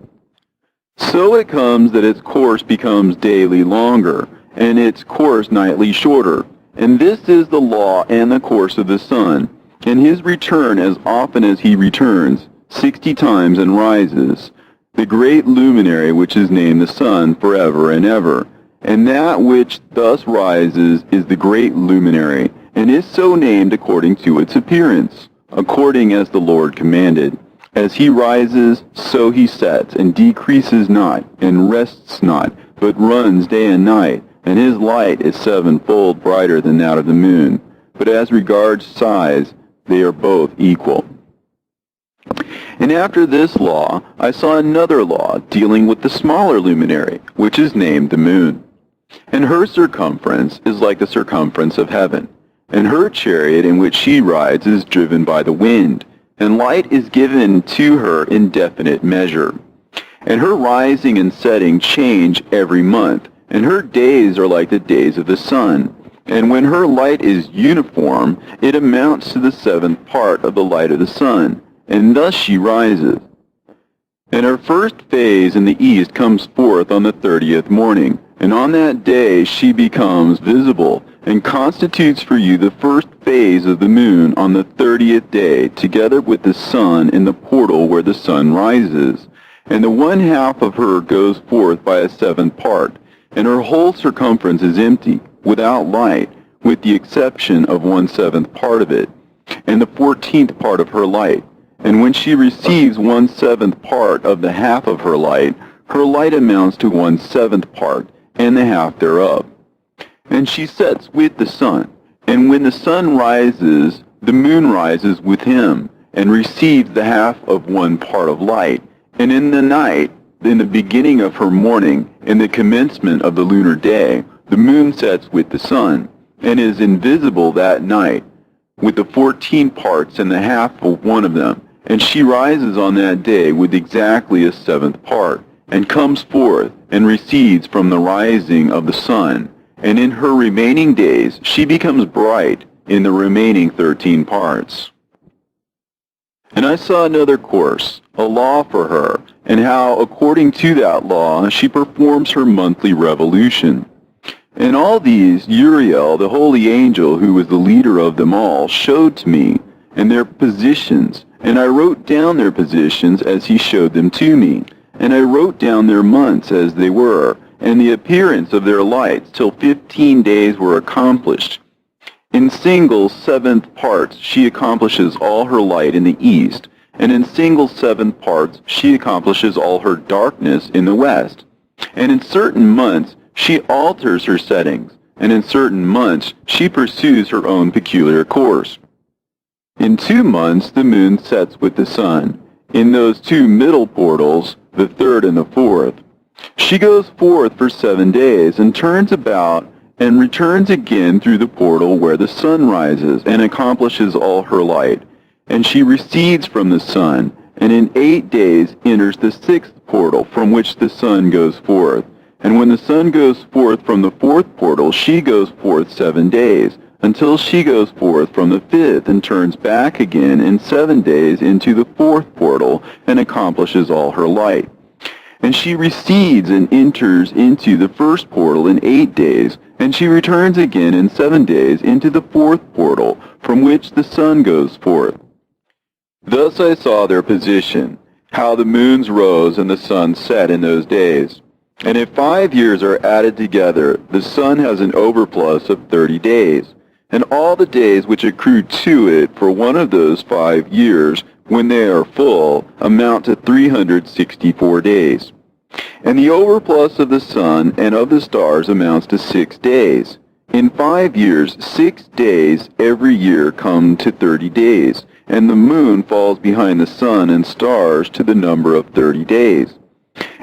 So it comes that its course becomes daily longer, and its course nightly shorter. And this is the law and the course of the sun, and his return as often as he returns, 60 times and rises, the great luminary which is named the sun forever and ever. And that which thus rises is the great luminary, and is so named according to its appearance, according as the Lord commanded. As he rises, so he sets, and decreases not, and rests not, but runs day and night, and his light is 7-fold brighter than that of the moon. But as regards size, they are both equal. And after this law, I saw another law dealing with the smaller luminary, which is named the moon. And her circumference is like the circumference of heaven, and her chariot in which she rides is driven by the wind, and light is given to her in definite measure. And her rising and setting change every month, and her days are like the days of the sun. And when her light is uniform, it amounts to the 7th part of the light of the sun, and thus she rises. And her first phase in the east comes forth on the 30th morning, and on that day she becomes visible, and constitutes for you the first phase of the moon on the 30th day, together with the sun in the portal where the sun rises. And the 1/2 of her goes forth by a 7th part, and her whole circumference is empty, without light, with the exception of 1/7 part of it, and the 14th part of her light. And when she receives 1/7 part of the half of her light amounts to 1/7 part, and the half thereof. And she sets with the sun, and when the sun rises, the moon rises with him, and receives the half of 1 part of light. And in the night, in the beginning of her morning, in the commencement of the lunar day, the moon sets with the sun, and is invisible that night, with the 14 parts and the half of one of them. And she rises on that day with exactly a 7th part, and comes forth, and recedes from the rising of the sun. And in her remaining days she becomes bright in the remaining 13 parts. And I saw another course, a law for her, and how, according to that law, she performs her monthly revolution. And all these Uriel, the holy angel, who was the leader of them all, showed to me, and their positions, and I wrote down their positions as he showed them to me, and I wrote down their months as they were, and the appearance of their lights, till 15 days were accomplished. In single 7th parts she accomplishes all her light in the east, and in single 7th parts she accomplishes all her darkness in the west. And in certain months she alters her settings, and in certain months she pursues her own peculiar course. In 2 months the moon sets with the sun. In those 2 middle portals, the 3rd and the 4th, she goes forth for 7 days, and turns about, and returns again through the portal where the sun rises, and accomplishes all her light. And she recedes from the sun, and in 8 days enters the 6th portal, from which the sun goes forth. And when the sun goes forth from the 4th portal, she goes forth 7 days, until she goes forth from the 5th, and turns back again in 7 days into the 4th portal, and accomplishes all her light. And she recedes and enters into the 1st portal in 8 days, and she returns again in 7 days into the 4th portal, from which the sun goes forth. Thus I saw their position, how the moons rose and the sun set in those days. And if 5 years are added together, the sun has an overplus of 30 days, and all the days which accrue to it for one of those 5 years, when they are full, amount to 364 days. And the overplus of the sun and of the stars amounts to 6 days. In 5 years, 6 days every year come to 30 days, and the moon falls behind the sun and stars to the number of 30 days.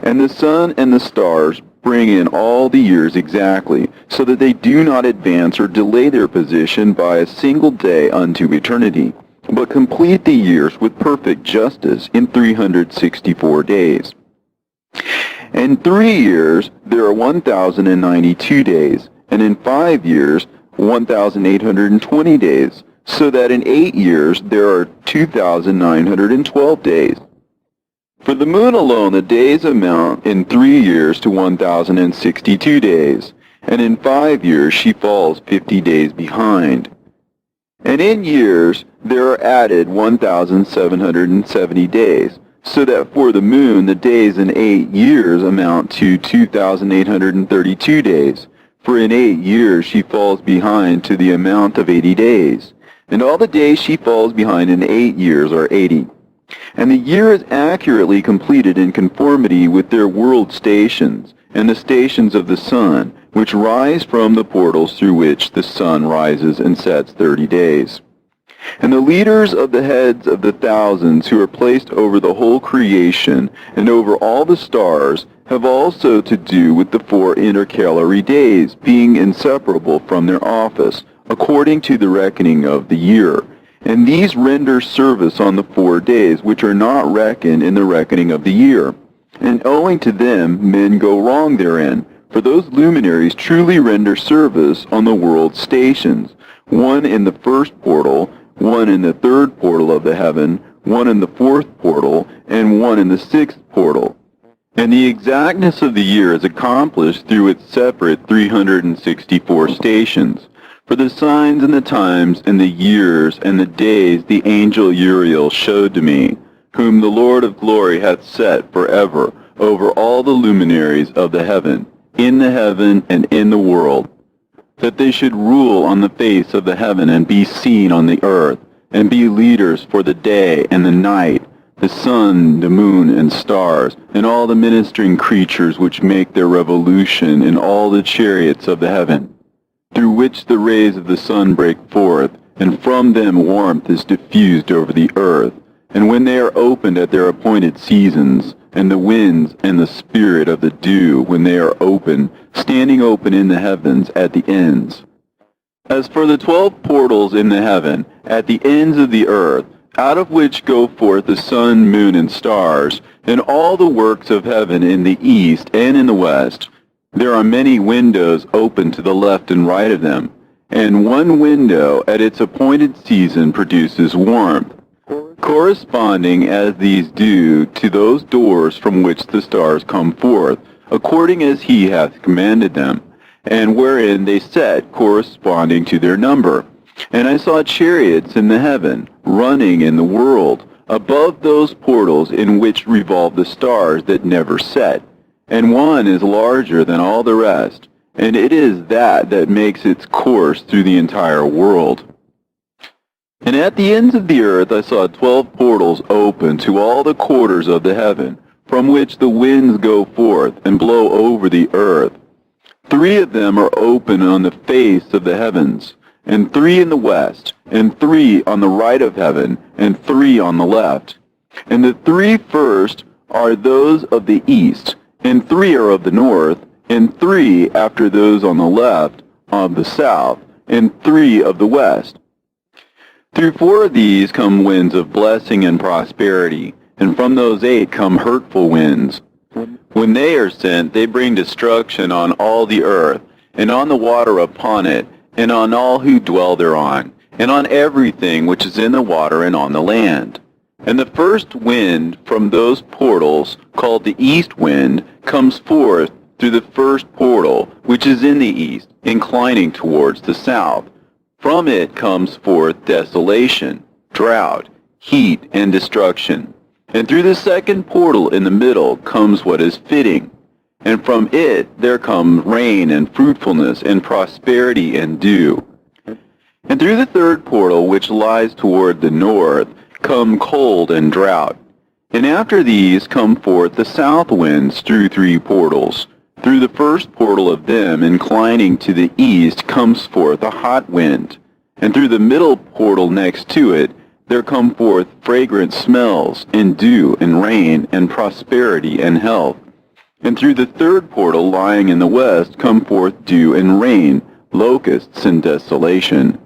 And the sun and the stars bring in all the years exactly, so that they do not advance or delay their position by a single day unto eternity, but complete the years with perfect justice in 364 days. In 3 years there are 1,092 days, and in 5 years 1,820 days, so that in 8 years there are 2,912 days. For the moon alone the days amount in 3 years to 1,062 days, and in 5 years she falls 50 days behind. And in years there are added 1,770 days, so that for the moon the days in 8 years amount to 2,832 days. For in 8 years she falls behind to the amount of 80 days. And all the days she falls behind in 8 years are 80. And the year is accurately completed in conformity with their world stations, and the stations of the sun, which rise from the portals through which the sun rises and sets 30 days. And the leaders of the heads of the thousands who are placed over the whole creation and over all the stars have also to do with the 4 intercalary days, being inseparable from their office, according to the reckoning of the year. And these render service on the 4 days, which are not reckoned in the reckoning of the year. And owing to them men go wrong therein, for those luminaries truly render service on the world stations, one in the 1st portal, one in the 3rd portal of the heaven, one in the 4th portal, and one in the 6th portal. And the exactness of the year is accomplished through its separate 364 stations. For the signs and the times and the years and the days the angel Uriel showed to me, whom the Lord of glory hath set forever over all the luminaries of the heaven, in the heaven and in the world, that they should rule on the face of the heaven and be seen on the earth, and be leaders for the day and the night, the sun, the moon, and stars, and all the ministering creatures which make their revolution in all the chariots of the heaven, through which the rays of the sun break forth, and from them warmth is diffused over the earth. And when they are opened at their appointed seasons, and the winds and the spirit of the dew, when they are open, standing open in the heavens at the ends. As for the 12 portals in the heaven, at the ends of the earth, out of which go forth the sun, moon, and stars, and all the works of heaven in the east and in the west, there are many windows open to the left and right of them, and one window at its appointed season produces warmth, corresponding as these do to those doors from which the stars come forth, according as he hath commanded them, and wherein they set corresponding to their number. And I saw chariots in the heaven, running in the world, above those portals in which revolve the stars that never set. And one is larger than all the rest, and it is that makes its course through the entire world. And at the ends of the earth I saw 12 portals open to all the quarters of the heaven, from which the winds go forth and blow over the earth. 3 of them are open on the face of the heavens, and 3 in the west, and 3 on the right of heaven, and 3 on the left. And the 3 first are those of the east, and 3 are of the north, and 3 after those on the left of the south, and 3 of the west. Through 4 of these come winds of blessing and prosperity, and from those 8 come hurtful winds. When they are sent, they bring destruction on all the earth, and on the water upon it, and on all who dwell thereon, and on everything which is in the water and on the land. And the first wind from those portals, called the east wind, comes forth through the first portal, which is in the east, inclining towards the south. From it comes forth desolation, drought, heat, and destruction. And through the second portal in the middle comes what is fitting. And from it there come rain and fruitfulness and prosperity and dew. And through the third portal, which lies toward the north, come cold and drought. And after these come forth the south winds through 3 portals. Through the first portal of them, inclining to the east, comes forth a hot wind. And through the middle portal next to it, there come forth fragrant smells, and dew, and rain, and prosperity, and health. And through the third portal lying in the west come forth dew and rain, locusts and desolation.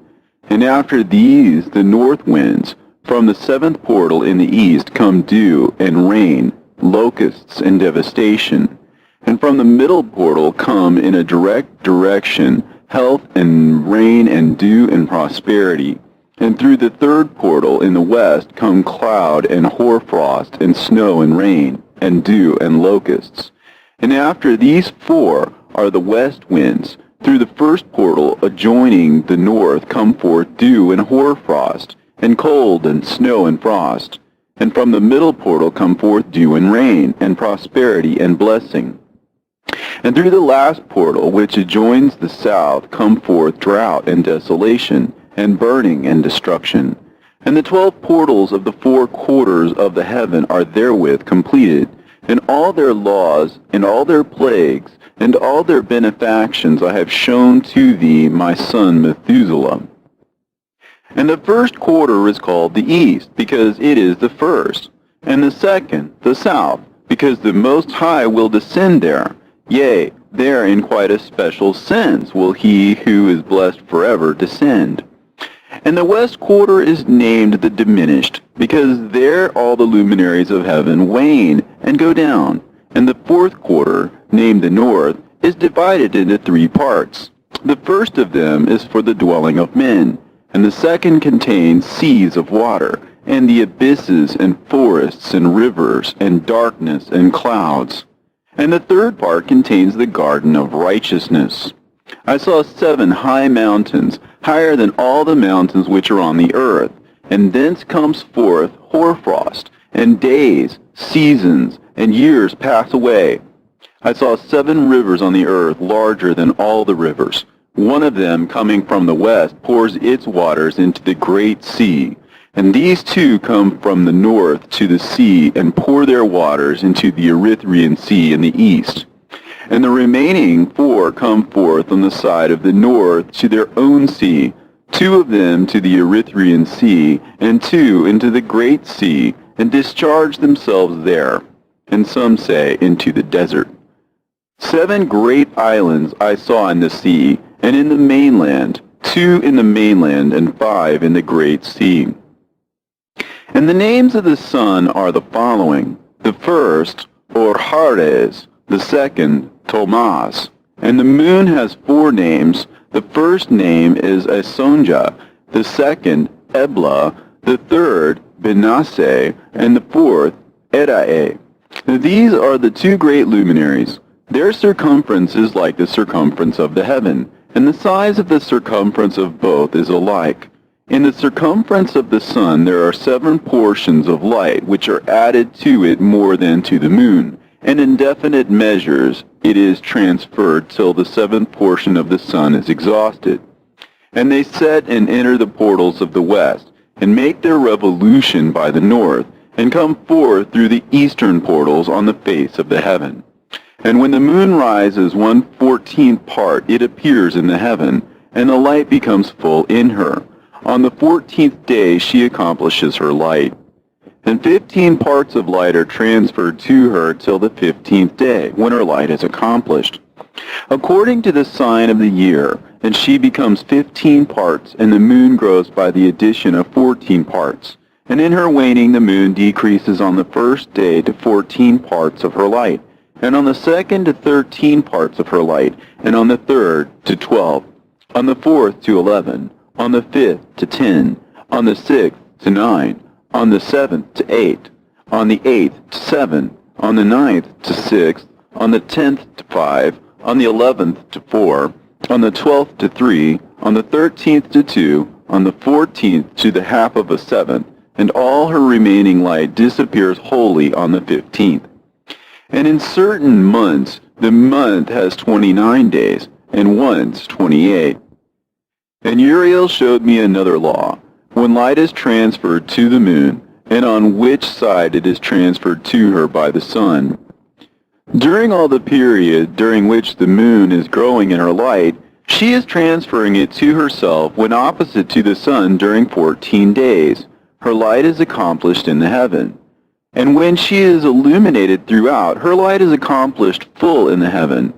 And after these the north winds, from the 7th portal in the east come dew and rain, locusts and devastation. And from the middle portal come in a direct direction health and rain and dew and prosperity. And through the third portal in the west come cloud and hoarfrost and snow and rain, and dew and locusts. And after these 4 are the west winds. Through the first portal adjoining the north come forth dew and hoarfrost, and cold and snow and frost. And from the middle portal come forth dew and rain, and prosperity and blessing. And through the last portal, which adjoins the south, come forth drought and desolation, and burning and destruction. And the 12 portals of the 4 quarters of the heaven are therewith completed, and all their laws, and all their plagues, and all their benefactions I have shown to thee, my son Methuselah. And the first quarter is called the east, because it is the first, and the second the south, because the Most High will descend there. Yea, there in quite a special sense will he who is blessed forever descend. And the west quarter is named the diminished, because there all the luminaries of heaven wane and go down. And the 4th quarter, named the north, is divided into 3 parts. The first of them is for the dwelling of men, and the second contains seas of water, and the abysses and forests and rivers, and darkness and clouds. And the third part contains the garden of righteousness. I saw 7 high mountains, higher than all the mountains which are on the earth, and thence comes forth hoarfrost, and days, seasons, and years pass away. I saw 7 rivers on the earth, larger than all the rivers. One of them, coming from the west, pours its waters into the great sea. And these 2 come from the north to the sea, and pour their waters into the Erythraean Sea in the east. And the remaining 4 come forth on the side of the north to their own sea, 2 of them to the Erythraean Sea, and 2 into the Great Sea, and discharged themselves there, and some say into the desert. 7 great islands I saw in the sea, and in the mainland, 2 in the mainland, and 5 in the Great Sea. And the names of the sun are the following: the first, Orhares; the second, Tomas. And the moon has 4 names. The first name is Esonja, the second, Ebla, the third, Benasse, and the fourth, Edae. These are the 2 great luminaries. Their circumference is like the circumference of the heaven, and the size of the circumference of both is alike. In the circumference of the sun there are 7 portions of light, which are added to it more than to the moon, and in definite measures it is transferred till the 7th portion of the sun is exhausted. And they set and enter the portals of the west, and make their revolution by the north, and come forth through the eastern portals on the face of the heaven. And when the moon rises 1/14th part, it appears in the heaven, and the light becomes full in her. On the 14th day she accomplishes her light. And 15 parts of light are transferred to her till the 15th day, when her light is accomplished, according to the sign of the year, and she becomes 15 parts, and the moon grows by the addition of 14 parts. And in her waning the moon decreases on the first day to 14 parts of her light, and on the second to 13 parts of her light, and on the third to 12, on the fourth to 11, on the 5th to 10, on the 6th to 9, on the 7th to 8, on the 8th to 7, on the 9th to 6, on the 10th to 5, on the 11th to 4, on the 12th to 3, on the 13th to 2, on the 14th to the half of a seventh, and all her remaining light disappears wholly on the 15th. And in certain months the month has 29 days, and once 28. And Uriel showed me another law, when light is transferred to the moon, and on which side it is transferred to her by the sun. During all the period during which the moon is growing in her light, she is transferring it to herself when opposite to the sun during 14 days. Her light is accomplished in the heaven. And when she is illuminated throughout, her light is accomplished full in the heaven.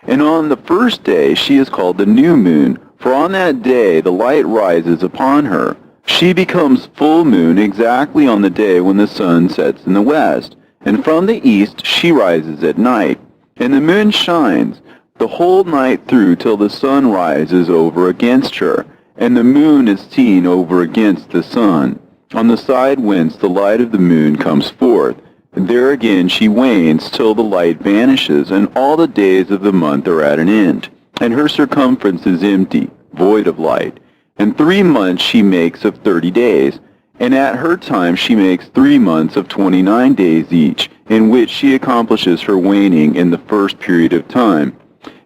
And on the first day she is called the new moon, for on that day the light rises upon her. She becomes full moon exactly on the day when the sun sets in the west, and from the east she rises at night. And the moon shines the whole night through till the sun rises over against her, and the moon is seen over against the sun, on the side whence the light of the moon comes forth. And there again she wanes till the light vanishes, and all the days of the month are at an end, and her circumference is empty, void of light. And 3 months she makes of 30 days, and at her time she makes 3 months of 29 days each, in which she accomplishes her waning in the first period of time,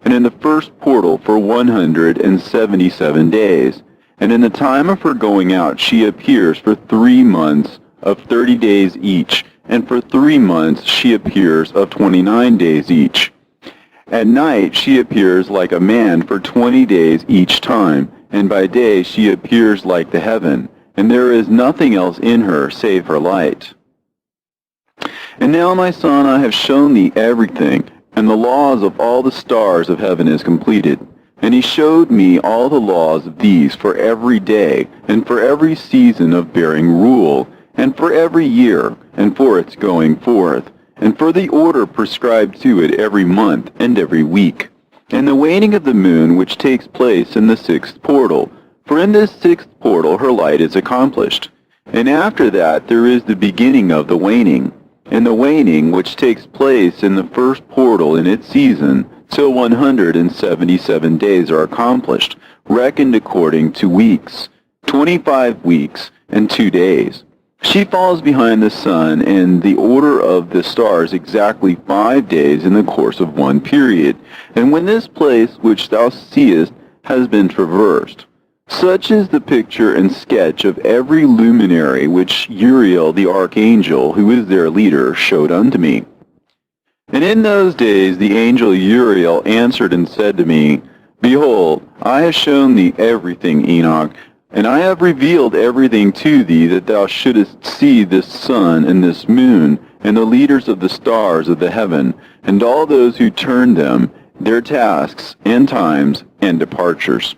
and in the first portal for 177 days. And in the time of her going out she appears for 3 months of 30 days each, and for 3 months she appears of 29 days each. At night she appears like a man for 20 days each time, and by day she appears like the heaven, and there is nothing else in her save her light. And now, my son, I have shown thee everything, and the laws of all the stars of heaven is completed. And he showed me all the laws of these for every day, and for every season of bearing rule, and for every year, and for its going forth, and for the order prescribed to it every month and every week, and the waning of the moon which takes place in the 6th portal, for in this 6th portal her light is accomplished. And after that there is the beginning of the waning, and the waning which takes place in the 1st portal in its season, till 177 days are accomplished, reckoned according to weeks, 25 weeks and 2 days. She falls behind the sun in the order of the stars exactly 5 days in the course of one period. And when this place which thou seest has been traversed, such is the picture and sketch of every luminary which Uriel the archangel, who is their leader, showed unto me. And in those days the angel Uriel answered and said to me, Behold, I have shown thee everything, Enoch. And I have revealed everything to thee, that thou shouldest see this sun and this moon, and the leaders of the stars of the heaven, and all those who turn them, their tasks, and times, and departures.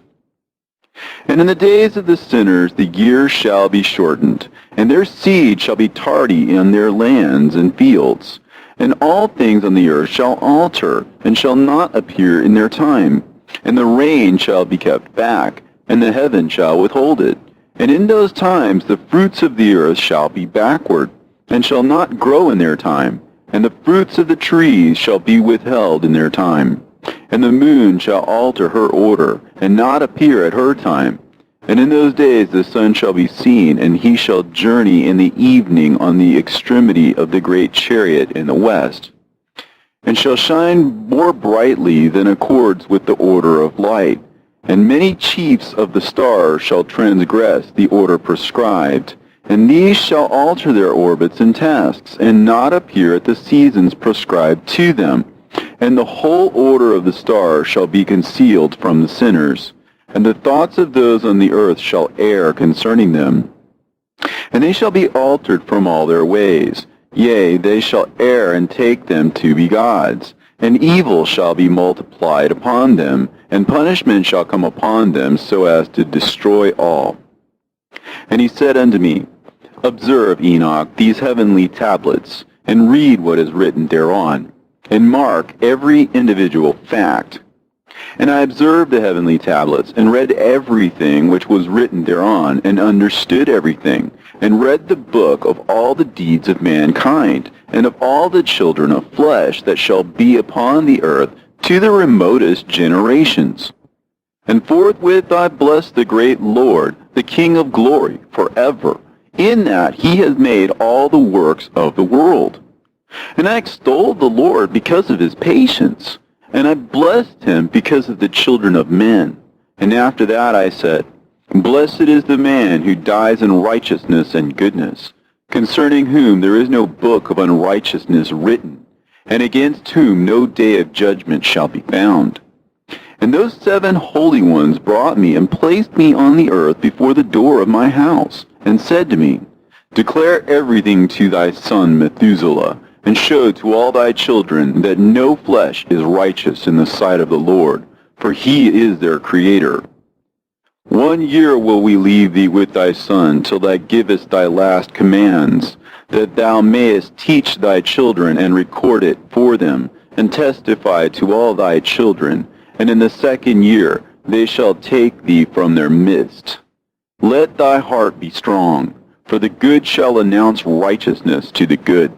And in the days of the sinners the years shall be shortened, and their seed shall be tardy in their lands and fields. And all things on the earth shall alter, and shall not appear in their time. And the rain shall be kept back, and the heaven shall withhold it. And in those times the fruits of the earth shall be backward, and shall not grow in their time. And the fruits of the trees shall be withheld in their time. And the moon shall alter her order, and not appear at her time. And in those days the sun shall be seen, and he shall journey in the evening on the extremity of the great chariot in the west, and shall shine more brightly than accords with the order of light. And many chiefs of the stars shall transgress the order prescribed, and these shall alter their orbits and tasks, and not appear at the seasons prescribed to them. And the whole order of the stars shall be concealed from the sinners, and the thoughts of those on the earth shall err concerning them. And they shall be altered from all their ways. Yea, they shall err and take them to be gods. And evil shall be multiplied upon them, and punishment shall come upon them, so as to destroy all. And he said unto me, Observe, Enoch, these heavenly tablets, and read what is written thereon, and mark every individual fact. And I observed the heavenly tablets, and read everything which was written thereon, and understood everything, and read the book of all the deeds of mankind, and of all the children of flesh that shall be upon the earth, to the remotest generations. And forthwith I blessed the great Lord, the King of glory, forever, in that he has made all the works of the world. And I extolled the Lord because of his patience, and I blessed him because of the children of men. And after that I said, Blessed is the man who dies in righteousness and goodness, concerning whom there is no book of unrighteousness written, and against whom no day of judgment shall be found. And those 7 holy ones brought me and placed me on the earth before the door of my house, and said to me, Declare everything to thy son Methuselah, and show to all thy children that no flesh is righteous in the sight of the Lord, for he is their Creator. 1 year will we leave thee with thy son, till thou givest thy last commands, that thou mayest teach thy children and record it for them, and testify to all thy children. And in the 2nd year they shall take thee from their midst. Let thy heart be strong, for the good shall announce righteousness to the good.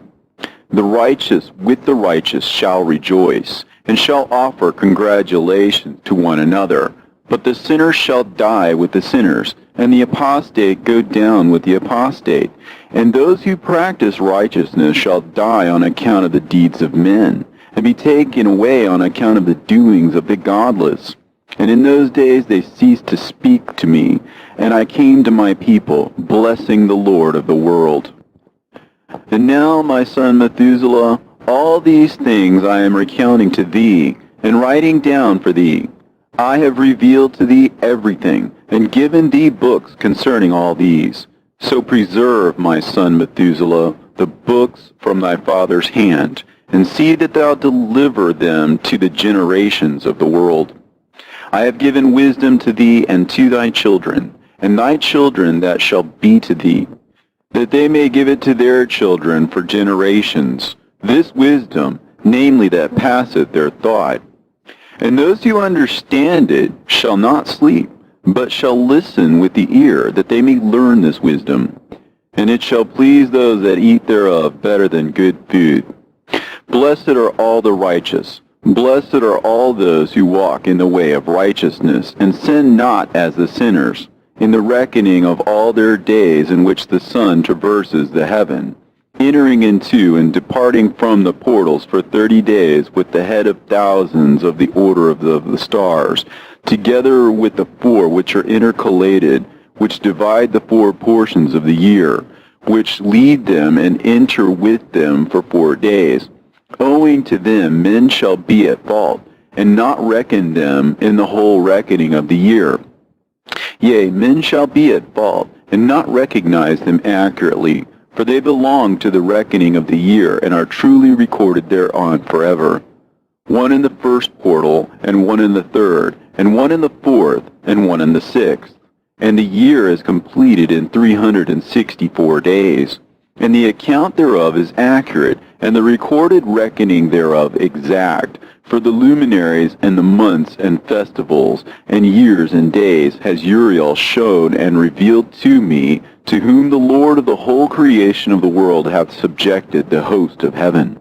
The righteous with the righteous shall rejoice, and shall offer congratulations to one another. But the sinner shall die with the sinners, and the apostate go down with the apostate. And those who practice righteousness shall die on account of the deeds of men, and be taken away on account of the doings of the godless. And in those days they ceased to speak to me, and I came to my people, blessing the Lord of the world. And now, my son Methuselah, all these things I am recounting to thee, and writing down for thee. I have revealed to thee everything, and given thee books concerning all these. So preserve, my son Methuselah, the books from thy father's hand, and see that thou deliver them to the generations of the world. I have given wisdom to thee and to thy children, and thy children that shall be to thee, that they may give it to their children for generations, this wisdom, namely that passeth their thought. And those who understand it shall not sleep, but shall listen with the ear, that they may learn this wisdom. And it shall please those that eat thereof better than good food. Blessed are all the righteous. Blessed are all those who walk in the way of righteousness, and sin not as the sinners, in the reckoning of all their days in which the sun traverses the heaven, entering into and departing from the portals for 30 days with the head of thousands of the order of the stars, together with the 4 which are intercalated, which divide the 4 portions of the year, which lead them and enter with them for 4 days. Owing to them men shall be at fault, and not reckon them in the whole reckoning of the year. Yea, men shall be at fault, and not recognize them accurately, for they belong to the reckoning of the year, and are truly recorded thereon forever. One in the first portal, and one in the third, and one in the fourth, and one in the sixth. And the year is completed in 364 days. And the account thereof is accurate, and the recorded reckoning thereof exact. For the luminaries and the months and festivals and years and days has Uriel shown and revealed to me, to whom the Lord of the whole creation of the world hath subjected the host of heaven.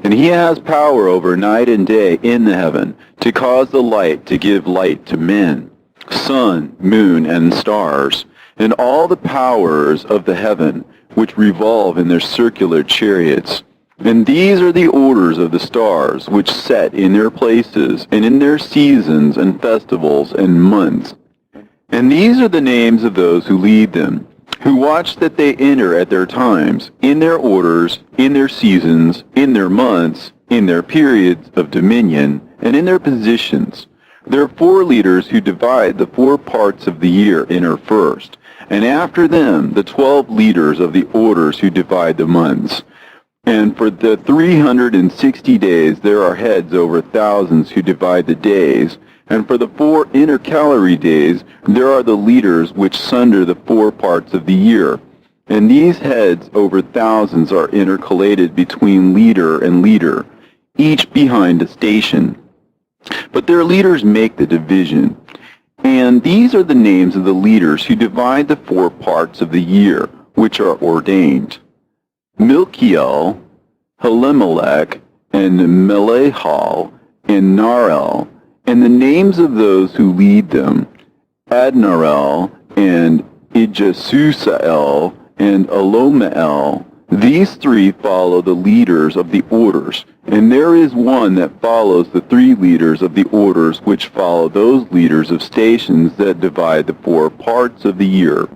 And he has power over night and day in the heaven, to cause the light to give light to men, sun, moon, and stars, and all the powers of the heaven, which revolve in their circular chariots. And these are the orders of the stars, which set in their places, and in their seasons, and festivals, and months. And these are the names of those who lead them, who watch that they enter at their times, in their orders, in their seasons, in their months, in their periods of dominion, and in their positions. There are 4 leaders who divide the 4 parts of the year enter first, and after them the 12 leaders of the orders who divide the months. And for the 360 days there are heads over thousands who divide the days, and for the 4 intercalary days there are the leaders which sunder the 4 parts of the year. And these heads over thousands are intercalated between leader and leader, each behind a station. But their leaders make the division. And these are the names of the leaders who divide the 4 parts of the year, which are ordained: Milkiel, Helimelech, and Melehal, and Narel, and the names of those who lead them: Adnarel, and Ijasusael, and Elomeel. These 3 follow the leaders of the orders, and there is one that follows the 3 leaders of the orders, which follow those leaders of stations that divide the 4 parts of the year.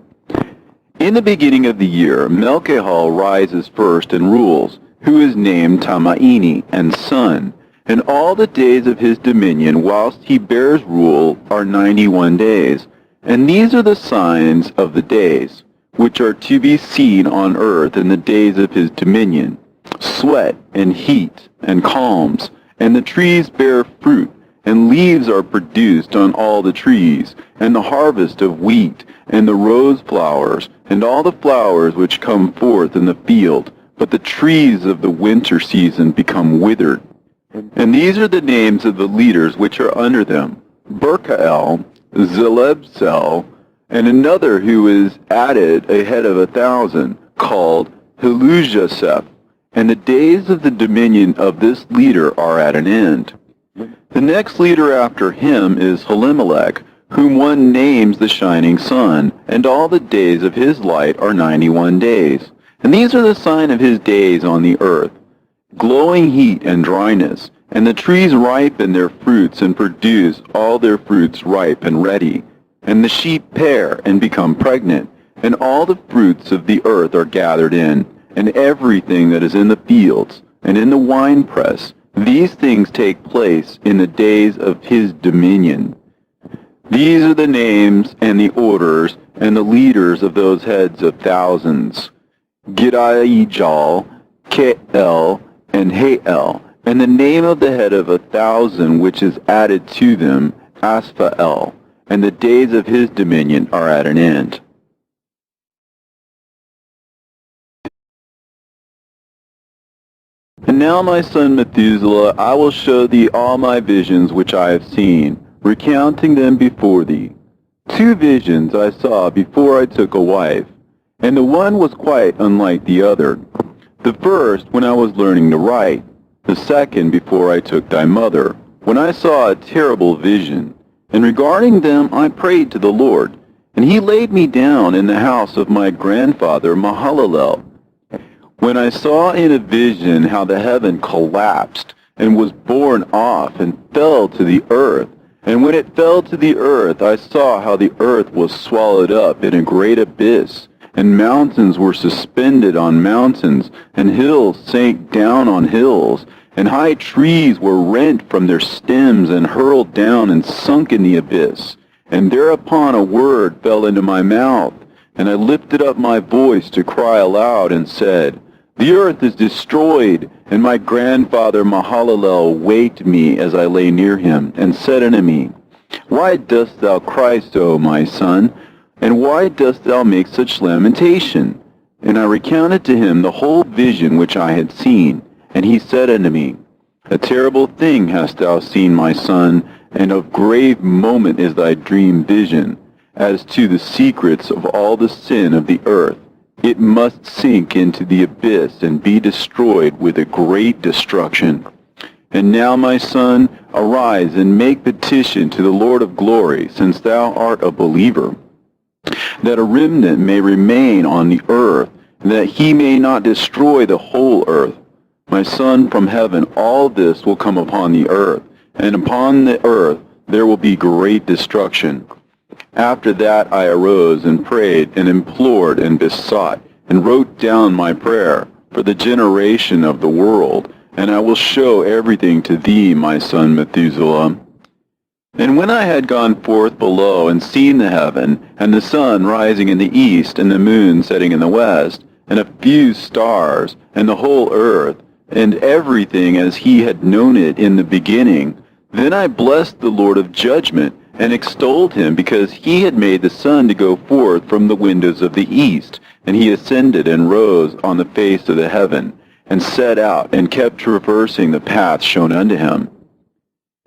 In the beginning of the year, Melchihal rises first and rules, who is named Tamaini, and son. And all the days of his dominion, whilst he bears rule, are 91 days. And these are the signs of the days, which are to be seen on earth in the days of his dominion: sweat, and heat, and calms, and the trees bear fruit, and leaves are produced on all the trees, and the harvest of wheat, and the rose flowers, and all the flowers which come forth in the field. But the trees of the winter season become withered. And these are the names of the leaders which are under them: Berkael, Zelebsel, and another who is added ahead of 1,000, called Helujaseph. And the days of the dominion of this leader are at an end. The next leader after him is Helimelech, whom one names the shining sun, and all the days of his light are 91 days. And these are the sign of his days on the earth: glowing heat and dryness, and the trees ripen their fruits and produce all their fruits ripe and ready. And the sheep pair and become pregnant, and all the fruits of the earth are gathered in, and everything that is in the fields, and in the winepress. These things take place in the days of his dominion. These are the names and the orders and the leaders of those heads of thousands: Gidaijal, Kael, and Hael, and the name of the head of 1,000 which is added to them, Asphael, and the days of his dominion are at an end. And now, my son Methuselah, I will show thee all my visions which I have seen, recounting them before thee. 2 visions I saw before I took a wife, and the one was quite unlike the other. The first when I was learning to write, the second before I took thy mother, when I saw a terrible vision. And regarding them I prayed to the Lord, and he laid me down in the house of my grandfather Mahalalel. When I saw in a vision how the heaven collapsed, and was borne off, and fell to the earth, and when it fell to the earth, I saw how the earth was swallowed up in a great abyss, and mountains were suspended on mountains, and hills sank down on hills, and high trees were rent from their stems and hurled down and sunk in the abyss. And thereupon a word fell into my mouth, and I lifted up my voice to cry aloud and said, The earth is destroyed. And my grandfather Mahalalel waked me as I lay near him, and said unto me, Why dost thou cry so, my son? And why dost thou make such lamentation? And I recounted to him the whole vision which I had seen. And he said unto me, A terrible thing hast thou seen, my son, and of grave moment is thy dream vision. As to the secrets of all the sin of the earth, it must sink into the abyss and be destroyed with a great destruction. And now, my son, arise and make petition to the Lord of glory, since thou art a believer, that a remnant may remain on the earth, and that he may not destroy the whole earth. My son, from heaven all this will come upon the earth, and upon the earth there will be great destruction. After that I arose and prayed and implored and besought, and wrote down my prayer for the generation of the world, and I will show everything to thee, my son Methuselah. And when I had gone forth below and seen the heaven, and the sun rising in the east, and the moon setting in the west, and a few stars, and the whole earth, and everything as he had known it in the beginning, then I blessed the Lord of judgment, and extolled him, because he had made the sun to go forth from the windows of the east, and he ascended and rose on the face of the heaven, and set out, and kept traversing the path shown unto him.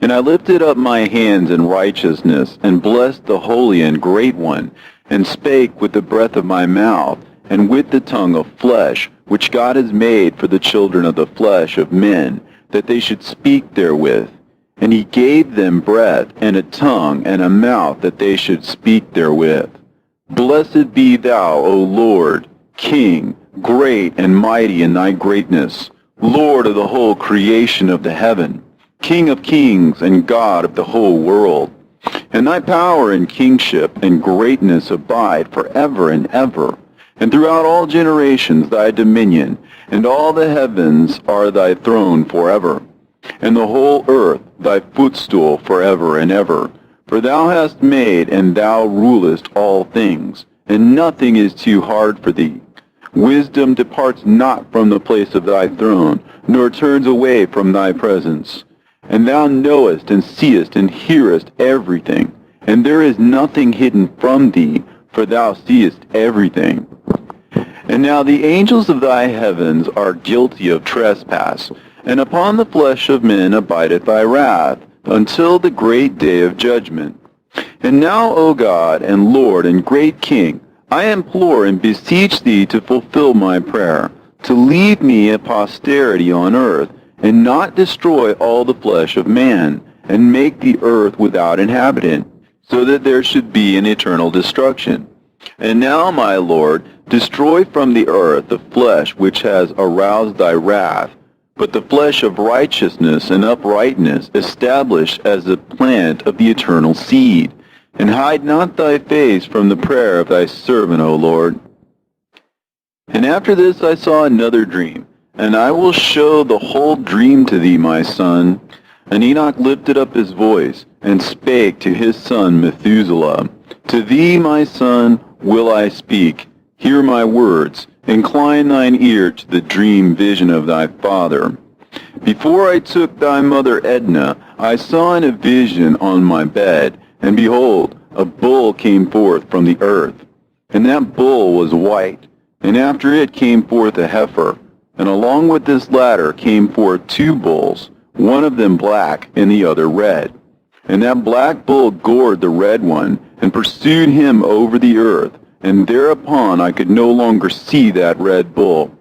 And I lifted up my hands in righteousness, and blessed the Holy and Great One, and spake with the breath of my mouth, and with the tongue of flesh, which God has made for the children of the flesh of men, that they should speak therewith. And he gave them breath, and a tongue, and a mouth, that they should speak therewith. Blessed be thou, O Lord, King, great and mighty in thy greatness, Lord of the whole creation of the heaven, King of kings, and God of the whole world. And thy power and kingship and greatness abide forever and ever. And throughout all generations thy dominion, and all the heavens are thy throne forever, and the whole earth thy footstool forever and ever. For thou hast made, and thou rulest all things, and nothing is too hard for thee. Wisdom departs not from the place of thy throne, nor turns away from thy presence. And thou knowest, and seest, and hearest everything, and there is nothing hidden from thee, for thou seest everything. And now the angels of thy heavens are guilty of trespass, and upon the flesh of men abideth thy wrath, until the great day of judgment. And now, O God, and Lord, and great King, I implore and beseech thee to fulfill my prayer, to leave me a posterity on earth, and not destroy all the flesh of man, and make the earth without inhabitant, so that there should be an eternal destruction. And now, my Lord, destroy from the earth the flesh which has aroused thy wrath, but the flesh of righteousness and uprightness establish as the plant of the eternal seed. And hide not thy face from the prayer of thy servant, O Lord. And after this I saw another dream, and I will show the whole dream to thee, my son. And Enoch lifted up his voice, and spake to his son Methuselah, To thee, my son, will I speak. Hear my words. Incline thine ear to the dream vision of thy father. Before I took thy mother Edna, I saw in a vision on my bed, and behold, a bull came forth from the earth. And that bull was white, and after it came forth a heifer. And along with this latter came forth two bulls, one of them black, and the other red. And that black bull gored the red one, and pursued him over the earth. And thereupon I could no longer see that red bull.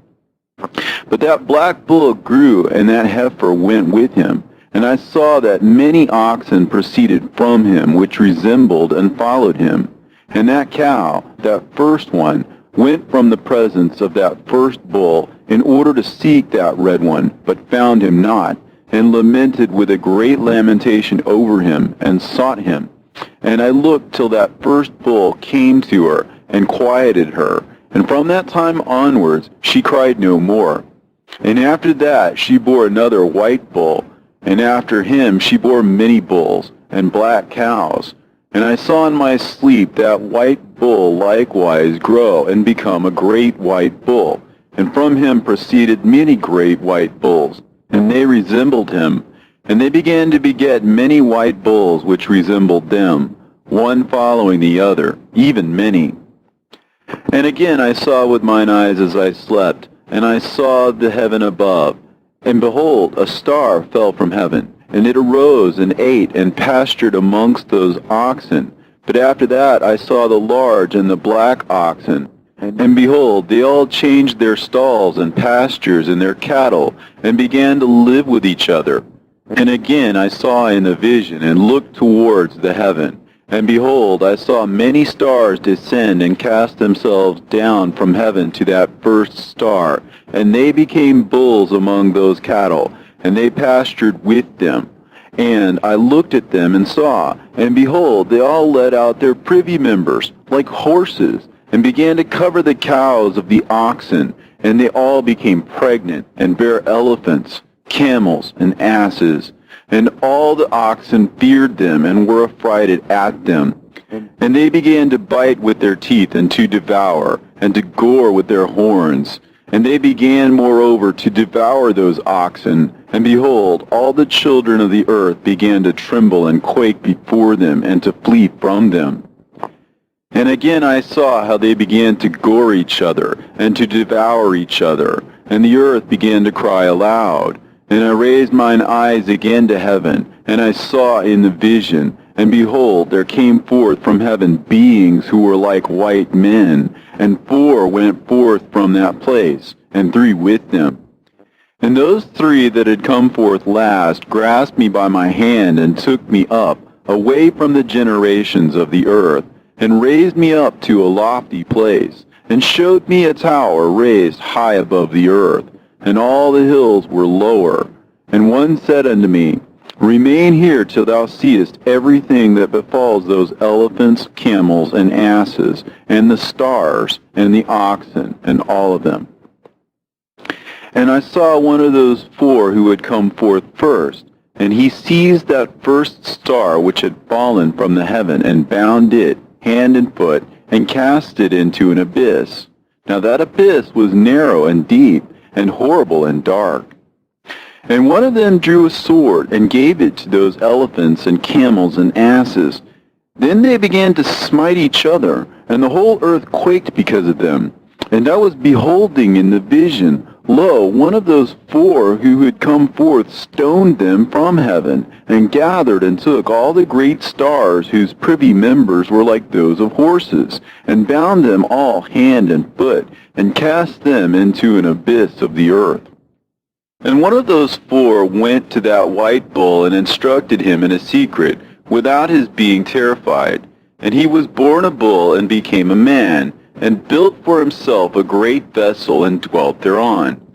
But that black bull grew, and that heifer went with him. And I saw that many oxen proceeded from him, which resembled and followed him. And that cow, that first one, went from the presence of that first bull in order to seek that red one, but found him not, and lamented with a great lamentation over him, and sought him. And I looked till that first bull came to her, and quieted her. And from that time onwards she cried no more. And after that she bore another white bull, and after him she bore many bulls, and black cows. And I saw in my sleep that white bull likewise grow and become a great white bull. And from him proceeded many great white bulls, and they resembled him. And they began to beget many white bulls which resembled them, one following the other, even many. And again I saw with mine eyes as I slept, and I saw the heaven above. And behold, a star fell from heaven, and it arose and ate and pastured amongst those oxen. But after that I saw the large and the black oxen. And behold, they all changed their stalls and pastures and their cattle, and began to live with each other. And again I saw in the vision, and looked towards the heaven. And behold, I saw many stars descend and cast themselves down from heaven to that first star. And they became bulls among those cattle, and they pastured with them. And I looked at them and saw, and behold, they all let out their privy members, like horses, and began to cover the cows of the oxen. And they all became pregnant, and bare elephants, camels, and asses. And all the oxen feared them, and were affrighted at them. And they began to bite with their teeth, and to devour, and to gore with their horns. And they began moreover to devour those oxen. And behold, all the children of the earth began to tremble and quake before them, and to flee from them. And again I saw how they began to gore each other, and to devour each other. And the earth began to cry aloud. And I raised mine eyes again to heaven, and I saw in the vision, and behold, there came forth from heaven beings who were like white men, and 4 went forth from that place, and 3 with them. And those 3 that had come forth last grasped me by my hand, and took me up, away from the generations of the earth, and raised me up to a lofty place, and showed me a tower raised high above the earth, and all the hills were lower. And one said unto me, Remain here till thou seest everything that befalls those elephants, camels, and asses, and the stars, and the oxen, and all of them. And I saw one of those 4 who had come forth first, and he seized that first star which had fallen from the heaven, and bound it, hand and foot, and cast it into an abyss. Now that abyss was narrow and deep, and horrible and dark. And one of them drew a sword, and gave it to those elephants and camels and asses. Then they began to smite each other, and the whole earth quaked because of them. And I was beholding in the vision, lo, one of those 4 who had come forth stoned them from heaven, and gathered and took all the great stars whose privy members were like those of horses, and bound them all hand and foot, and cast them into an abyss of the earth. And one of those 4 went to that white bull, and instructed him in a secret, without his being terrified. And he was born a bull, and became a man, and built for himself a great vessel, and dwelt thereon.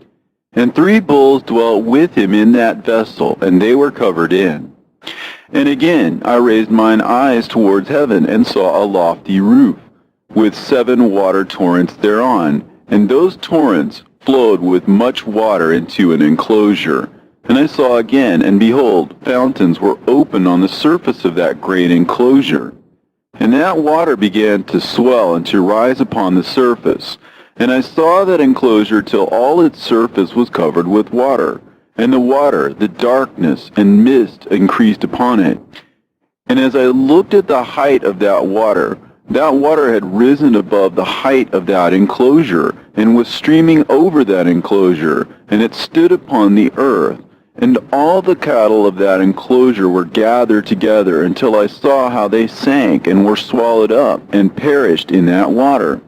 And 3 bulls dwelt with him in that vessel, and they were covered in. And again I raised mine eyes towards heaven, and saw a lofty roof, with 7 water torrents thereon, and those torrents flowed with much water into an enclosure. And I saw again, and behold, fountains were opened on the surface of that great enclosure. And that water began to swell and to rise upon the surface. And I saw that enclosure till all its surface was covered with water. And the water, the darkness, and mist increased upon it. And as I looked at the height of that water had risen above the height of that enclosure, and was streaming over that enclosure, and it stood upon the earth. And all the cattle of that enclosure were gathered together, until I saw how they sank, and were swallowed up, and perished in that water.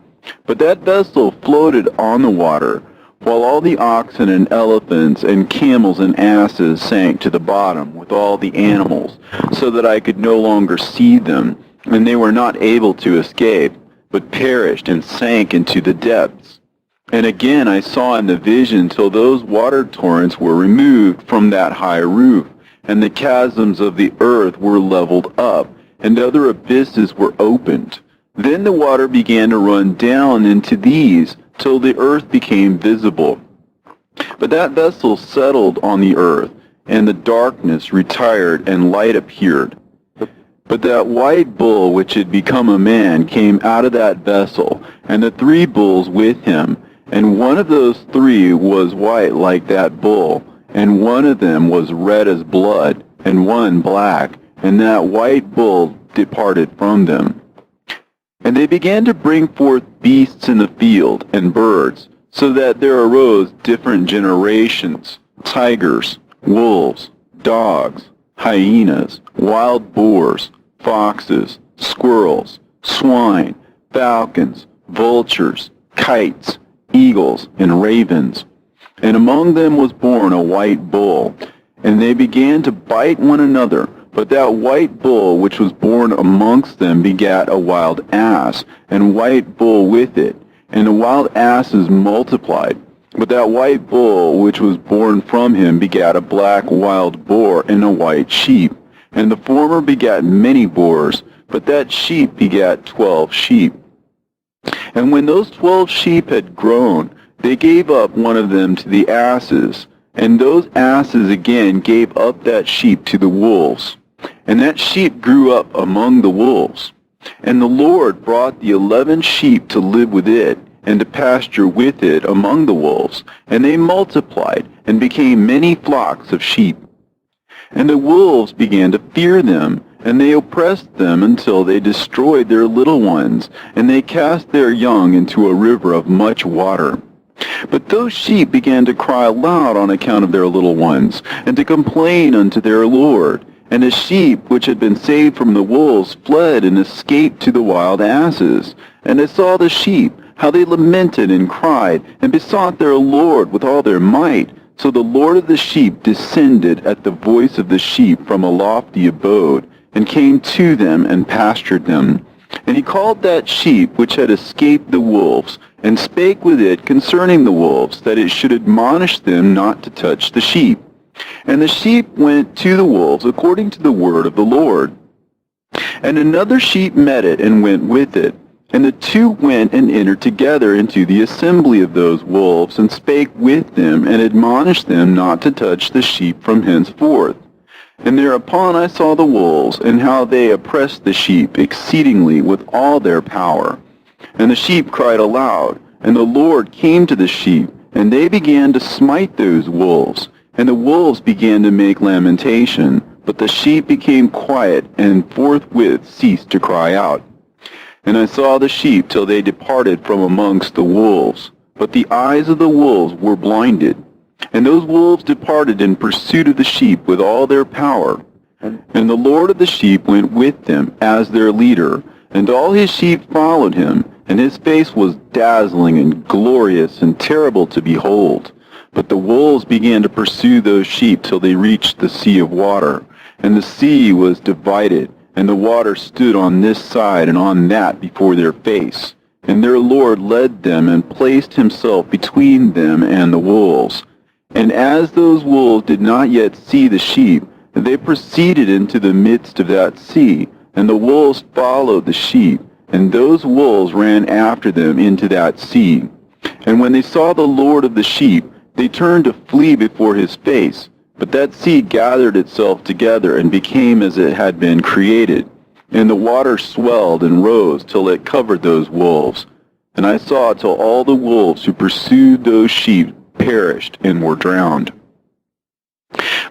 But that vessel floated on the water, while all the oxen and elephants and camels and asses sank to the bottom with all the animals, so that I could no longer see them. And they were not able to escape, but perished and sank into the depths. And again I saw in the vision till those water torrents were removed from that high roof, and the chasms of the earth were leveled up, and other abysses were opened. Then the water began to run down into these, till the earth became visible. But that vessel settled on the earth, and the darkness retired, and light appeared. But that white bull which had become a man came out of that vessel, and the 3 bulls with him. And one of those 3 was white like that bull, and one of them was red as blood, and one black. And that white bull departed from them. And they began to bring forth beasts in the field, and birds, so that there arose different generations, tigers, wolves, dogs, hyenas, wild boars, foxes, squirrels, swine, falcons, vultures, kites, eagles, and ravens. And among them was born a white bull, and they began to bite one another. But that white bull which was born amongst them begat a wild ass, and white bull with it. And the wild asses multiplied. But that white bull which was born from him begat a black wild boar and a white sheep. And the former begat many boars, but that sheep begat 12 sheep. And when those 12 sheep had grown, they gave up one of them to the asses, and those asses again gave up that sheep to the wolves. And that sheep grew up among the wolves. And the Lord brought the 11 sheep to live with it, and to pasture with it among the wolves. And they multiplied, and became many flocks of sheep. And the wolves began to fear them, and they oppressed them until they destroyed their little ones, and they cast their young into a river of much water. But those sheep began to cry aloud on account of their little ones, and to complain unto their Lord. And the sheep which had been saved from the wolves fled and escaped to the wild asses. And they saw the sheep, how they lamented and cried, and besought their Lord with all their might. So the Lord of the sheep descended at the voice of the sheep from a lofty abode, and came to them and pastured them. And he called that sheep which had escaped the wolves, and spake with it concerning the wolves, that it should admonish them not to touch the sheep. And the sheep went to the wolves according to the word of the Lord. And another sheep met it, and went with it. And the 2 went and entered together into the assembly of those wolves, and spake with them, and admonished them not to touch the sheep from henceforth. And thereupon I saw the wolves, and how they oppressed the sheep exceedingly with all their power. And the sheep cried aloud, and the Lord came to the sheep, and they began to smite those wolves. And the wolves began to make lamentation, but the sheep became quiet, and forthwith ceased to cry out. And I saw the sheep till they departed from amongst the wolves. But the eyes of the wolves were blinded. And those wolves departed in pursuit of the sheep with all their power. And the Lord of the sheep went with them as their leader, and all his sheep followed him, and his face was dazzling and glorious and terrible to behold. But the wolves began to pursue those sheep till they reached the sea of water. And the sea was divided, and the water stood on this side and on that before their face. And their Lord led them, and placed himself between them and the wolves. And as those wolves did not yet see the sheep, they proceeded into the midst of that sea, and the wolves followed the sheep, and those wolves ran after them into that sea. And when they saw the Lord of the sheep, they turned to flee before his face. But that sea gathered itself together, and became as it had been created. And the water swelled and rose till it covered those wolves. And I saw till all the wolves who pursued those sheep perished and were drowned.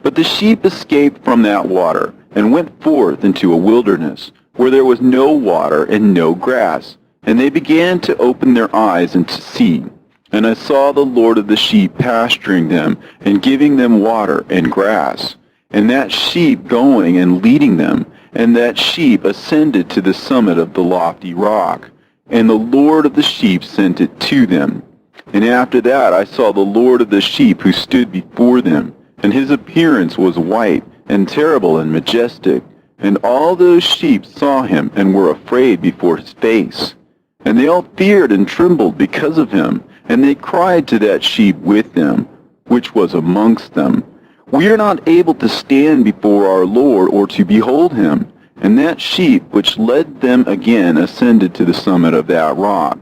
But the sheep escaped from that water, and went forth into a wilderness, where there was no water and no grass. And they began to open their eyes and to see. And I saw the Lord of the sheep pasturing them, and giving them water and grass. And that sheep going and leading them, and that sheep ascended to the summit of the lofty rock. And the Lord of the sheep sent it to them. And after that I saw the Lord of the sheep who stood before them, and his appearance was white, and terrible and majestic. And all those sheep saw him, and were afraid before his face. And they all feared and trembled because of him. And they cried to that sheep with them, which was amongst them, We are not able to stand before our Lord, or to behold him. And that sheep which led them again ascended to the summit of that rock.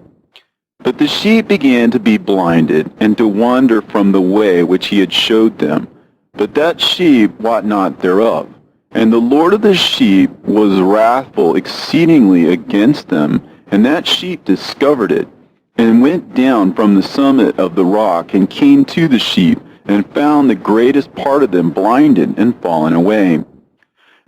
But the sheep began to be blinded, and to wander from the way which he had showed them. But that sheep wot not thereof. And the Lord of the sheep was wrathful exceedingly against them, and that sheep discovered it, and went down from the summit of the rock, and came to the sheep, and found the greatest part of them blinded and fallen away.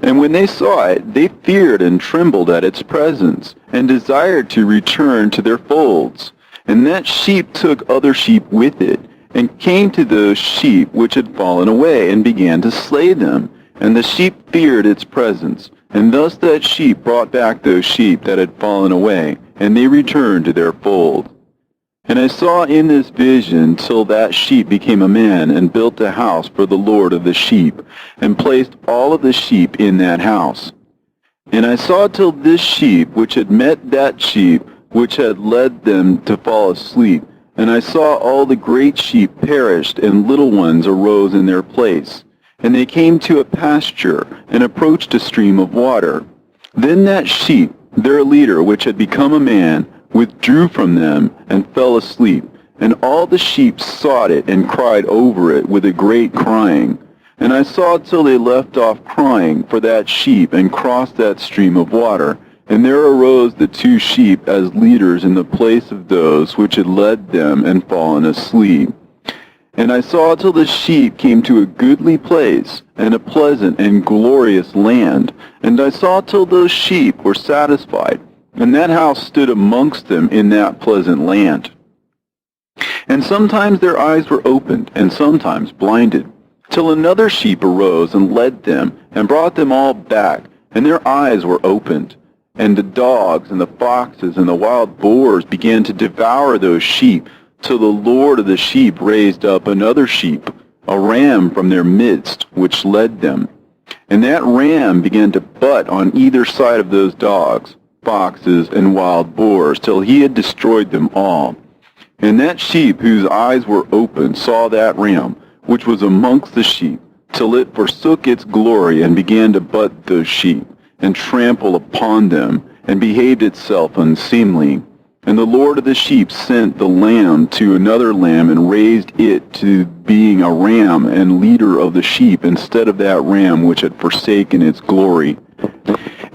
And when they saw it, they feared and trembled at its presence, and desired to return to their folds. And that sheep took other sheep with it, and came to those sheep which had fallen away, and began to slay them. And the sheep feared its presence. And thus that sheep brought back those sheep that had fallen away, and they returned to their fold. And I saw in this vision till that sheep became a man, and built a house for the Lord of the sheep, and placed all of the sheep in that house. And I saw till this sheep which had met that sheep which had led them to fall asleep. And I saw all the great sheep perished, and little ones arose in their place. And they came to a pasture, and approached a stream of water. Then that sheep, their leader, which had become a man, withdrew from them, and fell asleep. And all the sheep sought it, and cried over it with a great crying. And I saw till they left off crying for that sheep, and crossed that stream of water. And there arose the two sheep as leaders in the place of those which had led them and fallen asleep. And I saw till the sheep came to a goodly place, and a pleasant and glorious land. And I saw till those sheep were satisfied, and that house stood amongst them in that pleasant land. And sometimes their eyes were opened, and sometimes blinded, till another sheep arose and led them, and brought them all back, and their eyes were opened. And the dogs and the foxes and the wild boars began to devour those sheep, till the Lord of the sheep raised up another sheep, a ram from their midst, which led them. And that ram began to butt on either side of those dogs, foxes, and wild boars, till he had destroyed them all. And that sheep whose eyes were open saw that ram, which was amongst the sheep, till it forsook its glory, and began to butt those sheep, and trample upon them, and behaved itself unseemly. And the Lord of the sheep sent the lamb to another lamb, and raised it to being a ram and leader of the sheep, instead of that ram which had forsaken its glory.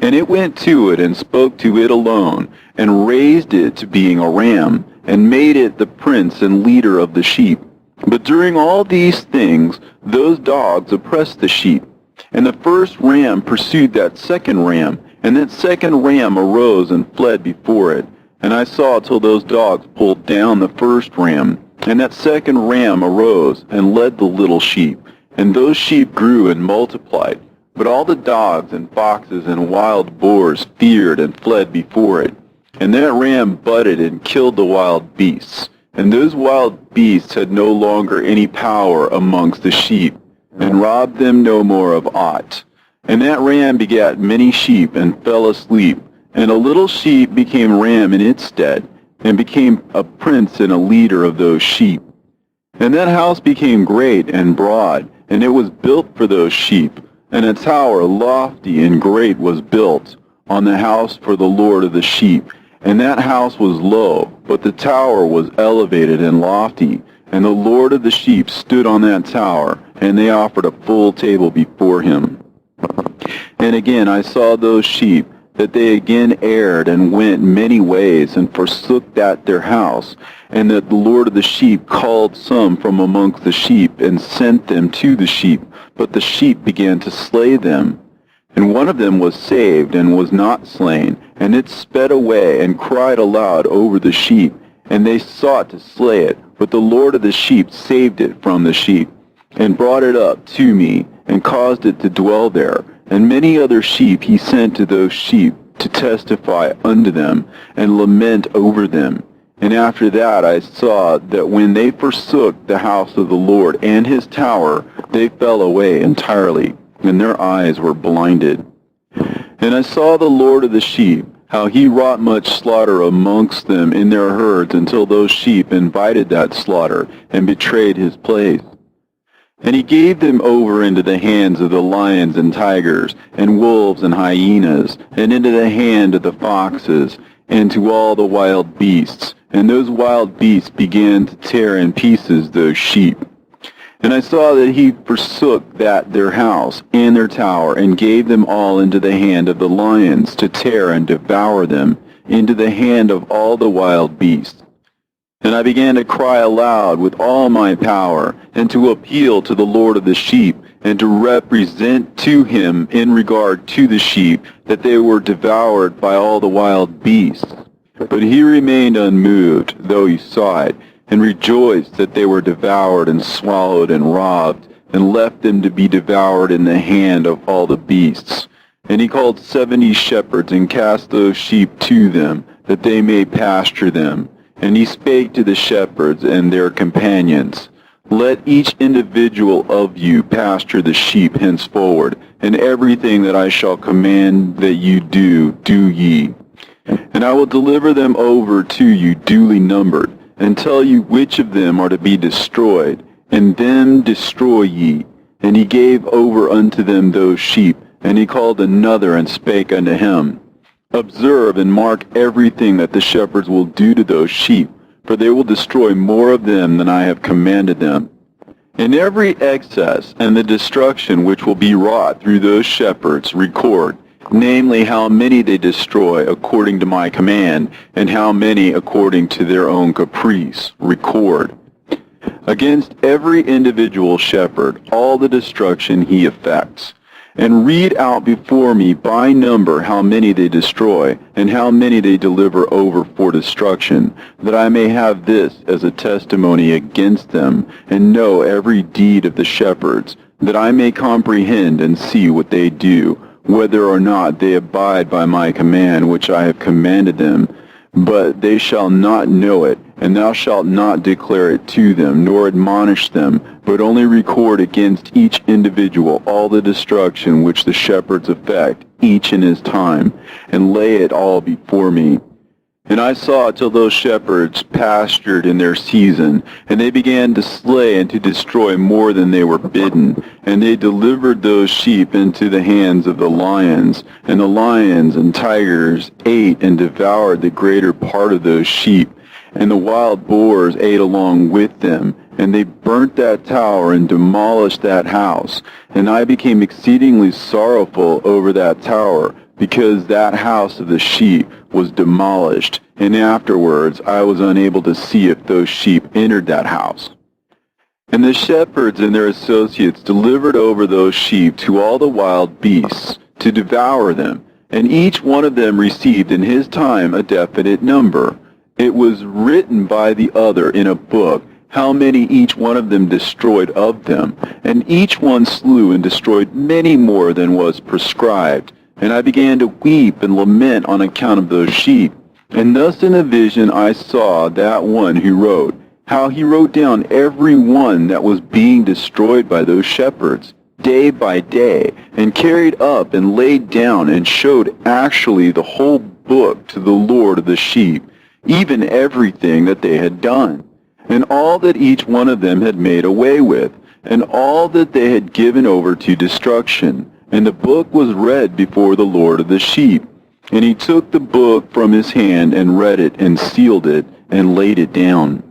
And it went to it, and spoke to it alone, and raised it to being a ram, and made it the prince and leader of the sheep. But during all these things, those dogs oppressed the sheep. And the first ram pursued that second ram, and that second ram arose and fled before it. And I saw till those dogs pulled down the first ram, and that second ram arose and led the little sheep. And those sheep grew and multiplied. But all the dogs and foxes and wild boars feared and fled before it. And that ram butted and killed the wild beasts. And those wild beasts had no longer any power amongst the sheep, and robbed them no more of aught. And that ram begat many sheep, and fell asleep. And a little sheep became ram in its stead, and became a prince and a leader of those sheep. And that house became great and broad, and it was built for those sheep. And a tower lofty and great was built on the house for the Lord of the sheep. And that house was low, but the tower was elevated and lofty. And the Lord of the sheep stood on that tower, and they offered a full table before him. And again I saw those sheep, that they again erred and went many ways, and forsook that their house, and that the Lord of the sheep called some from amongst the sheep, and sent them to the sheep, but the sheep began to slay them. And one of them was saved, and was not slain, and it sped away, and cried aloud over the sheep, and they sought to slay it, but the Lord of the sheep saved it from the sheep, and brought it up to me, and caused it to dwell there. And many other sheep he sent to those sheep, to testify unto them, and lament over them. And after that I saw that when they forsook the house of the Lord and his tower, they fell away entirely, and their eyes were blinded. And I saw the Lord of the sheep, how he wrought much slaughter amongst them in their herds, until those sheep invited that slaughter, and betrayed his place. And he gave them over into the hands of the lions and tigers, and wolves and hyenas, and into the hand of the foxes, and to all the wild beasts. And those wild beasts began to tear in pieces those sheep. And I saw that he forsook their house and their tower, and gave them all into the hand of the lions, to tear and devour them, into the hand of all the wild beasts. And I began to cry aloud with all my power, and to appeal to the Lord of the sheep, and to represent to him in regard to the sheep, that they were devoured by all the wild beasts. But he remained unmoved, though he saw it, and rejoiced that they were devoured and swallowed and robbed, and left them to be devoured in the hand of all the beasts. And he called 70 shepherds, and cast those sheep to them, that they may pasture them. And he spake to the shepherds and their companions, Let each individual of you pasture the sheep henceforward, and everything that I shall command that you do, do ye. And I will deliver them over to you duly numbered, and tell you which of them are to be destroyed, and them destroy ye. And he gave over unto them those sheep, and he called another, and spake unto him, Observe and mark everything that the shepherds will do to those sheep, for they will destroy more of them than I have commanded them. And every excess and the destruction which will be wrought through those shepherds record, namely how many they destroy according to my command, and how many according to their own caprice, record. Against every individual shepherd all the destruction he effects. And read out before me by number how many they destroy, and how many they deliver over for destruction, that I may have this as a testimony against them, and know every deed of the shepherds, that I may comprehend and see what they do, whether or not they abide by my command which I have commanded them. But they shall not know it, and thou shalt not declare it to them, nor admonish them, but only record against each individual all the destruction which the shepherds effect, each in his time, and lay it all before me. And I saw till those shepherds pastured in their season, and they began to slay and to destroy more than they were bidden. And they delivered those sheep into the hands of the lions, and the lions and tigers ate and devoured the greater part of those sheep. And the wild boars ate along with them, and they burnt that tower and demolished that house. And I became exceedingly sorrowful over that tower, because that house of the sheep was demolished, and afterwards I was unable to see if those sheep entered that house. And the shepherds and their associates delivered over those sheep to all the wild beasts, to devour them, and each one of them received in his time a definite number. It was written by the other in a book, how many each one of them destroyed of them, and each one slew and destroyed many more than was prescribed. And I began to weep and lament on account of those sheep. And thus in a vision I saw that one who wrote, how he wrote down every one that was being destroyed by those shepherds, day by day, and carried up and laid down and showed actually the whole book to the Lord of the sheep, even everything that they had done, and all that each one of them had made away with, and all that they had given over to destruction. And the book was read before the Lord of the sheep. And he took the book from his hand, and read it, and sealed it, and laid it down.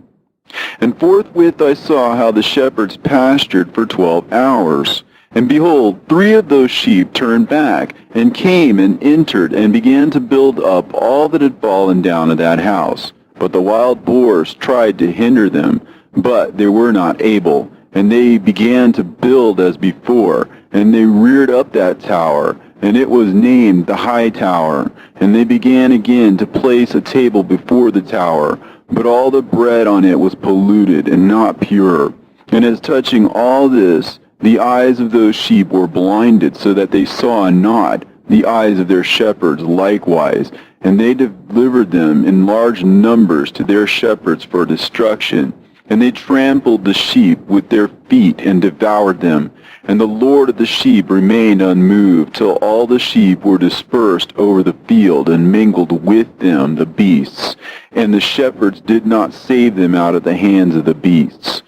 And forthwith I saw how the shepherds pastured for 12 hours. And behold, 3 of those sheep turned back, and came and entered, and began to build up all that had fallen down of that house. But the wild boars tried to hinder them, but they were not able. And they began to build as before, and they reared up that tower, and it was named the High Tower. And they began again to place a table before the tower, but all the bread on it was polluted and not pure. And as touching all this, the eyes of those sheep were blinded, so that they saw not, the eyes of their shepherds likewise. And they delivered them in large numbers to their shepherds for destruction. And they trampled the sheep with their feet and devoured them. And the Lord of the sheep remained unmoved, till all the sheep were dispersed over the field, and mingled with them the beasts. And the shepherds did not save them out of the hands of the beasts.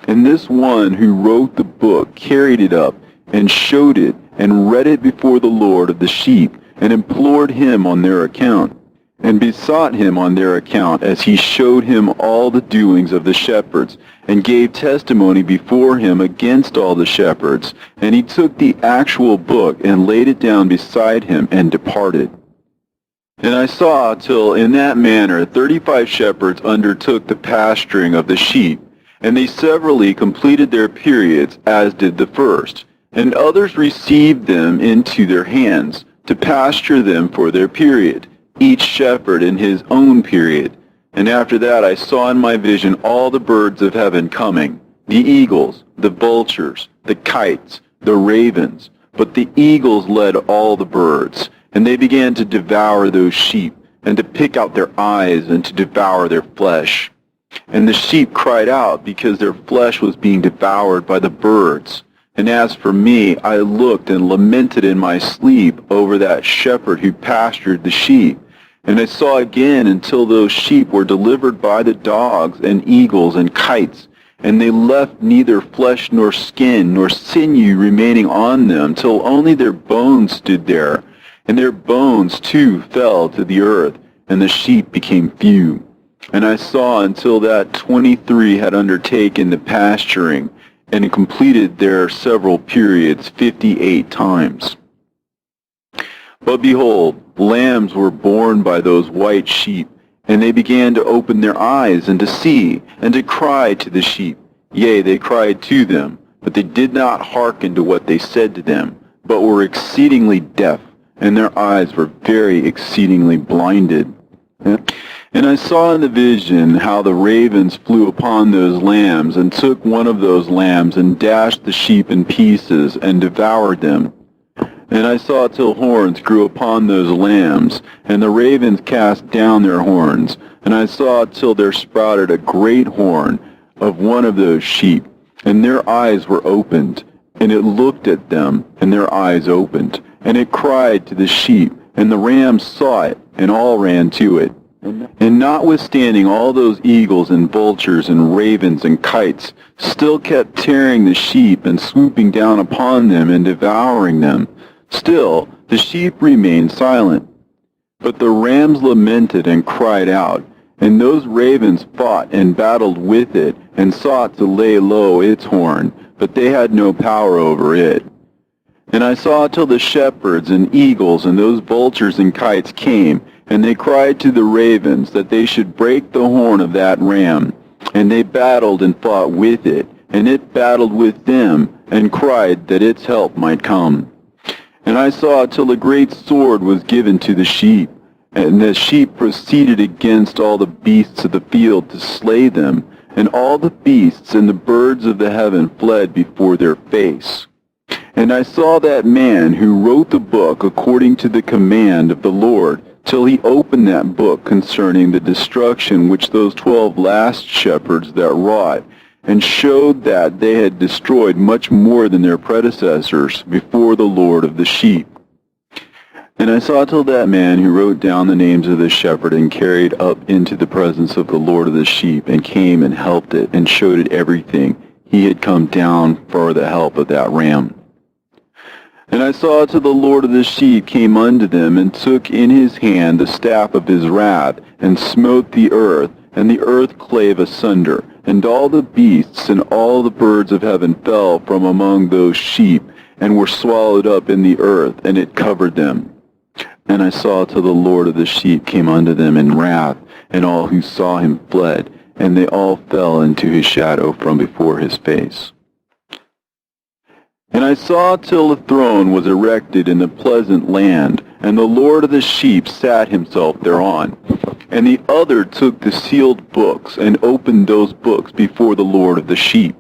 And this one who wrote the book carried it up, and showed it, and read it before the Lord of the sheep, and implored him on their account. and besought him on their account, as he showed him all the doings of the shepherds, and gave testimony before him against all the shepherds. And he took the actual book and laid it down beside him and departed. And I saw till in that manner 35 shepherds undertook the pasturing of the sheep, and they severally completed their periods, as did the first. And others received them into their hands, to pasture them for their period, each shepherd in his own period. And after that I saw in my vision all the birds of heaven coming, the eagles, the vultures, the kites, the ravens. But the eagles led all the birds, and they began to devour those sheep, and to pick out their eyes, and to devour their flesh. And the sheep cried out, because their flesh was being devoured by the birds. And as for me, I looked and lamented in my sleep over that shepherd who pastured the sheep. And I saw again until those sheep were delivered by the dogs and eagles and kites, and they left neither flesh nor skin nor sinew remaining on them, till only their bones stood there. And their bones too fell to the earth, and the sheep became few. And I saw until that 23 had undertaken the pasturing, and completed their several periods 58 times. But behold, lambs were born by those white sheep, and they began to open their eyes, and to see, and to cry to the sheep. Yea, they cried to them, but they did not hearken to what they said to them, but were exceedingly deaf, and their eyes were very exceedingly blinded. And I saw in the vision how the ravens flew upon those lambs, and took one of those lambs, and dashed the sheep in pieces, and devoured them. And I saw till horns grew upon those lambs, and the ravens cast down their horns. And I saw till there sprouted a great horn of one of those sheep, and their eyes were opened. And it looked at them, and their eyes opened. And it cried to the sheep, and the rams saw it, and all ran to it. And notwithstanding all those eagles and vultures and ravens and kites still kept tearing the sheep and swooping down upon them and devouring them, still the sheep remained silent. But the rams lamented and cried out, and those ravens fought and battled with it, and sought to lay low its horn, but they had no power over it. And I saw till the shepherds and eagles and those vultures and kites came, and they cried to the ravens that they should break the horn of that ram. And they battled and fought with it, and it battled with them, and cried that its help might come. And I saw till a great sword was given to the sheep, and the sheep proceeded against all the beasts of the field to slay them, and all the beasts and the birds of the heaven fled before their face. And I saw that man who wrote the book according to the command of the Lord, till he opened that book concerning the destruction which those 12 last shepherds that wrought, and showed that they had destroyed much more than their predecessors before the Lord of the sheep. And I saw till that man who wrote down the names of the shepherd, and carried up into the presence of the Lord of the sheep, and came and helped it, and showed it everything. He had come down for the help of that ram. And I saw till the Lord of the sheep came unto them, and took in his hand the staff of his wrath, and smote the earth, and the earth clave asunder, and all the beasts and all the birds of heaven fell from among those sheep, and were swallowed up in the earth, and it covered them. And I saw till the Lord of the sheep came unto them in wrath, and all who saw him fled, and they all fell into his shadow from before his face. And I saw till the throne was erected in the pleasant land, and the Lord of the sheep sat himself thereon. And the other took the sealed books, and opened those books before the Lord of the sheep.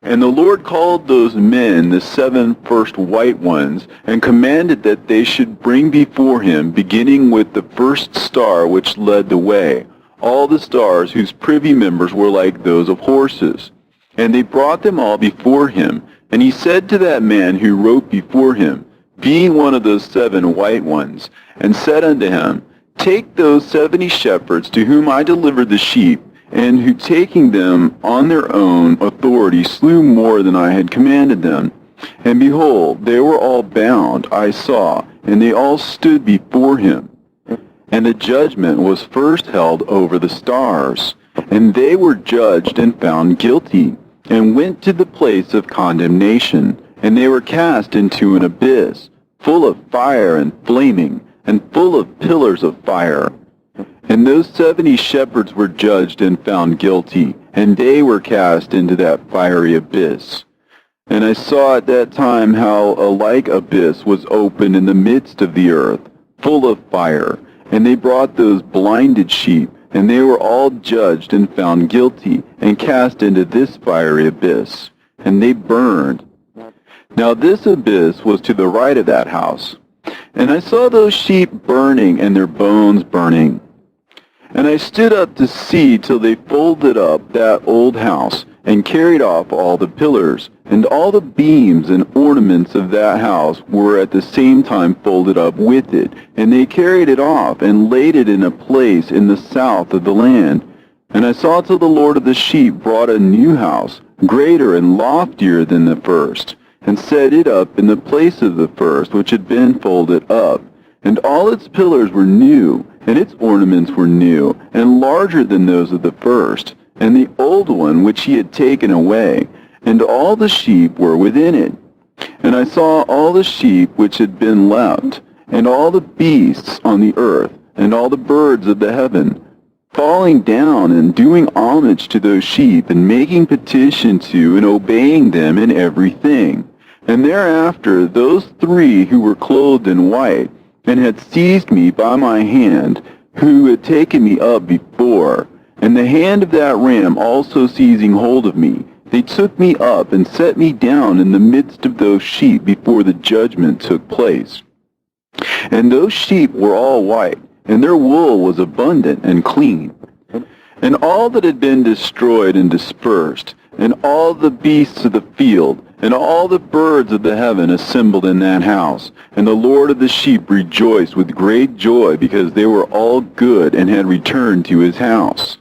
And the Lord called those men the 7 first white ones, and commanded that they should bring before him, beginning with the first star which led the way, all the stars whose privy members were like those of horses. And they brought them all before him. And he said to that man who wrote before him, being one of those 7 white ones, and said unto him, Take those 70 shepherds to whom I delivered the sheep, and who taking them on their own authority slew more than I had commanded them. And behold, they were all bound, I saw, and they all stood before him. And the judgment was first held over the stars, and they were judged and found guilty, and went to the place of condemnation, and they were cast into an abyss, full of fire and flaming, and full of pillars of fire. And those 70 shepherds were judged and found guilty, and they were cast into that fiery abyss. And I saw at that time how a like abyss was opened in the midst of the earth, full of fire. And they brought those blinded sheep, and they were all judged and found guilty, and cast into this fiery abyss. And they burned. Now this abyss was to the right of that house. And I saw those sheep burning, and their bones burning. And I stood up to see till they folded up that old house, and carried off all the pillars, and all the beams and ornaments of that house were at the same time folded up with it. And they carried it off, and laid it in a place in the south of the land. And I saw till the Lord of the sheep brought a new house, greater and loftier than the first, and set it up in the place of the first, which had been folded up. And all its pillars were new, and its ornaments were new, and larger than those of the first. And the old one which he had taken away, and all the sheep were within it. And I saw all the sheep which had been left, and all the beasts on the earth, and all the birds of the heaven, falling down and doing homage to those sheep, and making petition to and obeying them in everything. And thereafter those 3 who were clothed in white, and had seized me by my hand, who had taken me up before, and the hand of that ram also seizing hold of me, they took me up and set me down in the midst of those sheep before the judgment took place. And those sheep were all white, and their wool was abundant and clean. And all that had been destroyed and dispersed, and all the beasts of the field, and all the birds of the heaven assembled in that house. And the Lord of the sheep rejoiced with great joy, because they were all good and had returned to his house.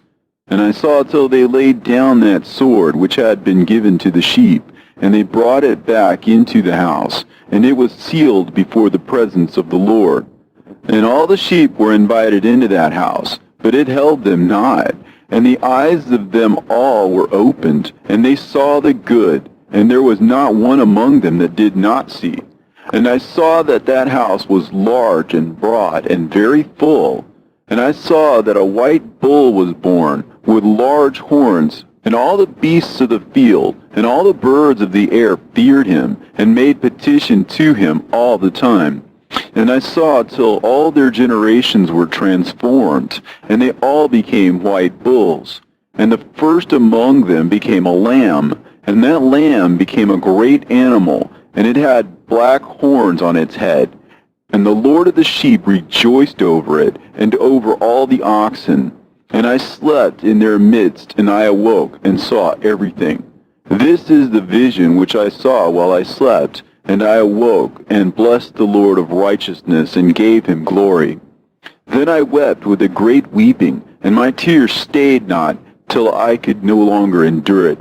And I saw till they laid down that sword which had been given to the sheep, and they brought it back into the house, and it was sealed before the presence of the Lord. And all the sheep were invited into that house, but it held them not. And the eyes of them all were opened, and they saw the good, and there was not one among them that did not see. And I saw that that house was large and broad and very full. And I saw that a white bull was born, with large horns, and all the beasts of the field, and all the birds of the air feared him, and made petition to him all the time. And I saw till all their generations were transformed, and they all became white bulls. And the first among them became a lamb, and that lamb became a great animal, and it had black horns on its head. And the Lord of the sheep rejoiced over it, and over all the oxen. And I slept in their midst, and I awoke, and saw everything. This is the vision which I saw while I slept, and I awoke, and blessed the Lord of righteousness, and gave him glory. Then I wept with a great weeping, and my tears stayed not, till I could no longer endure it.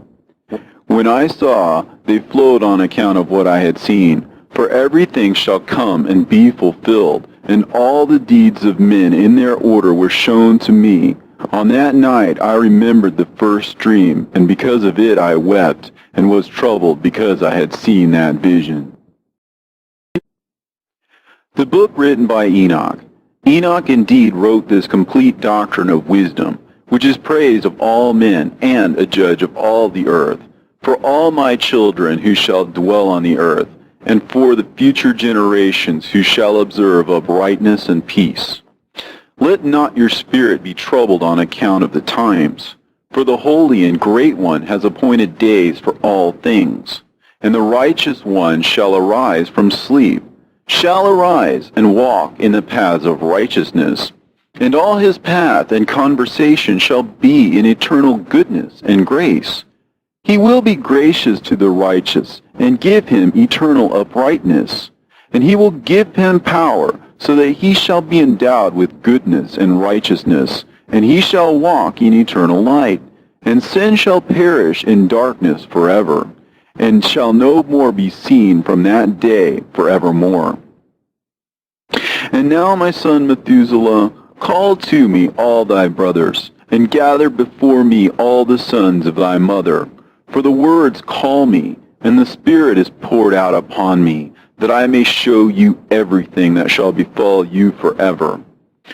When I saw, they flowed on account of what I had seen. For everything shall come and be fulfilled, and all the deeds of men in their order were shown to me. On that night I remembered the first dream, and because of it I wept, and was troubled because I had seen that vision. The book written by Enoch. Enoch indeed wrote this complete doctrine of wisdom, which is praise of all men, and a judge of all the earth, for all my children who shall dwell on the earth, and for the future generations who shall observe uprightness and peace. Let not your spirit be troubled on account of the times, for the Holy and Great One has appointed days for all things, and the righteous one shall arise from sleep, shall arise and walk in the paths of righteousness, and all his path and conversation shall be in eternal goodness and grace. He will be gracious to the righteous, and give him eternal uprightness. And he will give him power, so that he shall be endowed with goodness and righteousness, and he shall walk in eternal light. And sin shall perish in darkness forever, and shall no more be seen from that day forevermore. And now, my son Methuselah, Call to me all thy brothers, and gather before me all the sons of thy mother. For the words call me, and the Spirit is poured out upon me, that I may show you everything that shall befall you forever.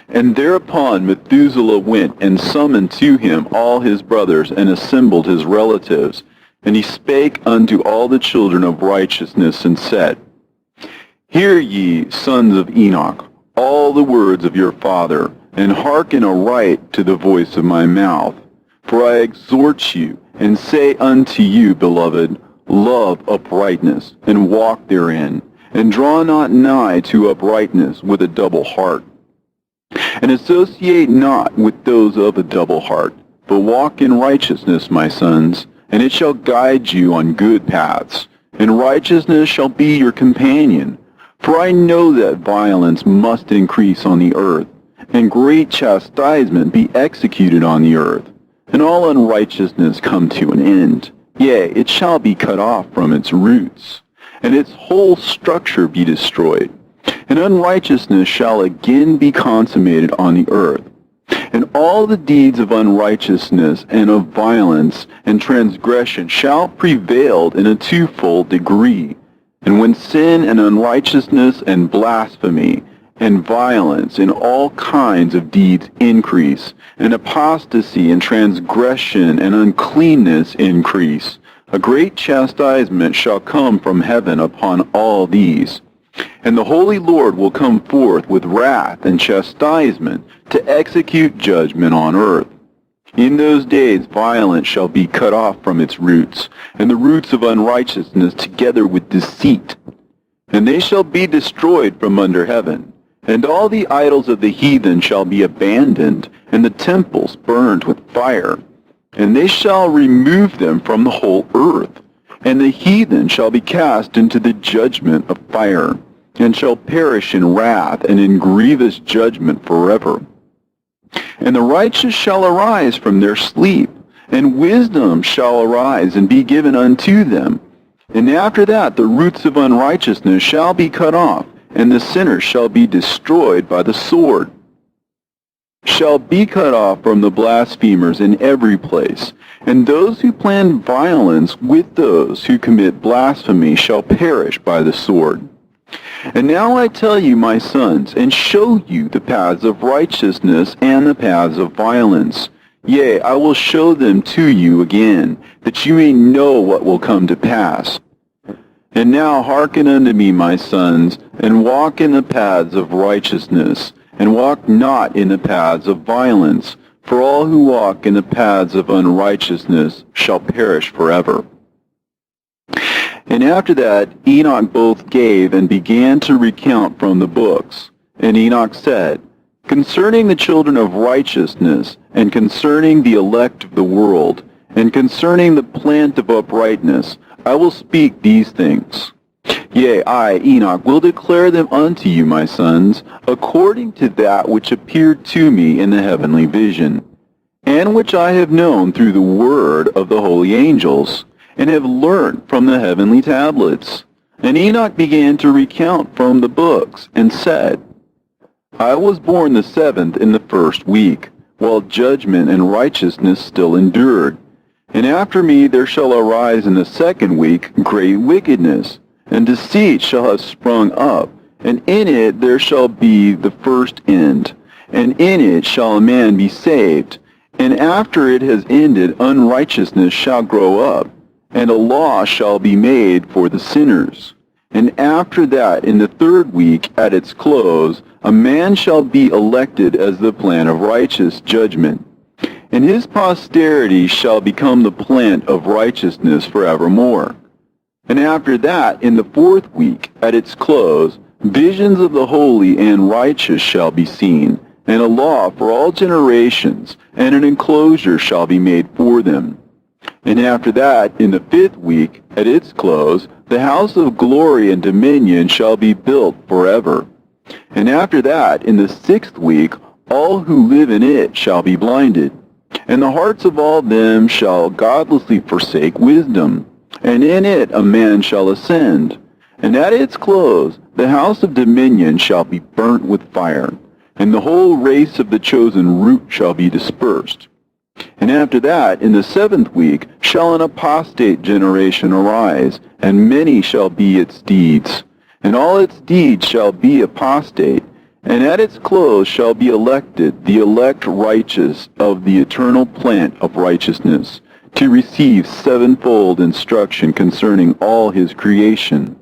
And thereupon Methuselah went and summoned to him all his brothers, and assembled his relatives. And he spake unto all the children of righteousness, and said, Hear ye, sons of Enoch, all the words of your father, and hearken aright to the voice of my mouth. For I exhort you, and say unto you, beloved, love uprightness, and walk therein, and draw not nigh to uprightness with a double heart. And associate not with those of a double heart, but walk in righteousness, my sons, and it shall guide you on good paths, and righteousness shall be your companion. For I know that violence must increase on the earth, and great chastisement be executed on the earth, and all unrighteousness come to an end. Yea, it shall be cut off from its roots, and its whole structure be destroyed. And unrighteousness shall again be consummated on the earth. And all the deeds of unrighteousness and of violence and transgression shall prevail in a twofold degree. And when sin and unrighteousness and blasphemy and violence in all kinds of deeds increase, and apostasy and transgression and uncleanness increase, a great chastisement shall come from heaven upon all these. And the Holy Lord will come forth with wrath and chastisement to execute judgment on earth. In those days violence shall be cut off from its roots, and the roots of unrighteousness together with deceit. And they shall be destroyed from under heaven. And all the idols of the heathen shall be abandoned, and the temples burned with fire. And they shall remove them from the whole earth. And the heathen shall be cast into the judgment of fire, and shall perish in wrath and in grievous judgment forever. And the righteous shall arise from their sleep, and wisdom shall arise and be given unto them. And after that the roots of unrighteousness shall be cut off, and the sinners shall be destroyed by the sword. Shall be cut off from the blasphemers in every place, and those who plan violence with those who commit blasphemy shall perish by the sword. And now I tell you, my sons, and show you the paths of righteousness and the paths of violence. Yea, I will show them to you again, that you may know what will come to pass. And now hearken unto me, my sons, and walk in the paths of righteousness, and walk not in the paths of violence, for all who walk in the paths of unrighteousness shall perish forever. And after that Enoch both gave and began to recount from the books. And Enoch said, Concerning the children of righteousness, and concerning the elect of the world, and concerning the plant of uprightness, I will speak these things. Yea, I, Enoch, will declare them unto you, my sons, according to that which appeared to me in the heavenly vision, and which I have known through the word of the holy angels, and have learnt from the heavenly tablets. And Enoch began to recount from the books, and said, I was born the 7th in the 1st week, while judgment and righteousness still endured. And after me there shall arise in the 2nd week great wickedness, and deceit shall have sprung up, and in it there shall be the first end, and in it shall a man be saved. And after it has ended, unrighteousness shall grow up, and a law shall be made for the sinners. And after that, in the 3rd week, at its close, a man shall be elected as the plan of righteous judgment. And his posterity shall become the plant of righteousness forevermore. And after that, in the 4th week, at its close, visions of the holy and righteous shall be seen, and a law for all generations, and an enclosure shall be made for them. And after that, in the 5th week, at its close, the house of glory and dominion shall be built forever. And after that, in the 6th week, all who live in it shall be blinded. And the hearts of all them shall godlessly forsake wisdom. And in it a man shall ascend. And at its close, the house of dominion shall be burnt with fire. and the whole race of the chosen root shall be dispersed. And after that, in the 7th week, shall an apostate generation arise, and many shall be its deeds. And all its deeds shall be apostate, and at its close shall be elected the elect righteous of the eternal plant of righteousness, to receive sevenfold instruction concerning all his creation.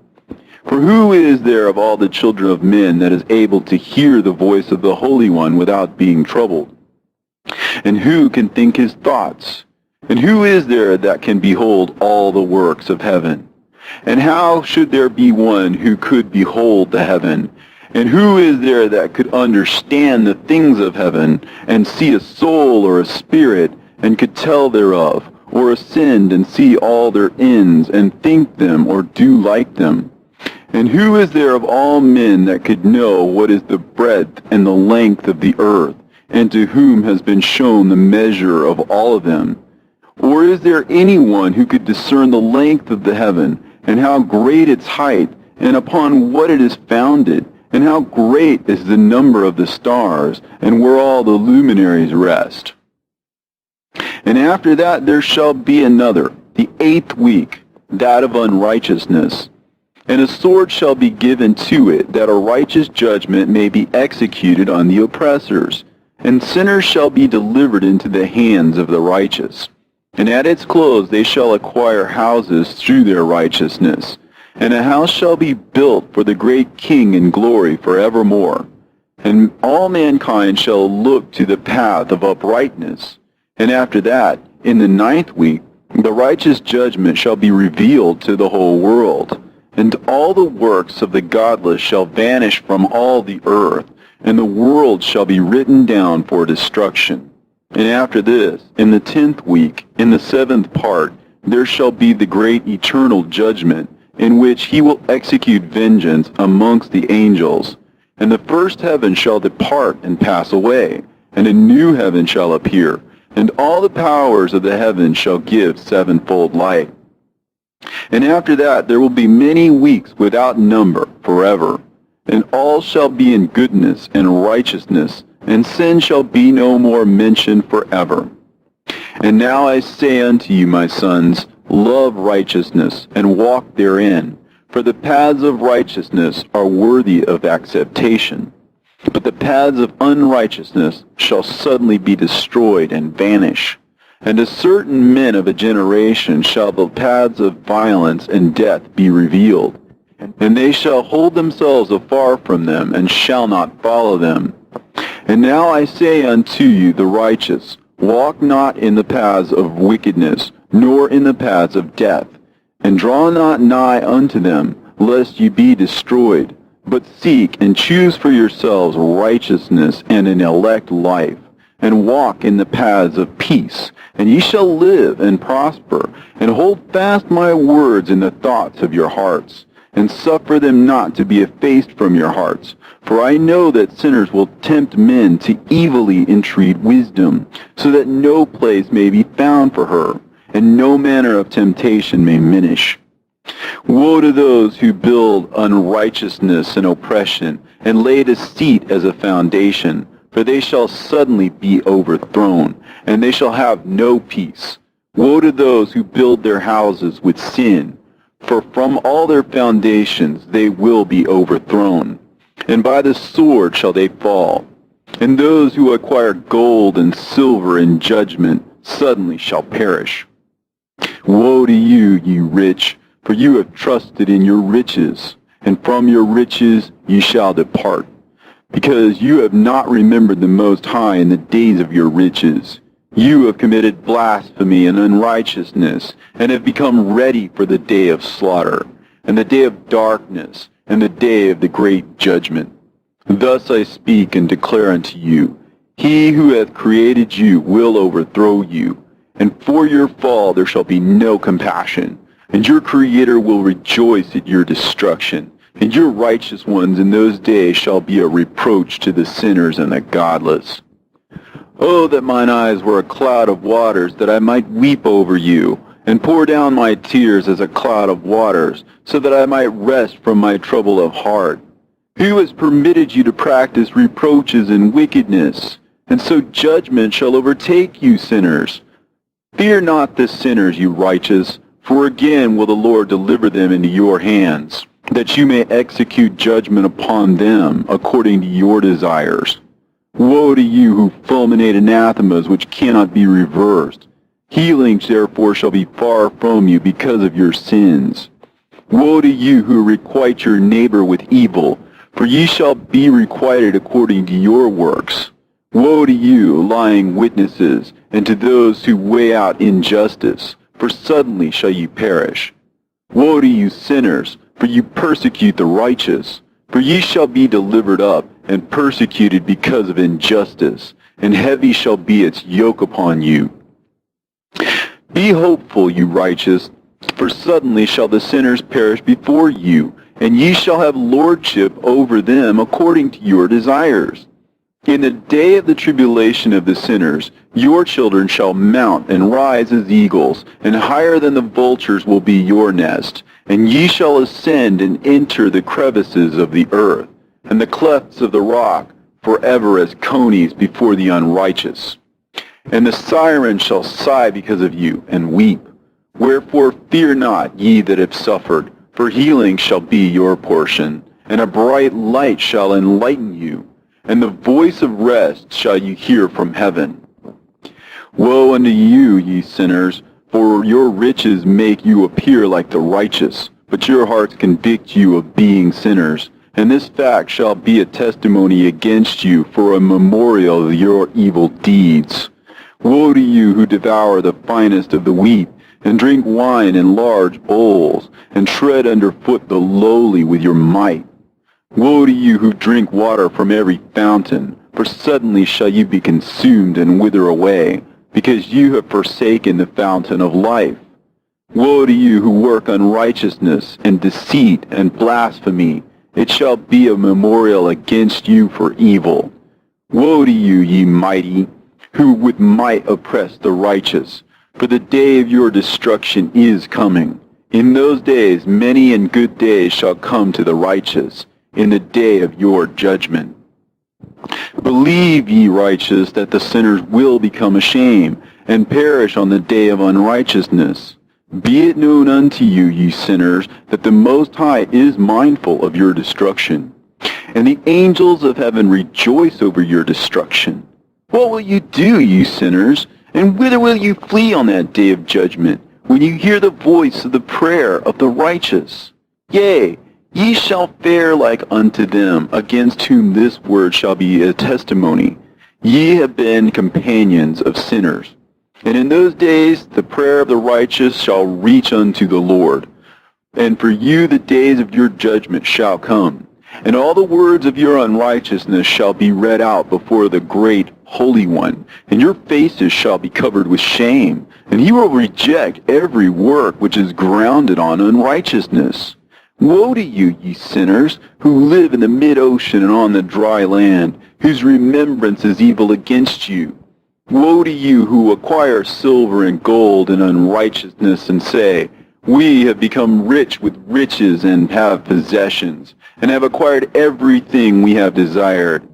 For who is there of all the children of men that is able to hear the voice of the Holy One without being troubled? And who can think his thoughts? And who is there that can behold all the works of heaven? And how should there be one who could behold the heaven? And who is there that could understand the things of heaven, and see a soul or a spirit, and could tell thereof, or ascend and see all their ends, and think them, or do like them? And who is there of all men that could know what is the breadth and the length of the earth, and to whom has been shown the measure of all of them? Or is there anyone who could discern the length of the heaven, and how great its height, and upon what it is founded, and how great is the number of the stars, and where all the luminaries rest? And after that there shall be another, the 8th week, that of unrighteousness. And a sword shall be given to it, that a righteous judgment may be executed on the oppressors. And sinners shall be delivered into the hands of the righteous. And at its close they shall acquire houses through their righteousness. And a house shall be built for the great King in glory forevermore. And all mankind shall look to the path of uprightness. And after that, in the 9th week, the righteous judgment shall be revealed to the whole world. And all the works of the godless shall vanish from all the earth, and the world shall be written down for destruction. And after this, in the 10th week, in the 7th part, there shall be the great eternal judgment, in which he will execute vengeance amongst the angels. And the first heaven shall depart and pass away, and a new heaven shall appear, and all the powers of the heavens shall give sevenfold light. And after that there will be many weeks without number forever, and all shall be in goodness and righteousness, and sin shall be no more mentioned forever. And now I say unto you, my sons, love righteousness, and walk therein, for the paths of righteousness are worthy of acceptation. But the paths of unrighteousness shall suddenly be destroyed and vanish. And to certain men of a generation shall the paths of violence and death be revealed. And they shall hold themselves afar from them, and shall not follow them. And now I say unto you, the righteous, walk not in the paths of wickedness, nor in the paths of death. And draw not nigh unto them, lest ye be destroyed. But seek and choose for yourselves righteousness and an elect life, and walk in the paths of peace, and ye shall live and prosper. And hold fast my words in the thoughts of your hearts, and suffer them not to be effaced from your hearts. For I know that sinners will tempt men to evilly entreat wisdom, so that no place may be found for her, and no manner of temptation may minish. Woe to those who build unrighteousness and oppression, and lay deceit as a foundation, for they shall suddenly be overthrown, and they shall have no peace. Woe to those who build their houses with sin, for from all their foundations they will be overthrown, and by the sword shall they fall. And those who acquire gold and silver in judgment suddenly shall perish. Woe to you, ye rich, for you have trusted in your riches, and from your riches ye shall depart, because you have not remembered the Most High in the days of your riches. You have committed blasphemy and unrighteousness, and have become ready for the day of slaughter, and the day of darkness, and the day of the great judgment. Thus I speak and declare unto you, he who hath created you will overthrow you, and for your fall there shall be no compassion. And your Creator will rejoice at your destruction, and your righteous ones in those days shall be a reproach to the sinners and the godless. Oh, that mine eyes were a cloud of waters, that I might weep over you, and pour down my tears as a cloud of waters, so that I might rest from my trouble of heart. Who has permitted you to practice reproaches and wickedness? And so judgment shall overtake you, sinners. Fear not the sinners, you righteous, for again will the Lord deliver them into your hands, that you may execute judgment upon them according to your desires. Woe to you who fulminate anathemas which cannot be reversed. Healings therefore shall be far from you because of your sins. Woe to you who requite your neighbor with evil, for ye shall be requited according to your works. Woe to you, lying witnesses, and to those who weigh out injustice, for suddenly shall ye perish. Woe to you, sinners, for you persecute the righteous, for ye shall be delivered up and persecuted because of injustice, and heavy shall be its yoke upon you. Be hopeful, you righteous, for suddenly shall the sinners perish before you, and ye shall have lordship over them according to your desires. In the day of the tribulation of the sinners, your children shall mount and rise as eagles, and higher than the vultures will be your nest. And ye shall ascend and enter the crevices of the earth, and the clefts of the rock, forever as conies before the unrighteous. And the siren shall sigh because of you, and weep. Wherefore fear not, ye that have suffered, for healing shall be your portion, and a bright light shall enlighten you, and the voice of rest shall you hear from heaven. Woe unto you, ye sinners, for your riches make you appear like the righteous, but your hearts convict you of being sinners, and this fact shall be a testimony against you for a memorial of your evil deeds. Woe to you who devour the finest of the wheat, and drink wine in large bowls, and tread underfoot the lowly with your might. Woe to you who drink water from every fountain, for suddenly shall you be consumed and wither away, because you have forsaken the fountain of life. Woe to you who work unrighteousness and deceit and blasphemy. It shall be a memorial against you for evil. Woe to you, ye mighty, who with might oppress the righteous, for the day of your destruction is coming. In those days many and good days shall come to the righteous, in the day of your judgment. Believe, ye righteous, that the sinners will become ashamed, and perish on the day of unrighteousness. Be it known unto you, ye sinners, that the Most High is mindful of your destruction, and the angels of heaven rejoice over your destruction. What will you do, you sinners? And whither will you flee on that day of judgment, when you hear the voice of the prayer of the righteous? Yea, ye shall fare like unto them, against whom this word shall be a testimony. Ye have been companions of sinners. And in those days the prayer of the righteous shall reach unto the Lord. And for you the days of your judgment shall come, and all the words of your unrighteousness shall be read out before the great Holy One, and your faces shall be covered with shame, and he will reject every work which is grounded on unrighteousness. Woe to you, ye sinners, who live in the mid-ocean and on the dry land, whose remembrance is evil against you. Woe to you who acquire silver and gold in unrighteousness, and say, We have become rich with riches and have possessions, and have acquired everything we have desired.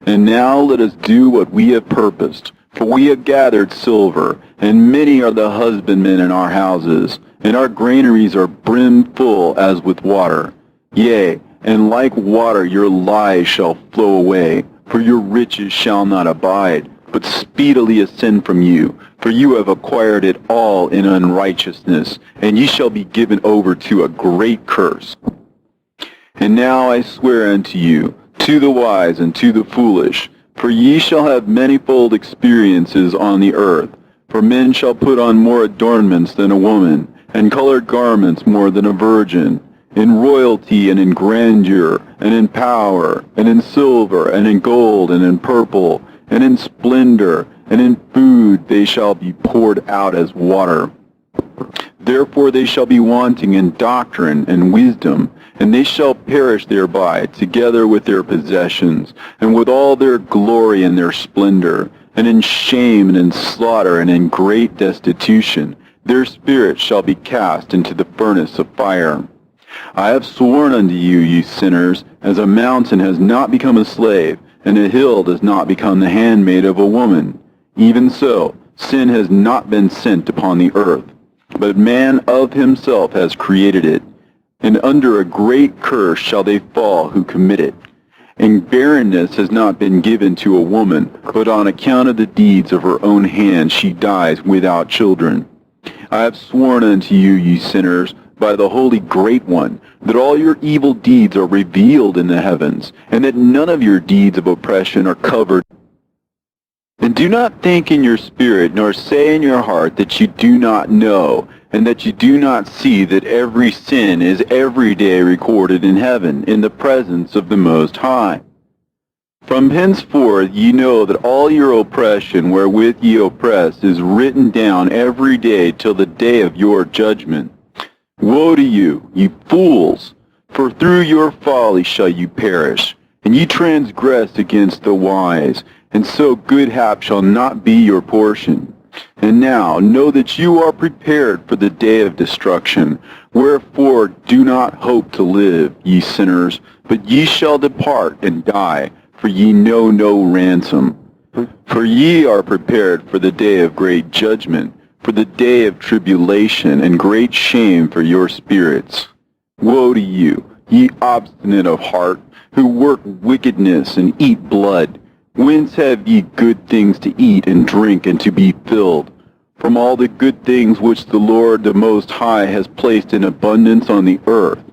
And now let us do what we have purposed, for we have gathered silver, and many are the husbandmen in our houses, and our granaries are brimful as with water. Yea, and like water your lies shall flow away, for your riches shall not abide, but speedily ascend from you, for you have acquired it all in unrighteousness, and ye shall be given over to a great curse. And now I swear unto you, to the wise and to the foolish, for ye shall have manifold experiences on the earth. For men shall put on more adornments than a woman, and colored garments more than a virgin, in royalty and in grandeur, and in power, and in silver, and in gold, and in purple, and in splendor, and in food they shall be poured out as water. Therefore they shall be wanting in doctrine and wisdom, and they shall perish thereby, together with their possessions, and with all their glory and their splendor, and in shame and in slaughter and in great destitution. Their spirits shall be cast into the furnace of fire. I have sworn unto you, ye sinners, as a mountain has not become a slave, and a hill does not become the handmaid of a woman. Even so, sin has not been sent upon the earth, but man of himself has created it. And under a great curse shall they fall who commit it. And barrenness has not been given to a woman, but on account of the deeds of her own hand she dies without children. I have sworn unto you, ye sinners, by the Holy Great One, that all your evil deeds are revealed in the heavens, and that none of your deeds of oppression are covered. And do not think in your spirit, nor say in your heart that you do not know, and that you do not see that every sin is every day recorded in heaven, in the presence of the Most High. From henceforth ye know that all your oppression wherewith ye oppress is written down every day till the day of your judgment. Woe to you, ye fools! For through your folly shall you perish, and ye transgress against the wise, and so good hap shall not be your portion. And now know that you are prepared for the day of destruction. Wherefore do not hope to live, ye sinners, but ye shall depart and die, for ye know no ransom. For ye are prepared for the day of great judgment, for the day of tribulation and great shame for your spirits. Woe to you, ye obstinate of heart, who work wickedness and eat blood. Whence have ye good things to eat and drink and to be filled? From all the good things which the Lord the Most High has placed in abundance on the earth.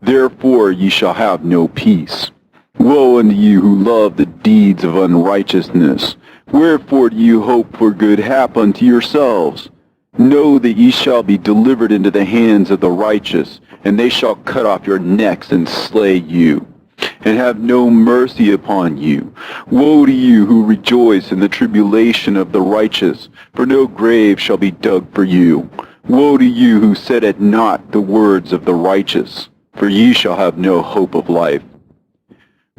Therefore ye shall have no peace. Woe unto you who love the deeds of unrighteousness. Wherefore do you hope for good hap unto yourselves? Know that ye shall be delivered into the hands of the righteous, and they shall cut off your necks and slay you, and have no mercy upon you. Woe to you who rejoice in the tribulation of the righteous, for no grave shall be dug for you. Woe to you who set at naught the words of the righteous, for ye shall have no hope of life.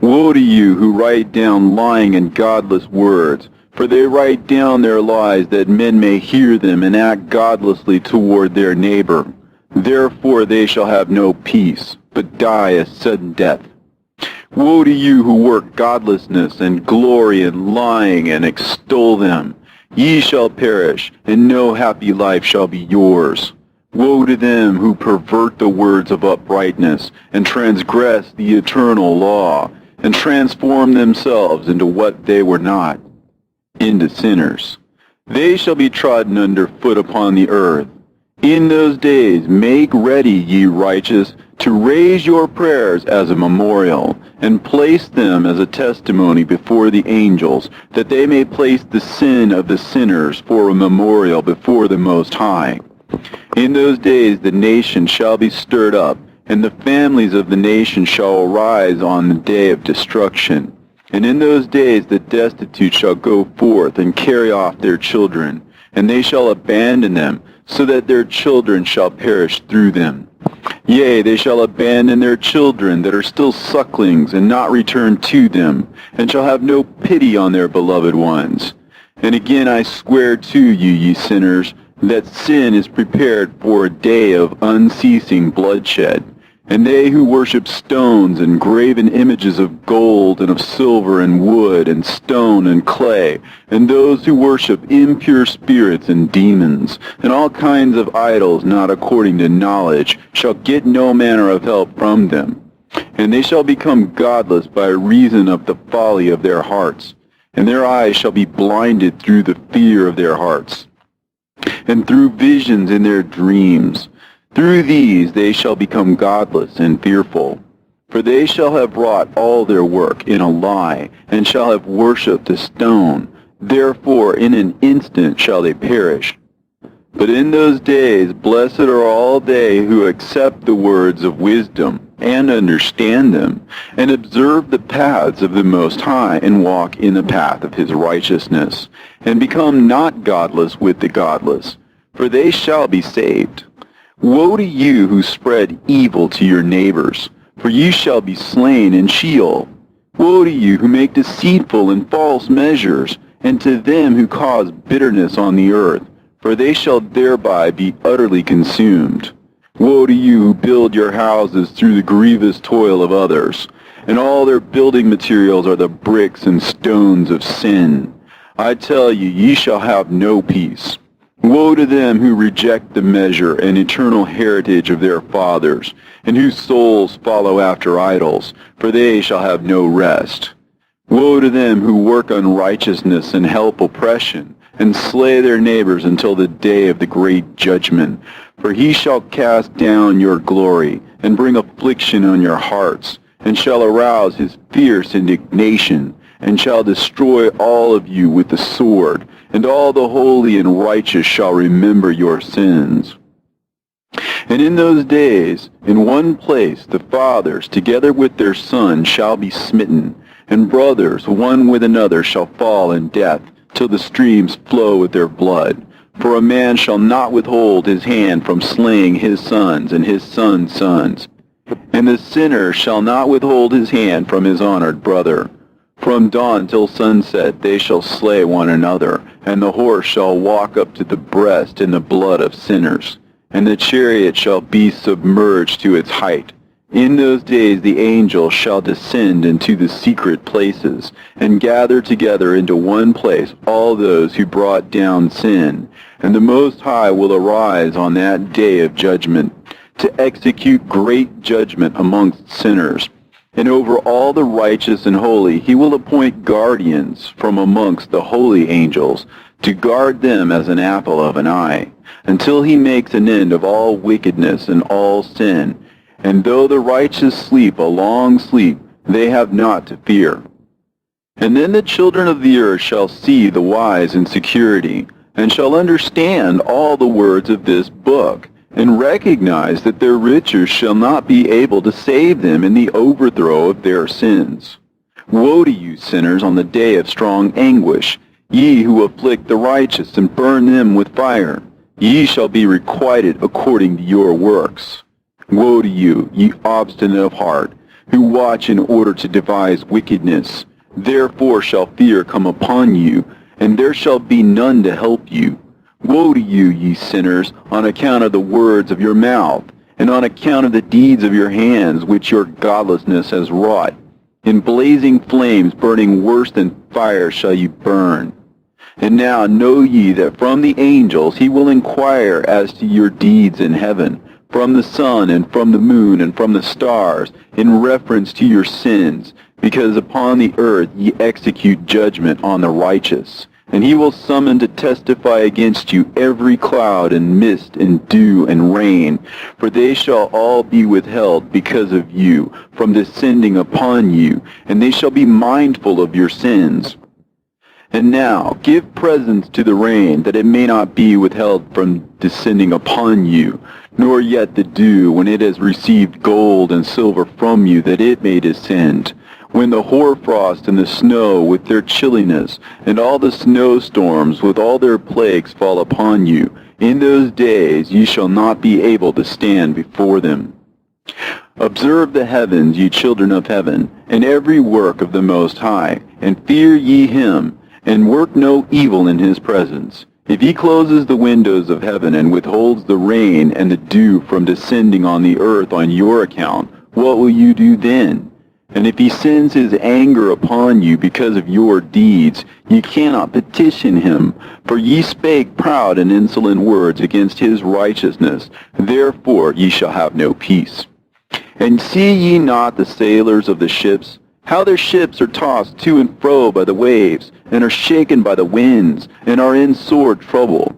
Woe to you who write down lying and godless words, for they write down their lies that men may hear them and act godlessly toward their neighbor. Therefore they shall have no peace, but die a sudden death. Woe to you who work godlessness and glory in lying and extol them. Ye shall perish, and no happy life shall be yours. Woe to them who pervert the words of uprightness, and transgress the eternal law, and transform themselves into what they were not, into sinners. They shall be trodden under foot upon the earth. In those days make ready, ye righteous, to raise your prayers as a memorial, and place them as a testimony before the angels, that they may place the sin of the sinners for a memorial before the Most High. In those days the nation shall be stirred up, and the families of the nation shall arise on the day of destruction. And in those days the destitute shall go forth and carry off their children, and they shall abandon them, so that their children shall perish through them. Yea, they shall abandon their children that are still sucklings, and not return to them, and shall have no pity on their beloved ones. And again I swear to you, ye sinners, that sin is prepared for a day of unceasing bloodshed. And they who worship stones and graven images of gold and of silver and wood and stone and clay, and those who worship impure spirits and demons, and all kinds of idols not according to knowledge, shall get no manner of help from them. And they shall become godless by reason of the folly of their hearts, and their eyes shall be blinded through the fear of their hearts, and through visions in their dreams. Through these they shall become godless and fearful. For they shall have wrought all their work in a lie, and shall have worshipped a stone. Therefore in an instant shall they perish. But in those days blessed are all they who accept the words of wisdom, and understand them, and observe the paths of the Most High, and walk in the path of his righteousness, and become not godless with the godless, for they shall be saved. Woe to you who spread evil to your neighbors, for you shall be slain in Sheol. Woe to you who make deceitful and false measures, and to them who cause bitterness on the earth, for they shall thereby be utterly consumed. Woe to you who build your houses through the grievous toil of others, and all their building materials are the bricks and stones of sin. I tell you, ye shall have no peace. Woe to them who reject the measure and eternal heritage of their fathers, and whose souls follow after idols, for they shall have no rest. Woe to them who work unrighteousness and help oppression, and slay their neighbors until the day of the great judgment. For he shall cast down your glory, and bring affliction on your hearts, and shall arouse his fierce indignation, and shall destroy all of you with the sword, and all the holy and righteous shall remember your sins. And in those days, in one place, the fathers, together with their sons, shall be smitten, and brothers, one with another, shall fall in death, till the streams flow with their blood. For a man shall not withhold his hand from slaying his sons and his sons' sons. And the sinner shall not withhold his hand from his honored brother. From dawn till sunset they shall slay one another, and the horse shall walk up to the breast in the blood of sinners, and the chariot shall be submerged to its height. In those days the angels shall descend into the secret places, and gather together into one place all those who brought down sin. And the Most High will arise on that day of judgment, to execute great judgment amongst sinners. And over all the righteous and holy he will appoint guardians from amongst the holy angels, to guard them as an apple of an eye, until he makes an end of all wickedness and all sin. And though the righteous sleep a long sleep, they have not to fear. And then the children of the earth shall see the wise in security, and shall understand all the words of this book, and recognize that their riches shall not be able to save them in the overthrow of their sins. Woe to you, sinners, on the day of strong anguish, ye who afflict the righteous and burn them with fire. Ye shall be requited according to your works. Woe to you, ye obstinate of heart, who watch in order to devise wickedness. Therefore shall fear come upon you, and there shall be none to help you. Woe to you, ye sinners, on account of the words of your mouth, and on account of the deeds of your hands, which your godlessness has wrought. In blazing flames burning worse than fire shall you burn. And now know ye that from the angels he will inquire as to your deeds in heaven, from the sun and from the moon and from the stars, in reference to your sins, because upon the earth ye execute judgment on the righteous. And he will summon to testify against you every cloud and mist and dew and rain, for they shall all be withheld because of you from descending upon you, and they shall be mindful of your sins. And now give presents to the rain, that it may not be withheld from descending upon you, nor yet the dew, when it has received gold and silver from you, that it may descend. When the hoarfrost and the snow with their chilliness, and all the snowstorms with all their plagues fall upon you, in those days ye shall not be able to stand before them. Observe the heavens, ye children of heaven, and every work of the Most High, and fear ye him, and work no evil in his presence. If he closes the windows of heaven and withholds the rain and the dew from descending on the earth on your account, what will you do then? And if he sends his anger upon you because of your deeds, ye cannot petition him, for ye spake proud and insolent words against his righteousness. Therefore ye shall have no peace. And see ye not the sailors of the ships, how their ships are tossed to and fro by the waves, and are shaken by the winds, and are in sore trouble?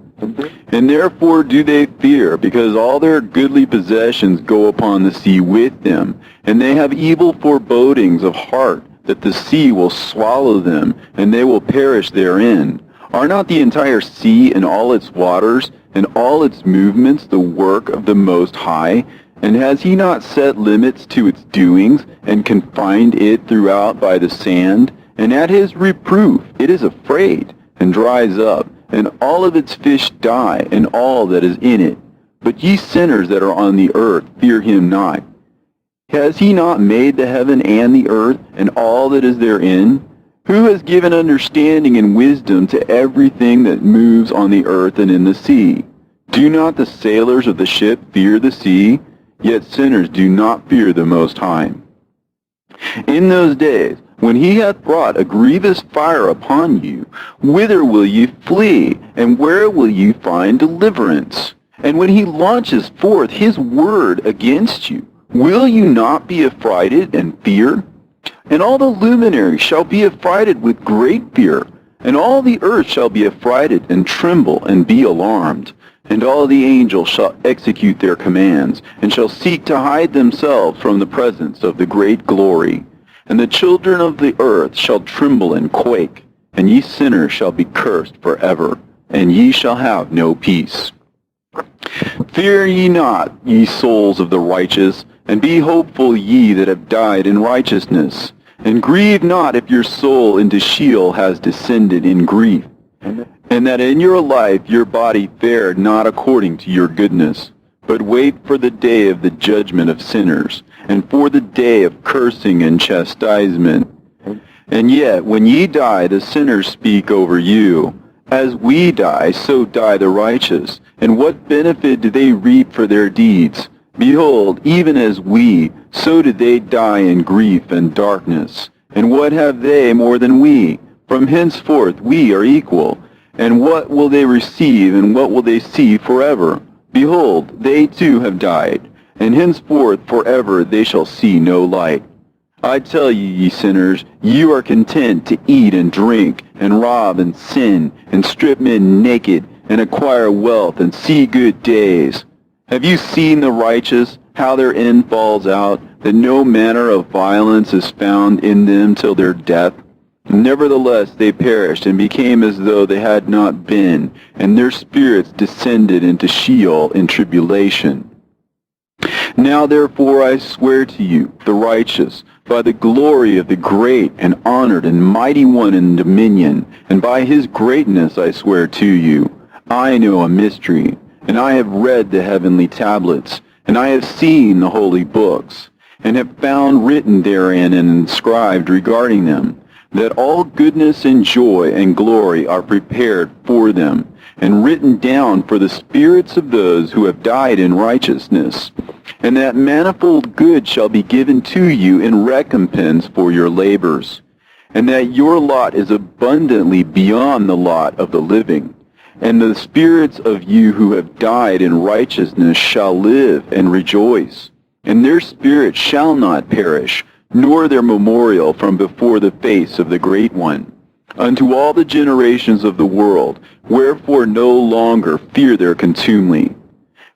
And therefore do they fear, because all their goodly possessions go upon the sea with them, and they have evil forebodings of heart, that the sea will swallow them, and they will perish therein. Are not the entire sea and all its waters, and all its movements the work of the Most High? And has he not set limits to its doings, and confined it throughout by the sand? And at his reproof it is afraid, and dries up, and all of its fish die, and all that is in it. But ye sinners that are on the earth, fear him not. Has he not made the heaven and the earth, and all that is therein? Who has given understanding and wisdom to everything that moves on the earth and in the sea? Do not the sailors of the ship fear the sea? Yet sinners do not fear the Most High. In those days, when he hath brought a grievous fire upon you, whither will ye flee, and where will ye find deliverance? And when he launches forth his word against you, will you not be affrighted and fear? And all the luminaries shall be affrighted with great fear, and all the earth shall be affrighted and tremble and be alarmed. And all the angels shall execute their commands, and shall seek to hide themselves from the presence of the great glory. And the children of the earth shall tremble and quake, and ye sinners shall be cursed forever, and ye shall have no peace. Fear ye not, ye souls of the righteous, and be hopeful ye that have died in righteousness. And grieve not if your soul into Sheol has descended in grief, and that in your life your body fared not according to your goodness. But wait for the day of the judgment of sinners, and for the day of cursing and chastisement. And yet, when ye die, the sinners speak over you. As we die, so die the righteous. And what benefit do they reap for their deeds? Behold, even as we, so did they die in grief and darkness. And what have they more than we? From henceforth we are equal. And what will they receive, and what will they see forever? Behold, they too have died, and henceforth forever they shall see no light. I tell you, ye sinners, you are content to eat and drink, and rob and sin, and strip men naked, and acquire wealth, and see good days. Have you seen the righteous, how their end falls out, that no manner of violence is found in them till their death? Nevertheless they perished, and became as though they had not been, and their spirits descended into Sheol in tribulation. Now therefore I swear to you, the righteous, by the glory of the great and honored and mighty one in dominion, and by his greatness I swear to you, I know a mystery, and I have read the heavenly tablets, and I have seen the holy books, and have found written therein and inscribed regarding them, that all goodness and joy and glory are prepared for them, and written down for the spirits of those who have died in righteousness, and that manifold good shall be given to you in recompense for your labors, and that your lot is abundantly beyond the lot of the living, and the spirits of you who have died in righteousness shall live and rejoice, and their spirits shall not perish, nor their memorial from before the face of the Great One, unto all the generations of the world, wherefore no longer fear their contumely.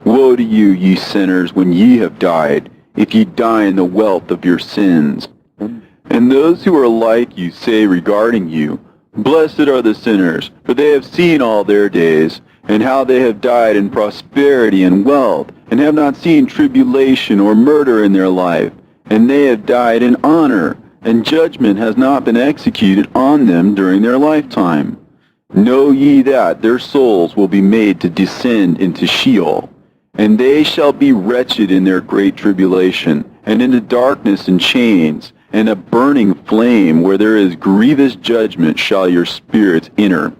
Woe to you, ye sinners, when ye have died, if ye die in the wealth of your sins. And those who are like you say regarding you, Blessed are the sinners, for they have seen all their days, and how they have died in prosperity and wealth, and have not seen tribulation or murder in their life. And they have died in honor, and judgment has not been executed on them during their lifetime. Know ye that their souls will be made to descend into Sheol, and they shall be wretched in their great tribulation, and into darkness and chains, and a burning flame where there is grievous judgment shall your spirits enter.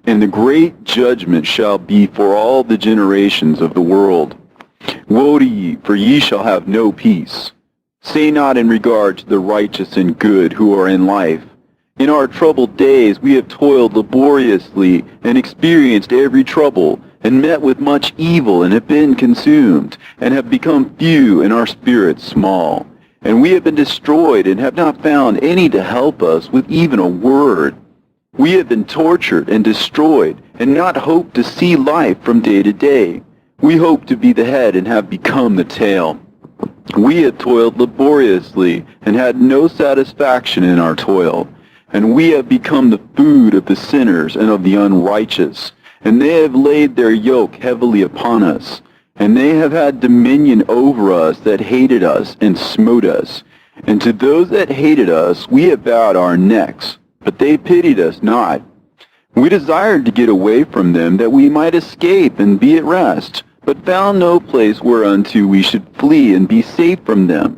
And the great judgment shall be for all the generations of the world. Woe to ye, for ye shall have no peace. Say not in regard to the righteous and good who are in life, In our troubled days we have toiled laboriously and experienced every trouble, and met with much evil, and have been consumed, and have become few, and our spirits small. And we have been destroyed, and have not found any to help us with even a word. We have been tortured and destroyed, and not hoped to see life from day to day. We hope to be the head, and have become the tail. We have toiled laboriously, and had no satisfaction in our toil. And we have become the food of the sinners and of the unrighteous. And they have laid their yoke heavily upon us. And they have had dominion over us that hated us and smote us. And to those that hated us we have bowed our necks, but they pitied us not. We desired to get away from them, that we might escape and be at rest, but found no place whereunto we should flee and be safe from them.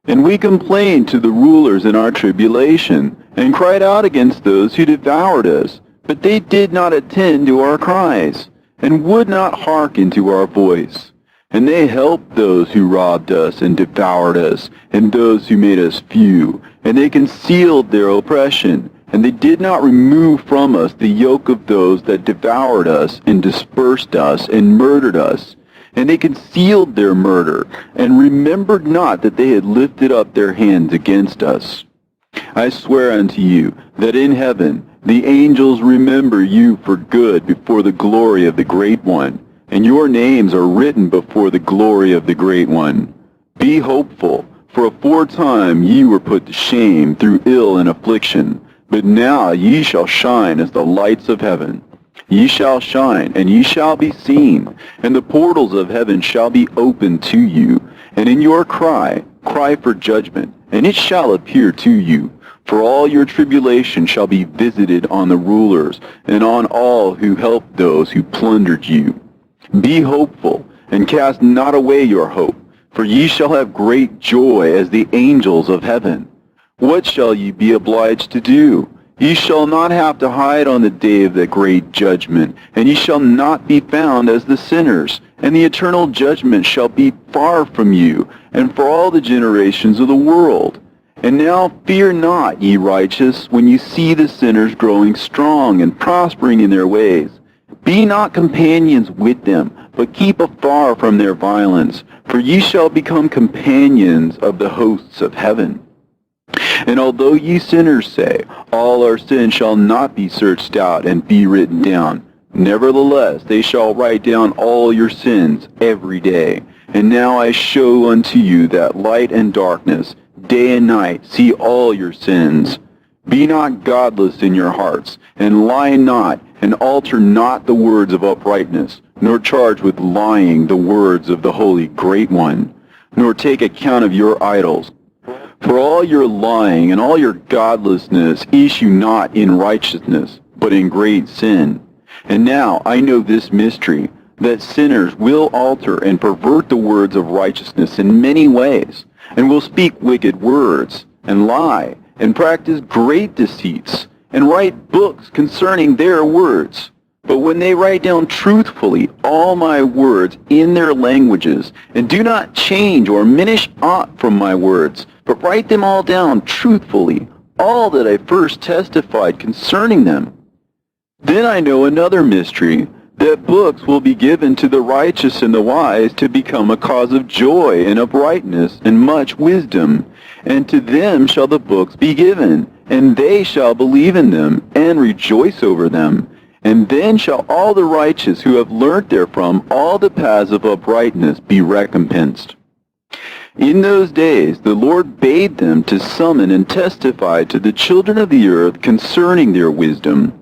And we complained to the rulers in our tribulation, and cried out against those who devoured us, but they did not attend to our cries. and would not hearken to our voice. And they helped those who robbed us and devoured us, and those who made us few. And they concealed their oppression, and they did not remove from us the yoke of those that devoured us, and dispersed us, and murdered us. And they concealed their murder, and remembered not that they had lifted up their hands against us. I swear unto you that in heaven the angels remember you for good before the glory of the Great One, and your names are written before the glory of the Great One. Be hopeful, for aforetime ye were put to shame through ill and affliction, but now ye shall shine as the lights of heaven. Ye shall shine, and ye shall be seen, and the portals of heaven shall be opened to you. And in your cry for judgment, and it shall appear to you. For all your tribulation shall be visited on the rulers, and on all who helped those who plundered you. Be hopeful, and cast not away your hope, for ye shall have great joy as the angels of heaven. What shall ye be obliged to do? Ye shall not have to hide on the day of the great judgment, and ye shall not be found as the sinners, and the eternal judgment shall be far from you, and for all the generations of the world. And now fear not, ye righteous, when ye see the sinners growing strong and prospering in their ways. Be not companions with them, but keep afar from their violence, for ye shall become companions of the hosts of heaven. And although ye sinners say, all our sins shall not be searched out and be written down, nevertheless they shall write down all your sins every day. And now I show unto you that light and darkness, day and night, see all your sins. Be not godless in your hearts, and lie not, and alter not the words of uprightness, nor charge with lying the words of the Holy Great One, nor take account of your idols. For all your lying and all your godlessness issue not in righteousness, but in great sin. And now I know this mystery, that sinners will alter and pervert the words of righteousness in many ways, and will speak wicked words, and lie, and practice great deceits, and write books concerning their words. But when they write down truthfully all my words in their languages, and do not change or diminish aught from my words, but write them all down truthfully, all that I first testified concerning them, then I know another mystery, that books will be given to the righteous and the wise to become a cause of joy and uprightness and much wisdom. And to them shall the books be given, and they shall believe in them and rejoice over them. And then shall all the righteous who have learnt therefrom all the paths of uprightness be recompensed. In those days the Lord bade them to summon and testify to the children of the earth concerning their wisdom.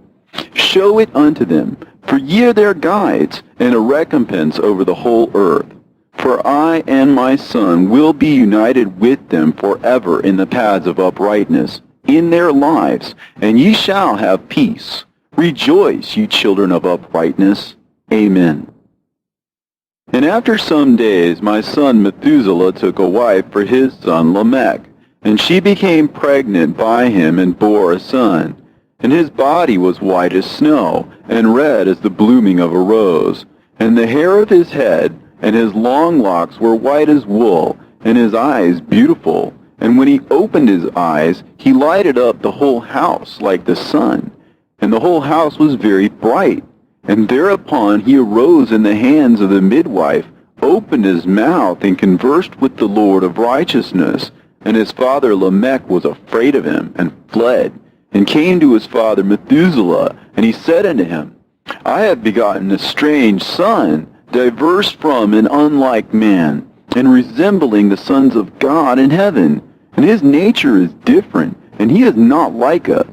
Show it unto them, for ye are their guides, and a recompense over the whole earth. For I and my Son will be united with them forever in the paths of uprightness, in their lives, and ye shall have peace. Rejoice, ye children of uprightness. Amen. And after some days my son Methuselah took a wife for his son Lamech, and she became pregnant by him and bore a son. And his body was white as snow, and red as the blooming of a rose. And the hair of his head and his long locks were white as wool, and his eyes beautiful. And when he opened his eyes, he lighted up the whole house like the sun. And the whole house was very bright. And thereupon he arose in the hands of the midwife, opened his mouth, and conversed with the Lord of righteousness. And his father Lamech was afraid of him, and fled, and came to his father Methuselah. And he said unto him, I have begotten a strange son, diverse from and unlike man, and resembling the sons of God in heaven. And his nature is different, and he is not like us.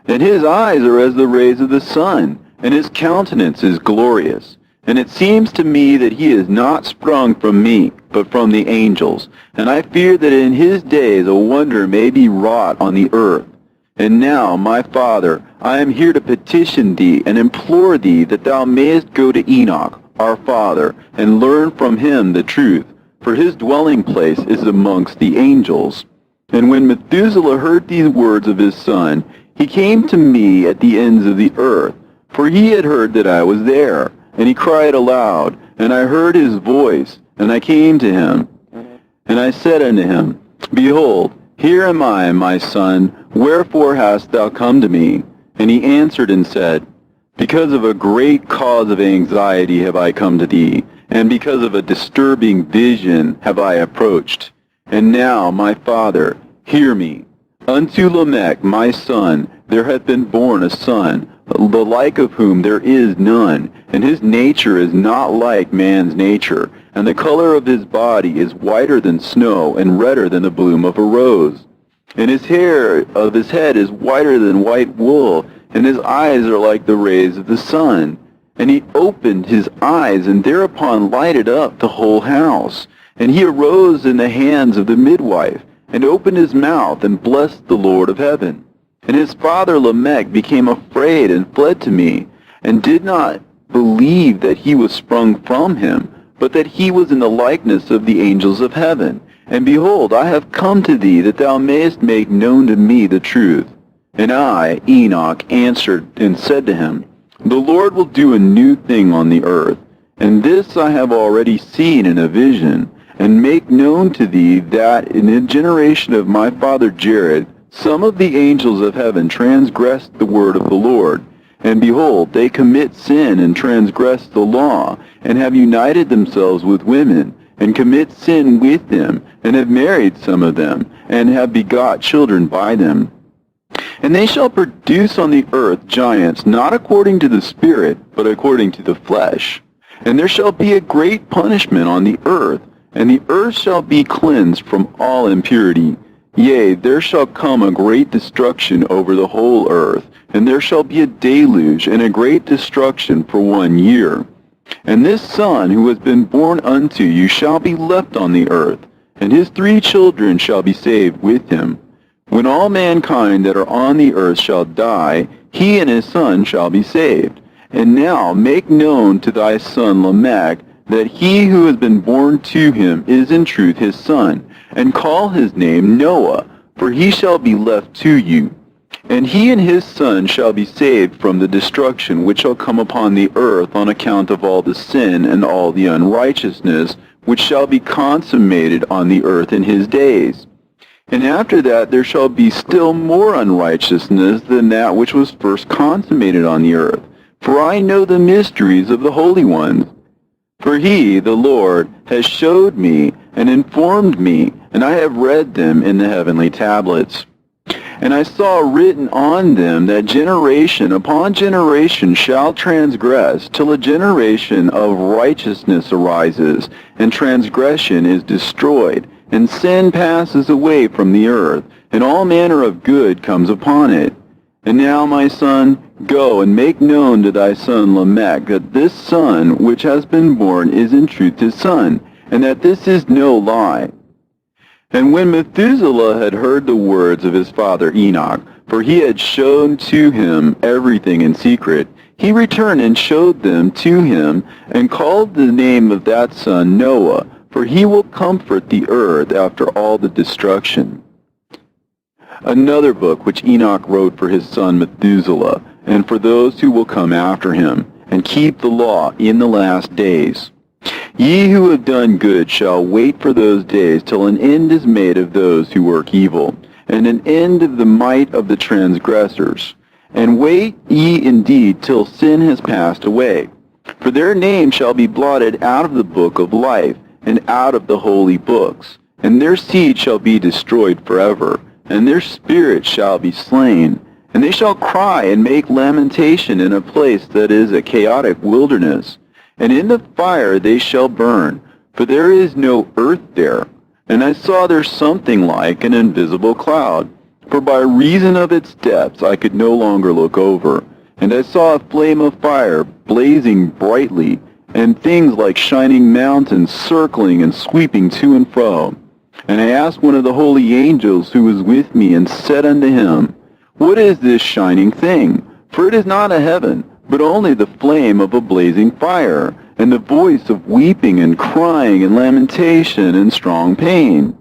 And his eyes are as the rays of the sun, and his countenance is glorious. And it seems to me that he is not sprung from me, but from the angels. And I fear that in his days a wonder may be wrought on the earth. And now, my father, I am here to petition thee and implore thee that thou mayest go to Enoch, our father, and learn from him the truth, for his dwelling place is amongst the angels. And when Methuselah heard these words of his son, he came to me at the ends of the earth, for he had heard that I was there. And he cried aloud, and I heard his voice, and I came to him. And I said unto him, Behold, here am I, my son, wherefore hast thou come to me? And he answered and said, Because of a great cause of anxiety have I come to thee, and because of a disturbing vision have I approached. And now, my father, hear me. Unto Lamech, my son, there hath been born a son, the like of whom there is none, and his nature is not like man's nature, and the color of his body is whiter than snow, and redder than the bloom of a rose. And his hair of his head is whiter than white wool, and his eyes are like the rays of the sun. And he opened his eyes, and thereupon lighted up the whole house. And he arose in the hands of the midwife, and opened his mouth, and blessed the Lord of heaven. And his father Lamech became afraid, and fled to me, and did not believe that he was sprung from him, but that he was in the likeness of the angels of heaven. And behold, I have come to thee, that thou mayest make known to me the truth. And I, Enoch, answered and said to him, The Lord will do a new thing on the earth, and this I have already seen in a vision, and make known to thee that in the generation of my father Jared, some of the angels of heaven transgressed the word of the Lord. And behold, they commit sin and transgress the law, and have united themselves with women, and commit sin with them, and have married some of them, and have begot children by them. And they shall produce on the earth giants, not according to the Spirit, but according to the flesh. And there shall be a great punishment on the earth, and the earth shall be cleansed from all impurity. Yea, there shall come a great destruction over the whole earth, and there shall be a deluge and a great destruction for 1 year. And this son who has been born unto you shall be left on the earth, and his 3 children shall be saved with him. When all mankind that are on the earth shall die, he and his son shall be saved. And now make known to thy son Lamech that he who has been born to him is in truth his son, and call his name Noah, for he shall be left to you. And he and his son shall be saved from the destruction which shall come upon the earth on account of all the sin and all the unrighteousness which shall be consummated on the earth in his days. And after that there shall be still more unrighteousness than that which was first consummated on the earth. For I know the mysteries of the holy ones. For he, the Lord, has showed me and informed me, and I have read them in the heavenly tablets. And I saw written on them that generation upon generation shall transgress, till a generation of righteousness arises, and transgression is destroyed, and sin passes away from the earth, and all manner of good comes upon it. And now, my son, go and make known to thy son Lamech that this son which has been born is in truth his son, and that this is no lie. And when Methuselah had heard the words of his father Enoch, for he had shown to him everything in secret, he returned and showed them to him, and called the name of that son Noah, for he will comfort the earth after all the destruction. Another book which Enoch wrote for his son Methuselah, and for those who will come after him, and keep the law in the last days. Ye who have done good shall wait for those days till an end is made of those who work evil, and an end of the might of the transgressors. And wait ye indeed till sin has passed away. For their name shall be blotted out of the book of life, and out of the holy books, and their seed shall be destroyed forever, and their spirit shall be slain. And they shall cry and make lamentation in a place that is a chaotic wilderness. And in the fire they shall burn, for there is no earth there. And I saw there something like an invisible cloud, for by reason of its depths I could no longer look over. And I saw a flame of fire blazing brightly, and things like shining mountains circling and sweeping to and fro. And I asked one of the holy angels who was with me, and said unto him, What is this shining thing? For it is not a heaven, but only the flame of a blazing fire, and the voice of weeping and crying and lamentation and strong pain.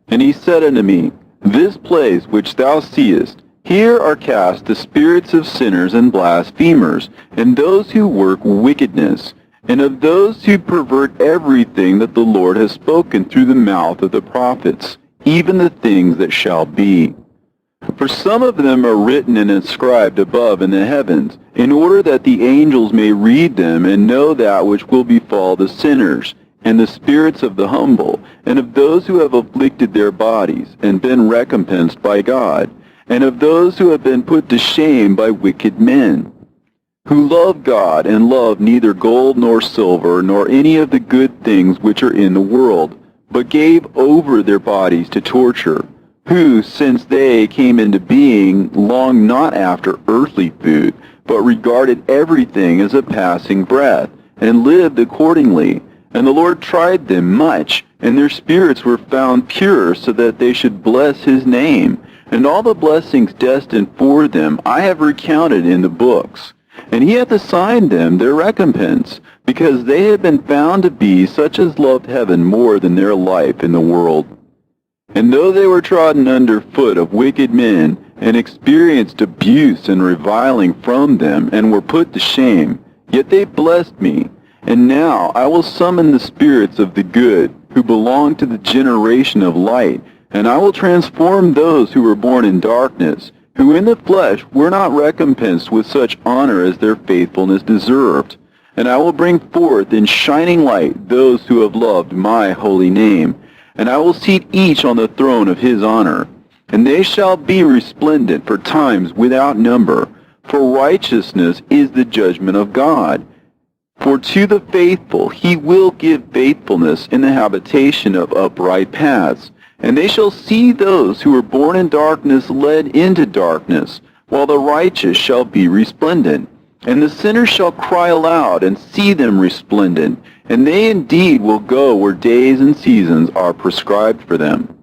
And he said unto me, This place which thou seest Here are cast the spirits of sinners and blasphemers, and those who work wickedness, and of those who pervert everything that the Lord has spoken through the mouth of the prophets, even the things that shall be. For some of them are written and inscribed above in the heavens, in order that the angels may read them and know that which will befall the sinners, and the spirits of the humble, and of those who have afflicted their bodies, and been recompensed by God, and of those who have been put to shame by wicked men, who love God and love neither gold nor silver, nor any of the good things which are in the world, but gave over their bodies to torture, who, since they came into being, longed not after earthly food, but regarded everything as a passing breath, and lived accordingly. And the Lord tried them much, and their spirits were found pure, so that they should bless his name. And all the blessings destined for them I have recounted in the books. And he hath assigned them their recompense, because they had been found to be such as loved heaven more than their life in the world. And though they were trodden under foot of wicked men, and experienced abuse and reviling from them, and were put to shame, yet they blessed me. And now I will summon the spirits of the good, who belong to the generation of light, and I will transform those who were born in darkness, who in the flesh were not recompensed with such honor as their faithfulness deserved. And I will bring forth in shining light those who have loved my holy name, and I will seat each on the throne of his honor. And they shall be resplendent for times without number, for righteousness is the judgment of God. For to the faithful he will give faithfulness in the habitation of upright paths. And they shall see those who were born in darkness led into darkness, while the righteous shall be resplendent. And the sinners shall cry aloud and see them resplendent, and they indeed will go where days and seasons are prescribed for them.